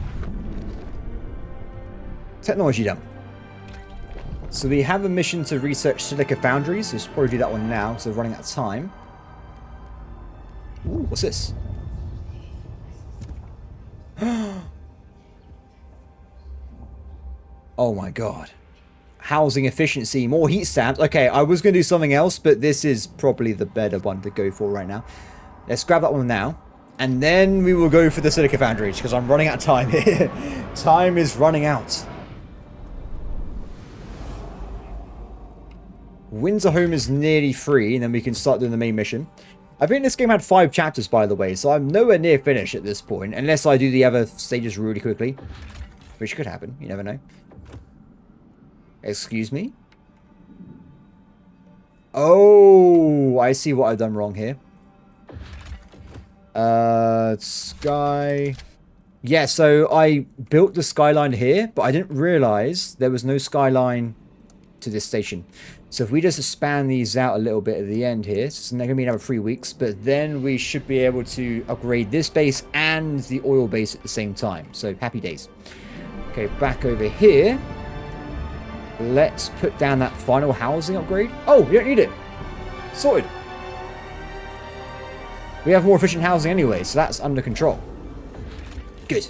Technology done. So we have a mission to research silica foundries. So we should probably do that one now, so we're running out of time. Ooh, what's this? Oh my god. Housing efficiency, more heat stamps. Okay, I was going to do something else, but this is probably the better one to go for right now. Let's grab that one now. And then we will go for the silica foundries, because I'm running out of time here. Time is running out. Winter Home is nearly free, and then we can start doing the main mission. I think this game had 5 chapters, by the way, so I'm nowhere near finished at this point, unless I do the other stages really quickly. Which could happen, you never know. Excuse me? Oh, I see what I've done wrong here. Sky... Yeah, so I built the skyline here, but I didn't realize there was no skyline to this station. So if we just expand these out a little bit at the end here, so it's going to be another 3 weeks, but then we should be able to upgrade this base and the oil base at the same time. So happy days. Okay, back over here. let's put down that final housing upgrade. Oh, we don't need it. Sorted. We have more efficient housing anyway, so that's under control. Good.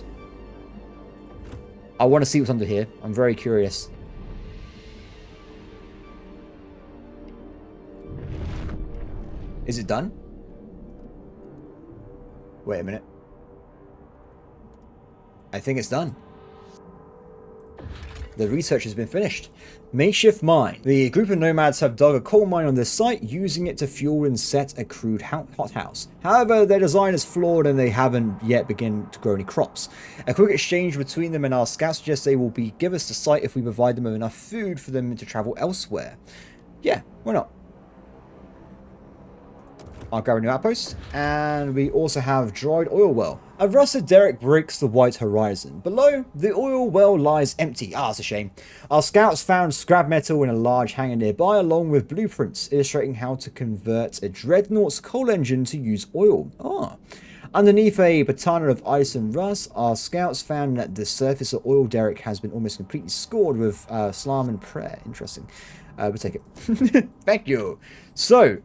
I want to see what's under here. I'm very curious. Is it done? Wait a minute. I think it's done. The research has been finished. Makeshift mine. The group of nomads have dug a coal mine on this site, using it to fuel and set a crude hothouse. However, their design is flawed and they haven't yet begun to grow any crops. A quick exchange between them and our scouts suggests they will give us the site if we provide them with enough food for them to travel elsewhere. Yeah, why not? I'll grab a new outpost, and we also have dried oil well. A rusted derrick breaks the white horizon. Below, the oil well lies empty. Ah, it's a shame. Our scouts found scrap metal in a large hangar nearby, along with blueprints illustrating how to convert a dreadnought's coal engine to use oil. Ah. Underneath a batana of ice and rust, our scouts found that the surface of oil derrick has been almost completely scored with slam and prayer. Interesting. We'll take it. Thank you. So,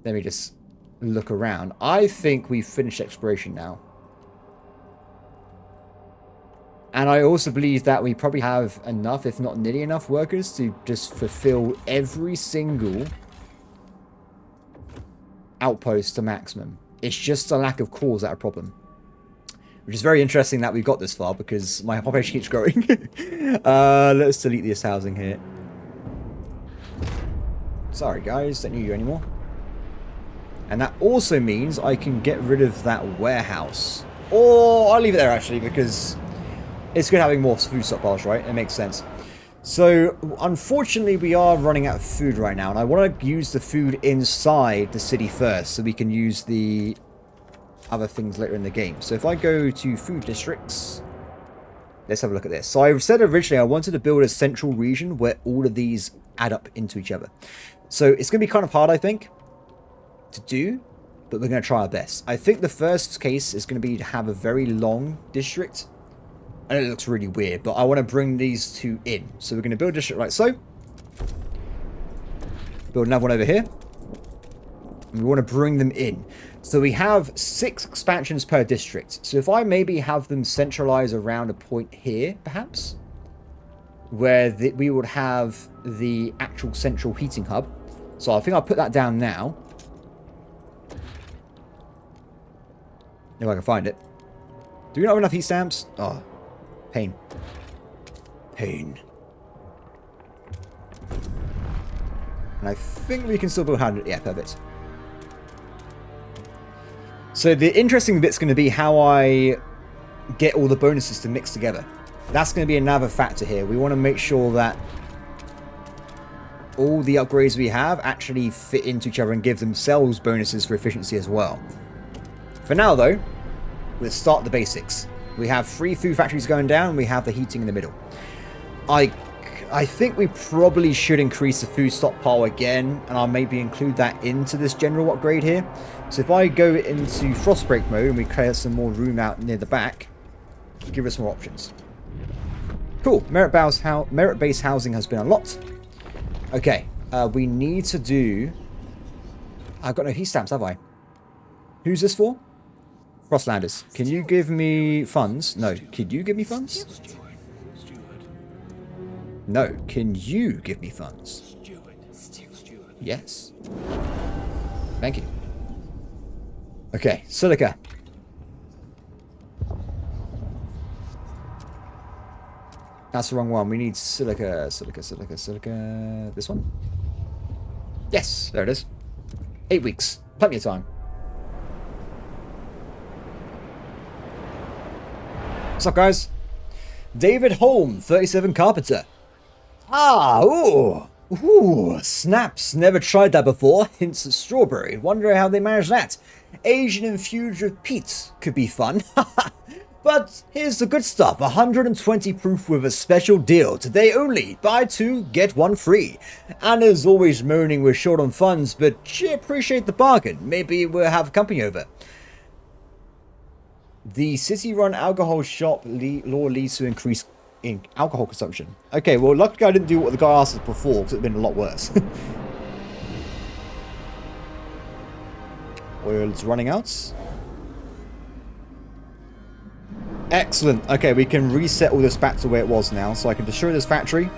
let me just look around. I think we've finished exploration now. And I also believe that we probably have enough, if not nearly enough, workers to just fulfill every single outpost to maximum. It's just a lack of cores that are a problem. Which is very interesting that we've got this far, because my population keeps growing. Let's delete this housing here. Sorry guys, don't need you anymore. And that also means I can get rid of that warehouse. Or I'll leave it there actually, because it's good having more food stockpiles, right? It makes sense. So, unfortunately, we are running out of food right now. And I want to use the food inside the city first, so we can use the other things later in the game. So if I go to food districts, let's have a look at this. So I said originally I wanted to build a central region where all of these add up into each other. So it's going to be kind of hard, I think, to do, but we're going to try our best. I think the first case is going to be to have a very long district. I know it looks really weird, but I want to bring these two in. So we're going to build a district like so. Build another one over here. And we want to bring them in. So we have 6 expansions per district. So if I maybe have them centralize around a point here, perhaps, where we would have the actual central heating hub. So I think I'll put that down now. If I can find it. Do we not have enough heat stamps? Oh, pain. Pain. And I think we can still build 100. Yeah, perfect. So the interesting bit's going to be how I get all the bonuses to mix together. That's going to be another factor here. We want to make sure that all the upgrades we have actually fit into each other and give themselves bonuses for efficiency as well. For now, though, we'll start the basics. We have 3 food factories going down, and we have the heating in the middle. I think we probably should increase the food stockpile again, and I'll maybe include that into this general upgrade here. So if I go into Frostbreak mode and we clear some more room out near the back, give us more options. Cool. Merit-based housing has been unlocked. Okay. We need to do... I've got no heat stamps, have I? Who's this for? Frostlanders. Can you give me funds? No. Can you give me funds? No. Can you give me funds? Yes. Thank you. Okay. Silica. That's the wrong one. We need silica. Silica. This one? Yes. There it is. 8 weeks. Plenty of time. What's up, guys? David Holm, 37 Carpenter. Ah, ooh, snaps. Never tried that before. Hints of strawberry. Wonder how they manage that. Asian infused with peat could be fun. But here's the good stuff. 120 proof with a special deal. Today only. Buy 2, get 1 free. Anna's always moaning we're short on funds, but she appreciate the bargain. Maybe we'll have company over. The city-run alcohol shop law leads to increased in alcohol consumption. Okay, well, luckily I didn't do what the guy asked us before, because it would have been a lot worse. Oil's running out. Excellent. Okay, we can reset all this back to where it was now, so I can destroy this factory.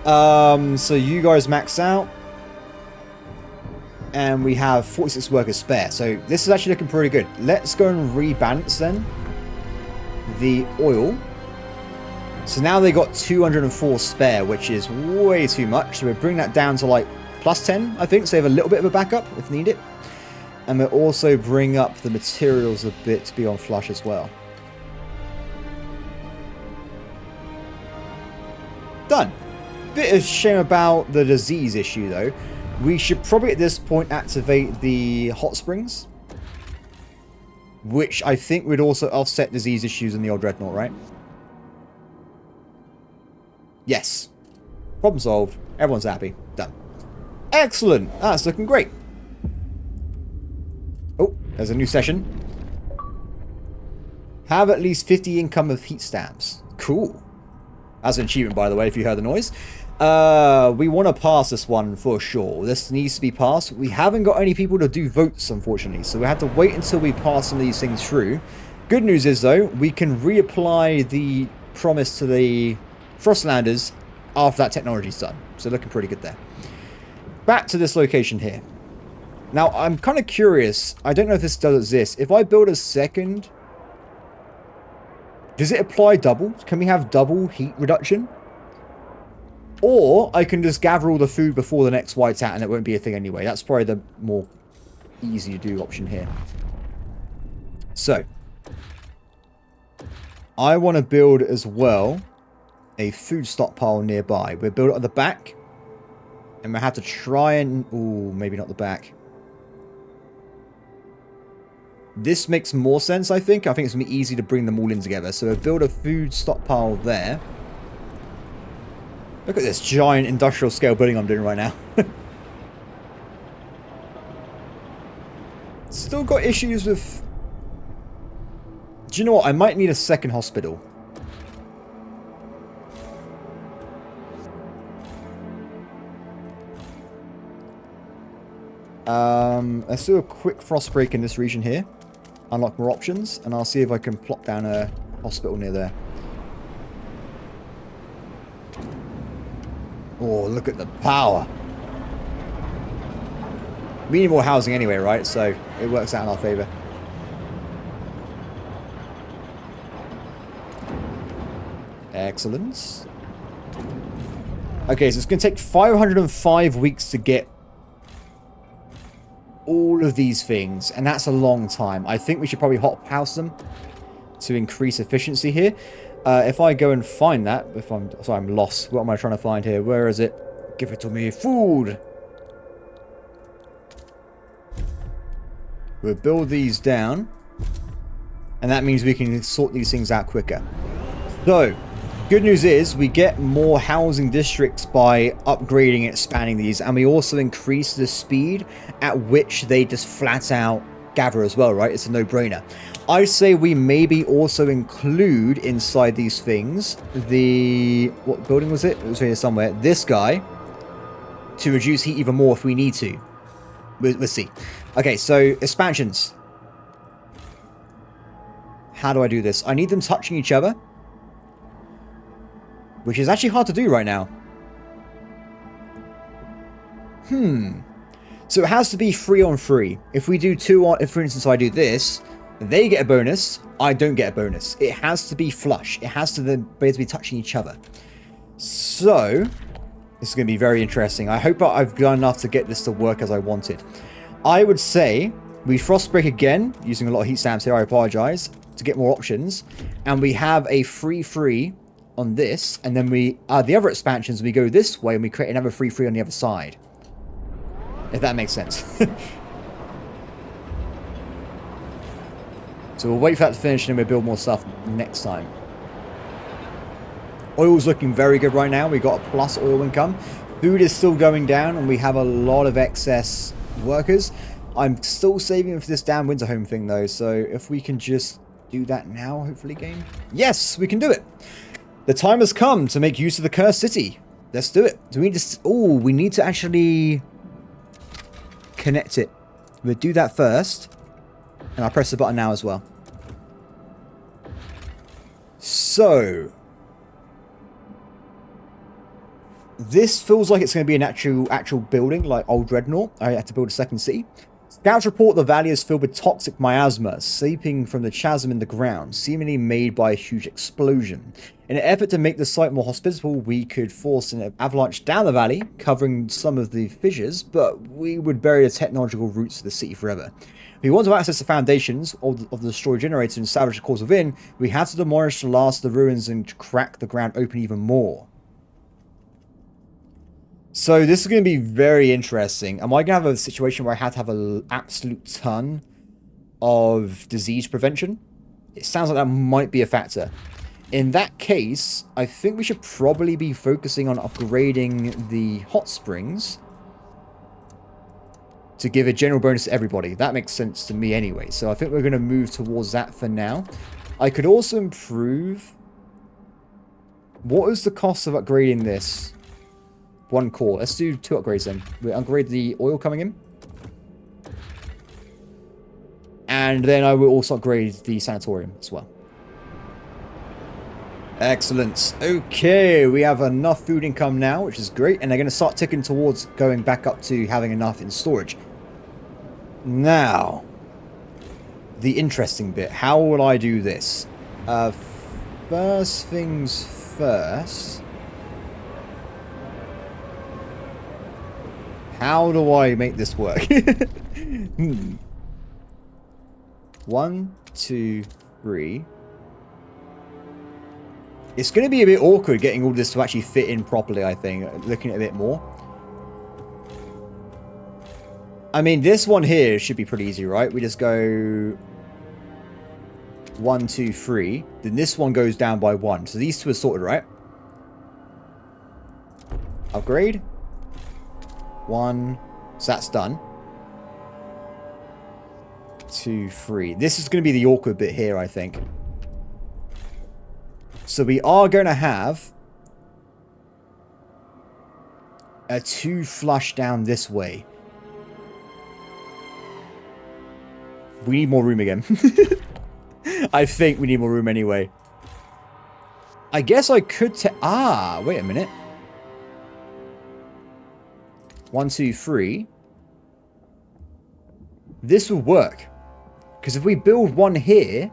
So you guys max out. And we have 46 workers spare. So this is actually looking pretty good. Let's go and rebalance then the oil. So now they got 204 spare, which is way too much. So we'll bring that down to like plus 10, I think. So they have a little bit of a backup if needed. And we'll also bring up the materials a bit to be on flush as well. Done. Bit of shame about the disease issue though. We should probably at this point activate the hot springs, which I think would also offset disease issues in the old dreadnought, right? Yes. Problem solved. Everyone's happy. Done. Excellent. That's looking great. Oh, there's a new session. Have at least 50 income of heat stamps. Cool. That's an achievement, by the way, if you heard the noise. We want to pass this one for sure. This needs to be passed. We haven't got any people to do votes, unfortunately, so we have to wait until we pass some of these things through. Good news is, though, we can reapply the promise to the Frostlanders after that technology's done. So looking pretty good there. Back to this location here. Now, I'm kind of curious. I don't know if this does exist. If I build a second... Does it apply double? Can we have double heat reduction? Or I can just gather all the food before the next whiteout and it won't be a thing anyway. That's probably the more easy to do option here. So, I want to build as well a food stockpile nearby. We'll build it at the back. And we'll have to try and... Ooh, maybe not the back. This makes more sense, I think. I think it's going to be easy to bring them all in together. So we'll build a food stockpile there. Look at this giant industrial scale building I'm doing right now. Still got issues with... Do you know what? I might need a second hospital. Let's do a quick frost break in this region here. Unlock more options, and I'll see if I can plop down a hospital near there. Oh, look at the power. We need more housing anyway, right? So it works out in our favor. Excellent. Okay, so it's going to take 505 weeks to get all of these things, and that's a long time. I think we should probably hot house them to increase efficiency here. If I go and find that, sorry, I'm lost. What am I trying to find here? Where is it? Give it to me. Food. We'll build these down, and that means we can sort these things out quicker. So, good news is we get more housing districts by upgrading and expanding these, and we also increase the speed at which they just flat out gather as well, right? It's a no-brainer. I say we maybe also include inside these things the... What building was it? It was here somewhere. This guy, to reduce heat even more if we need to. We'll see. Okay, so expansions. How do I do this? I need them touching each other, which is actually hard to do right now. So it has to be 3 on 3. If we do 2 on... If, for instance, I do this, they get a bonus, I don't get a bonus. It has to be flush. It has to then basically be touching each other. So, this is going to be very interesting. I hope I've done enough to get this to work as I wanted. I would say we frost break again, using a lot of heat stamps here, I apologize, to get more options. And we have a 3-3 on this, and then we the other expansions, we go this way and we create another 3-3 on the other side. If that makes sense. So we'll wait for that to finish and then we'll build more stuff next time. Oil's looking very good right now. We got a plus oil income. Food is still going down and we have a lot of excess workers. I'm still saving for this damn winter home thing though, so if we can just do that now, hopefully, game? Yes, we can do it. The time has come to make use of the cursed city. Let's do it. Do we need to... Oh, we need to actually connect it. We'll do that first. And I'll press the button now as well. So... this feels like it's going to be an actual building, like Old Dreadnought. I had to build a second city. Scouts report the valley is filled with toxic miasma, seeping from the chasm in the ground, seemingly made by a huge explosion. In an effort to make the site more hospitable, we could force an avalanche down the valley, covering some of the fissures, but we would bury the technological roots of the city forever. If we want to access the foundations of the destroyed generator and salvage the cores within, we have to demolish the last of the ruins and crack the ground open even more. So this is going to be very interesting. Am I going to have a situation where I have to have an absolute ton of disease prevention? It sounds like that might be a factor. In that case, I think we should probably be focusing on upgrading the hot springs to give a general bonus to everybody. That makes sense to me anyway. So I think we're going to move towards that for now. I could also improve... what is the cost of upgrading this? 1 core. Let's do 2 upgrades then. We upgrade the oil coming in. And then I will also upgrade the sanatorium as well. Excellent. Okay, we have enough food income now, which is great. And they're going to start ticking towards going back up to having enough in storage. Now, the interesting bit. How will I do this? First things first... how do I make this work? 1, 2, 3. It's going to be a bit awkward getting all this to actually fit in properly, I think. Looking at it a bit more. I mean, this one here should be pretty easy, right? We just go 1, 2, 3. Then this one goes down by 1. So these two are sorted, right? Upgrade. 1, so that's done. 2, 3. This is going to be the awkward bit here, I think. So we are going to have a 2 flush down this way. We need more room again. I think we need more room anyway. I guess I could wait a minute. 1, 2, 3. This will work. Because if we build one here,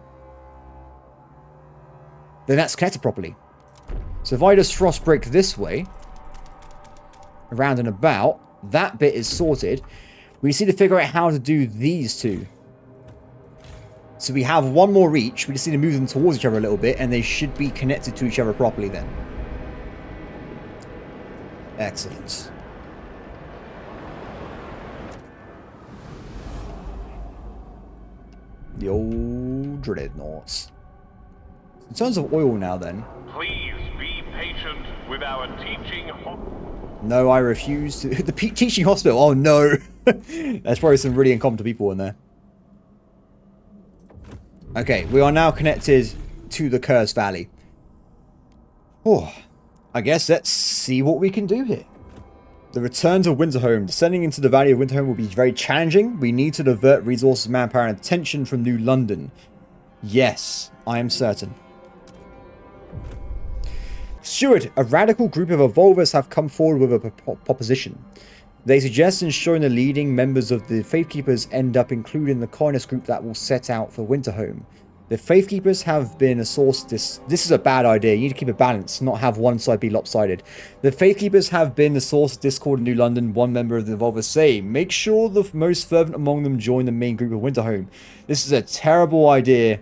then that's connected properly. So if I just frost break this way, around and about, that bit is sorted. We just need to figure out how to do these two. So we have one more each. We just need to move them towards each other a little bit, and they should be connected to each other properly then. Excellent. The old dreadnoughts. In terms of oil now then. Please be patient with our teaching. No, I refuse to. The teaching hospital. Oh no. There's probably some really incompetent people in there. Okay, we are now connected to the Cursed Valley. Oh, I guess let's see what we can do here. The return to Winterhome. Descending into the Valley of Winterhome will be very challenging. We need to divert resources, manpower, and attention from New London. Yes, I am certain. Steward, a radical group of evolvers have come forward with a proposition. They suggest ensuring the leading members of the Faithkeepers end up included in the colonist group that will set out for Winterhome. The Faithkeepers have been a source... This is a bad idea. You need to keep a balance, not have one side be lopsided. The Faithkeepers have been the source of discord in New London, one member of the Evolvers say. Make sure the most fervent among them join the main group of Winterhome. This is a terrible idea.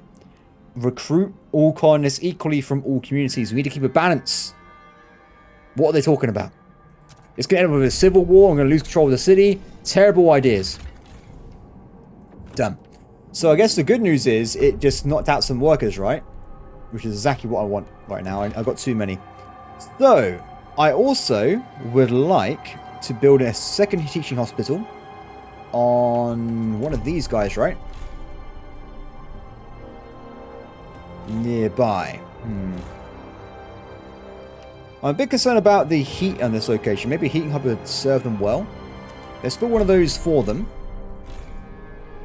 Recruit all colonists equally from all communities. We need to keep a balance. What are they talking about? It's going to end up with a civil war. I'm going to lose control of the city. Terrible ideas. Done. So I guess the good news is it just knocked out some workers, right? Which is exactly what I want right now. I've got too many. So I also would like to build a second teaching hospital on one of these guys, right? nearby. I'm a bit concerned about the heat on this location. Maybe a heating hub would serve them well. Let's build one of those for them.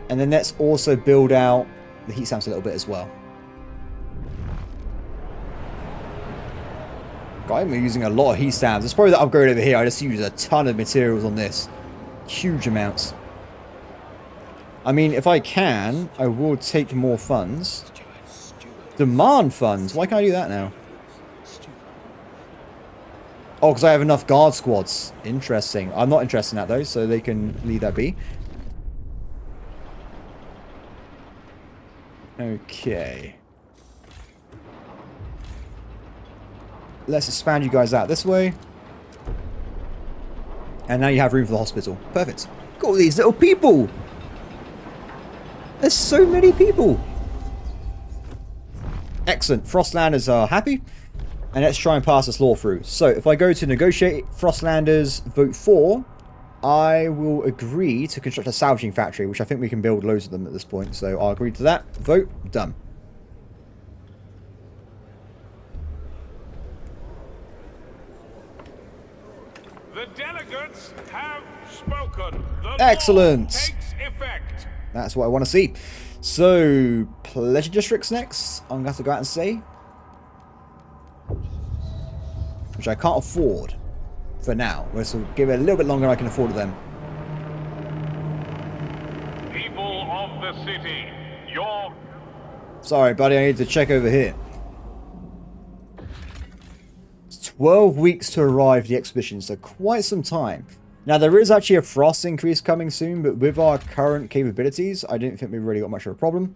And then let's also build out the heat stamps a little bit as well. God, I'm using a lot of heat stamps. It's probably the upgrade over here. I just use a ton of materials on this. Huge amounts. I mean, if I can, I will take more funds. Demand funds? Why can't I do that now? Oh, because I have enough guard squads. Interesting. I'm not interested in that, though, so they can leave that be. Okay. Let's expand you guys out this way. And now you have room for the hospital. Perfect. Got all these little people. There's so many people. Excellent. Frostlanders are happy. And let's try and pass this law through. So if I go to negotiate, Frostlanders vote for, I will agree to construct a salvaging factory, which I think we can build loads of them at this point. So I'll agree to that. Vote. Done. The delegates have spoken. The Excellent. law takes effect. That's what I want to see. So, pleasure districts next. I'm going to have to go out and say. Which I can't afford for now. We'll give it a little bit longer and I can afford them. People of the city, your... Sorry, buddy. I need to check over here. It's 12 weeks to arrive the expedition, so quite some time. Now, there is actually a frost increase coming soon, but with our current capabilities, I don't think we've really got much of a problem.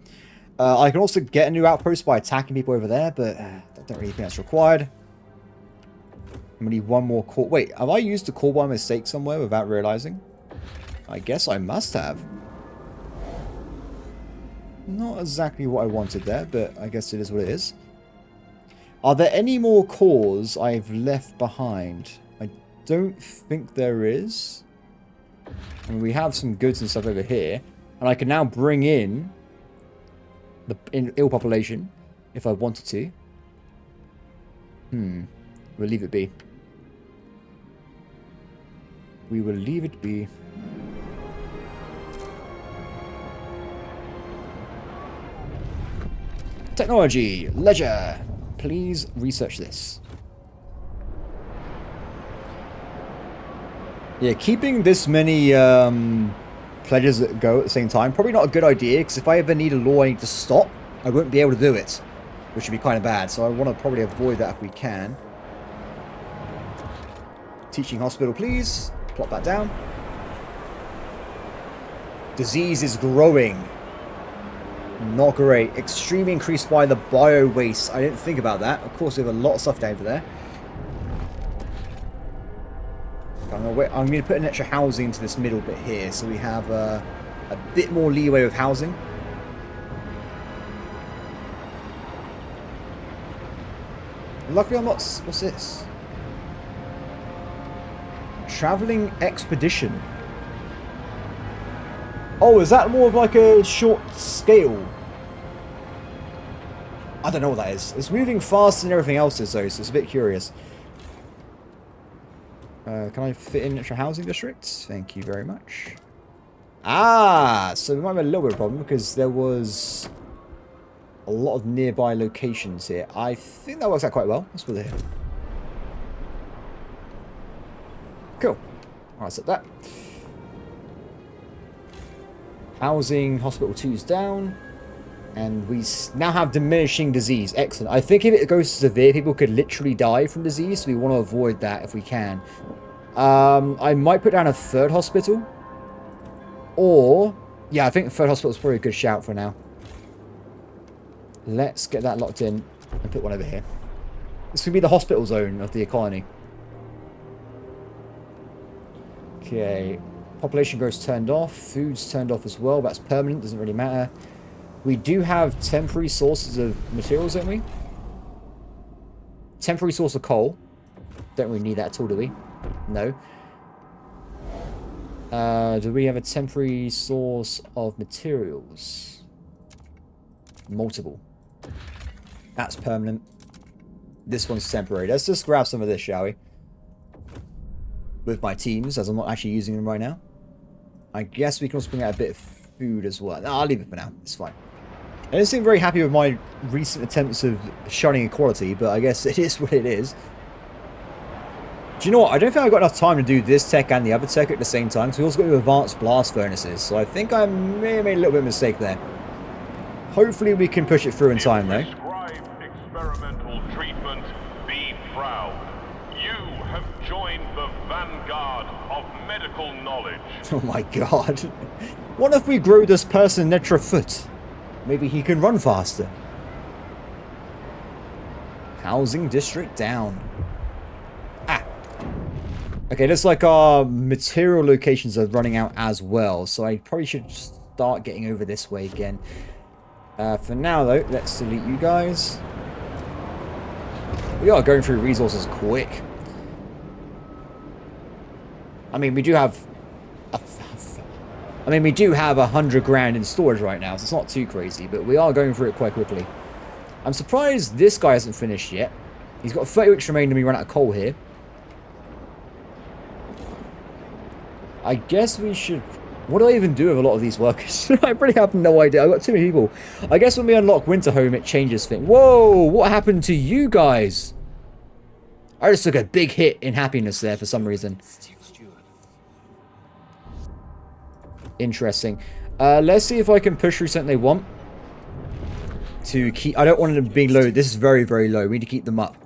I can also get a new outpost by attacking people over there, but I don't really think that's required. I'm going to need one more core. Wait, have I used the core by mistake somewhere without realizing? I guess I must have. Not exactly what I wanted there, but I guess it is what it is. Are there any more cores I've left behind? I don't think there is. I mean, we have some goods and stuff over here. And I can now bring in the ill population if I wanted to. We'll leave it be. We will leave it be. Technology, leisure. Please research this. Yeah, keeping this many pledges that go at the same time, probably not a good idea, because if I ever need a law I need to stop, I won't be able to do it, which would be kind of bad. So I want to probably avoid that if we can. Teaching hospital, please. Plot that down. Disease is growing. Not great. Extremely increased by the bio waste. I didn't think about that. Of course, we have a lot of stuff down there. I'm going to put an extra housing into this middle bit here, so we have a bit more leeway with housing. Luckily, I'm not. What's this? Traveling expedition. Oh, is that more of like a short scale? I don't know what that is. It's moving faster than everything else is, though, so it's a bit curious. Can I fit in extra housing districts? Thank you very much. Ah, so we might have a little bit of a problem because there was a lot of nearby locations here. I think that works out quite well. Let's put it here. Cool. Alright, set that. Housing, hospital 2's down. And we now have diminishing disease. Excellent. I think if it goes severe, people could literally die from disease. So we want to avoid that if we can. I might put down a third hospital. Or, yeah, I think a third hospital is probably a good shout for now. Let's get that locked in and put one over here. This could be the hospital zone of the economy. Okay. Population growth turned off. Food's turned off as well. That's permanent. Doesn't really matter. We do have temporary sources of materials, don't we? Temporary source of coal. Don't really need that at all, do we? No. Do we have a temporary source of materials? Multiple. That's permanent. This one's temporary. Let's just grab some of this, shall we? With my teams, as I'm not actually using them right now. I guess we can also bring out a bit of food as well. No, I'll leave it for now. It's fine. I don't seem very happy with my recent attempts of shunning equality, but I guess it is what it is. Do you know what? I don't think I've got enough time to do this tech and the other tech at the same time, because we also got to advanced blast furnaces, so I think I may have made a little bit of a mistake there. Hopefully we can push it through in time, though. Prescribe experimental treatment. Be proud. You have joined the vanguard of medical knowledge. Oh my god. What if we grow this person an extra foot? Maybe he can run faster. Housing district down. Ah. Okay, looks like our material locations are running out as well, so I probably should start getting over this way again. For now, though, let's delete you guys. We are going through resources quick. I mean, we do have... we do have 100 grand in storage right now, so it's not too crazy, but we are going through it quite quickly. I'm surprised this guy hasn't finished yet. He's got 30 weeks remaining and we run out of coal here. I guess we should... What do I even do with a lot of these workers? I really have no idea. I've got too many people. I guess when we unlock Winterhome, it changes things. Whoa! What happened to you guys? I just took a big hit in happiness there for some reason. Interesting. Let's see if I can push through something they want. To keep... I don't want them being low. This is very, very low. We need to keep them up.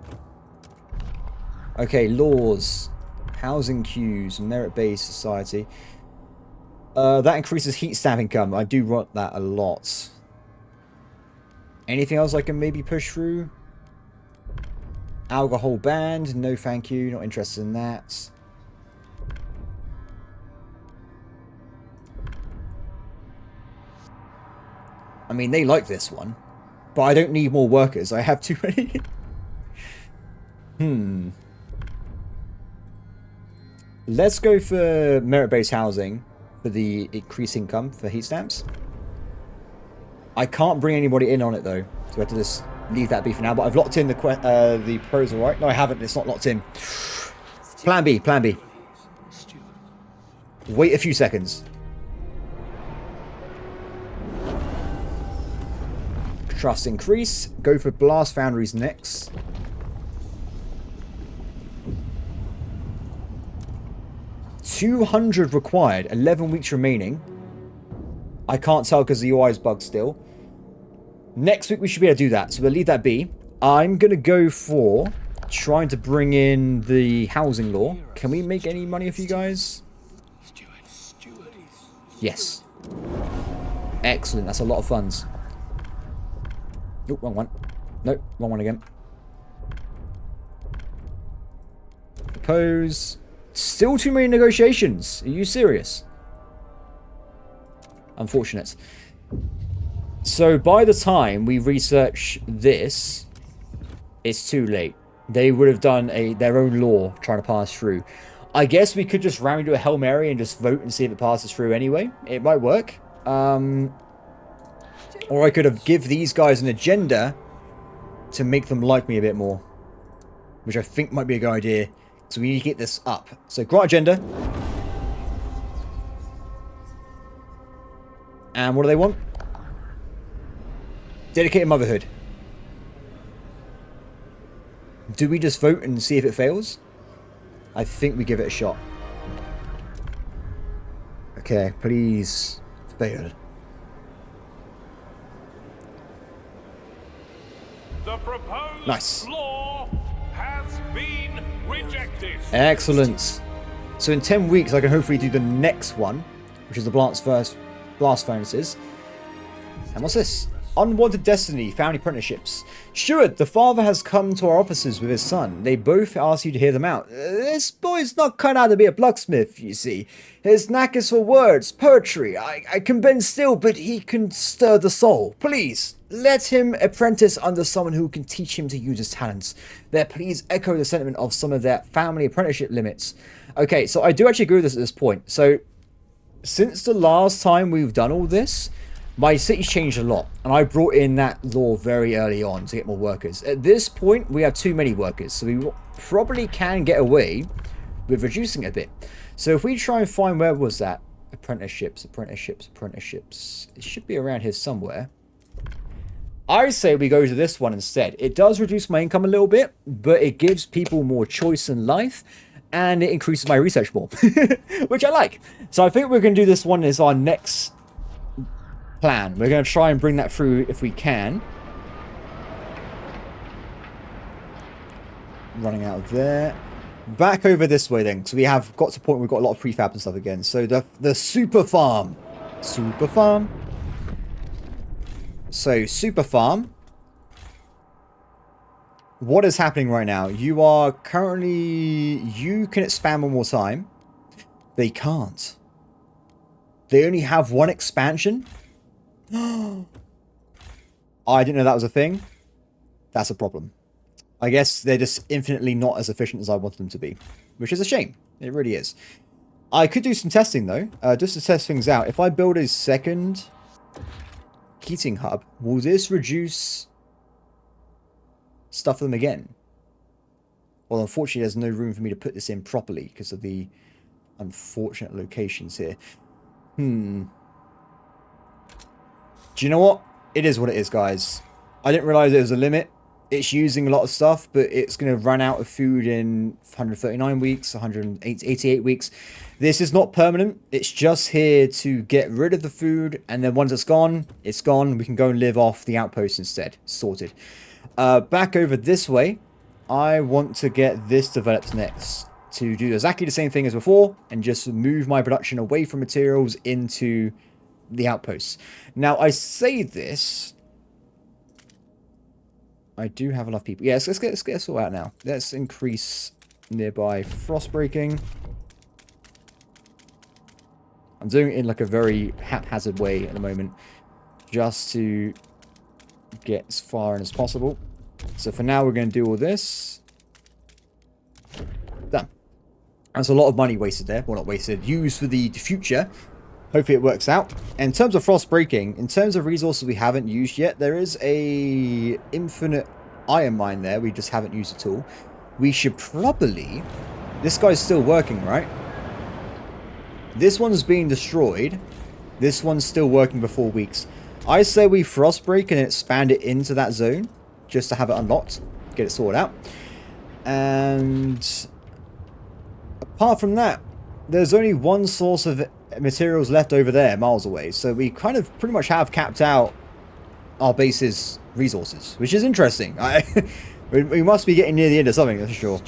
Okay, laws. Housing queues. Merit-based society. That increases heat stamp income. I do want that a lot. Anything else I can maybe push through? Alcohol banned. No thank you. Not interested in that. I mean, they like this one. But I don't need more workers. I have too many. Let's go for merit-based housing. For the increased income for heat stamps. I can't bring anybody in on it though, so I have to just leave that be for now. But I've locked in the proposal, right? No, I haven't. It's not locked in. Plan B. Plan B. Wait a few seconds. Trust increase. Go for blast foundries next. $200 required, 11 weeks remaining. I can't tell because the UI is bugged still. Next week we should be able to do that, so we'll leave that be. I'm going to go for trying to bring in the housing law. Can we make any money off you guys? Yes. Excellent, that's a lot of funds. Oh, wrong one. Nope, wrong one again. Propose... Still too many negotiations. Are you serious? Unfortunate. So by the time we research this, it's too late. They would have done their own law trying to pass through. I guess we could just round into a Hail Mary and just vote and see if it passes through anyway. It might work. Or I could have give these guys an agenda to make them like me a bit more. Which I think might be a good idea. So we need to get this up. So grant agenda. And what do they want? Dedicated motherhood. Do we just vote and see if it fails? I think we give it a shot. Okay, please fail. The proposed Nice. law has been rejected. Excellent. So in 10 weeks, I can hopefully do the next one, which is the blast furnaces. And what's this? Unwanted Destiny, family apprenticeships. Steward, the father has come to our offices with his son. They both ask you to hear them out. This boy's not cut out to be a blacksmith, you see. His knack is for words, poetry. I can bend steel, but he can stir the soul. Please, let him apprentice under someone who can teach him to use his talents. There, please echo the sentiment of some of their family apprenticeship limits. Okay, so I do actually agree with this at this point. So, since the last time we've done all this, My city's changed a lot, and I brought in that law very early on to get more workers. At this point, we have too many workers, so we probably can get away with reducing it a bit. So if we try and find, where was that? Apprenticeships. It should be around here somewhere. I say we go to this one instead. It does reduce my income a little bit, but it gives people more choice in life, and it increases my research more, which I like. So I think we're going to do this one as our next plan. We're going to try and bring that through if we can. Running out of there. Back over this way then, because we have got to the point where we've got a lot of prefab and stuff again. So the super farm. Super farm. So super farm. What is happening right now? You are currently... You can expand one more time. They can't. They only have one expansion. I didn't know that was a thing. That's a problem. I guess they're just infinitely not as efficient as I want them to be, which is a shame. It really is. I could do some testing though, just to test things out. If I build a second heating hub, will this reduce stuff for them again? Well, unfortunately, there's no room for me to put this in properly because of the unfortunate locations here. Do you know what? It is what it is, guys. I didn't realize there was a limit. It's using a lot of stuff, but it's going to run out of food in 139 weeks, 188 weeks. This is not permanent. It's just here to get rid of the food, and then once it's gone, it's gone. We can go and live off the outpost instead. Sorted. Back over this way, I want to get this developed next to do exactly the same thing as before and just move my production away from materials into the outposts. Now, I say this... I do have enough people. Yes, let's get this all out now. Let's increase nearby frost breaking. I'm doing it in like a very haphazard way at the moment, just to get as far in as possible. So for now, we're going to do all this. Done. That's a lot of money wasted there. Well, not wasted. Used for the future. Hopefully it works out. In terms of frost breaking, in terms of resources we haven't used yet, there is a infinite iron mine there. We just haven't used at all. We should probably... This guy's still working, right? This one's being destroyed. This one's still working for 4 weeks. I say we frost break and expand it into that zone, just to have it unlocked, get it sorted out. And apart from that, there's only one source of materials left over there, miles away. So we kind of pretty much have capped out our base's resources, which is interesting. We must be getting near the end of something, that's for sure.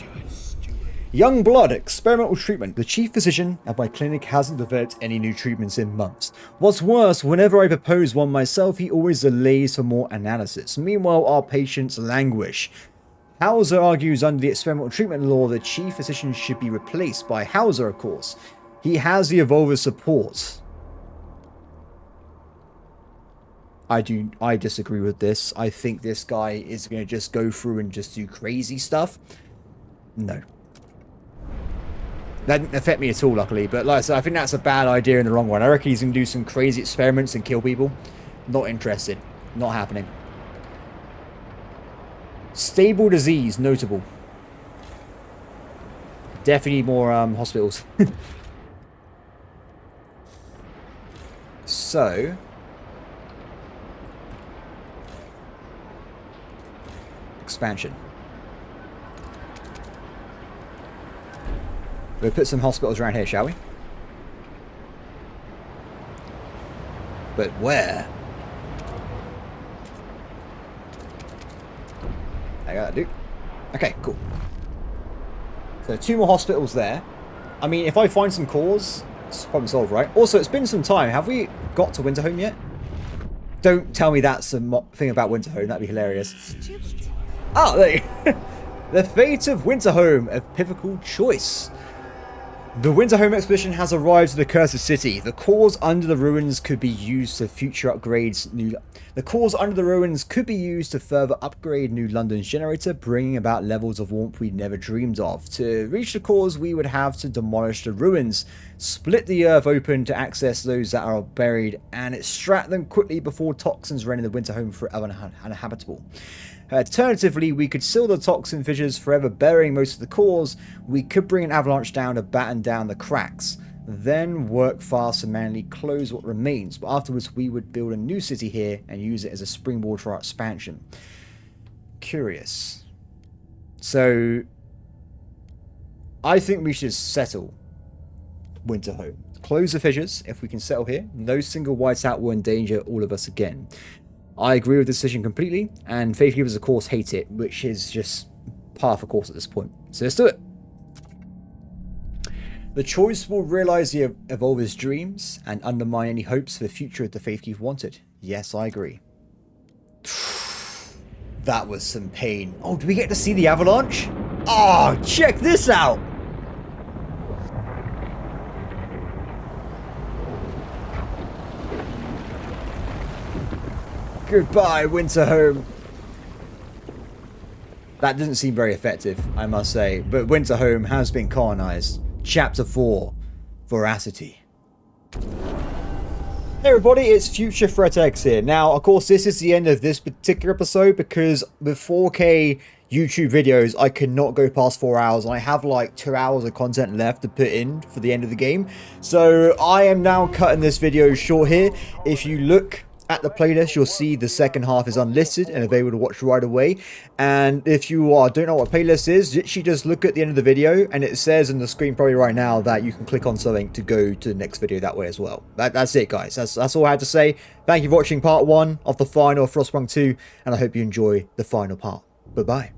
Young blood, experimental treatment. The chief physician at my clinic hasn't developed any new treatments in months. What's worse, whenever I propose one myself, he always delays for more analysis. Meanwhile, our patients languish. Hauser argues under the experimental treatment law the chief physician should be replaced by Hauser, of course. He has the evolver's support. I disagree with this. I think this guy is going to just go through and just do crazy stuff. No. That didn't affect me at all, luckily. But like I said, I think that's a bad idea in the wrong one. I reckon he's going to do some crazy experiments and kill people. Not interested. Not happening. Stable disease, notable. Definitely more hospitals. So... expansion. We'll put some hospitals around here, shall we? But where? I got that, dude. Okay, cool. So 2 more hospitals there. I mean, if I find some cores, it's problem solved, right? Also, it's been some time. Have we got to Winterhome yet? Don't tell me that's a thing about Winterhome. That'd be hilarious. Oh, there you go. The fate of Winterhome, a pivotal choice. The Winter Home expedition has arrived to the Cursed City. The cores under the ruins could be used to future upgrades. The cores under the ruins could be used to further upgrade New London's generator, bringing about levels of warmth we never dreamed of. To reach the cores, we would have to demolish the ruins, split the earth open to access those that are buried, and extract them quickly before toxins render the Winter Home forever uninhabitable. Alternatively, we could seal the toxin fissures, forever burying most of the cores. We could bring an avalanche down to batten down the cracks, then work fast and manually close what remains. But afterwards, we would build a new city here and use it as a springboard for our expansion. Curious. So, I think we should settle Winter Home. Close the fissures. If we can settle here, no single whiteout will endanger all of us again. I agree with the decision completely, and Faith Keepers of course hate it, which is just par for course at this point. So let's do it. The choice will realise the Evolver's dreams and undermine any hopes for the future the Faith Keep wanted. Yes, I agree. That was some pain. Oh, do we get to see the avalanche? Oh, check this out! Goodbye, Winter Home. That doesn't seem very effective, I must say, but Winter Home has been colonized. Chapter 4, Veracity. Hey everybody, it's Future ThreatX here. Now, of course, this is the end of this particular episode because with 4K YouTube videos, I cannot go past 4 hours, and I have like 2 hours of content left to put in for the end of the game. So I am now cutting this video short here. If you look at the playlist, you'll see the second half is unlisted and available to watch right away. And if you don't know what playlist is, literally just look at the end of the video and it says on the screen probably right now that you can click on something to go to the next video that way as well. That's it, guys. That's all I had to say. Thank you for watching part 1 of the final of Frostpunk 2, and I hope you enjoy the final part. Bye-bye.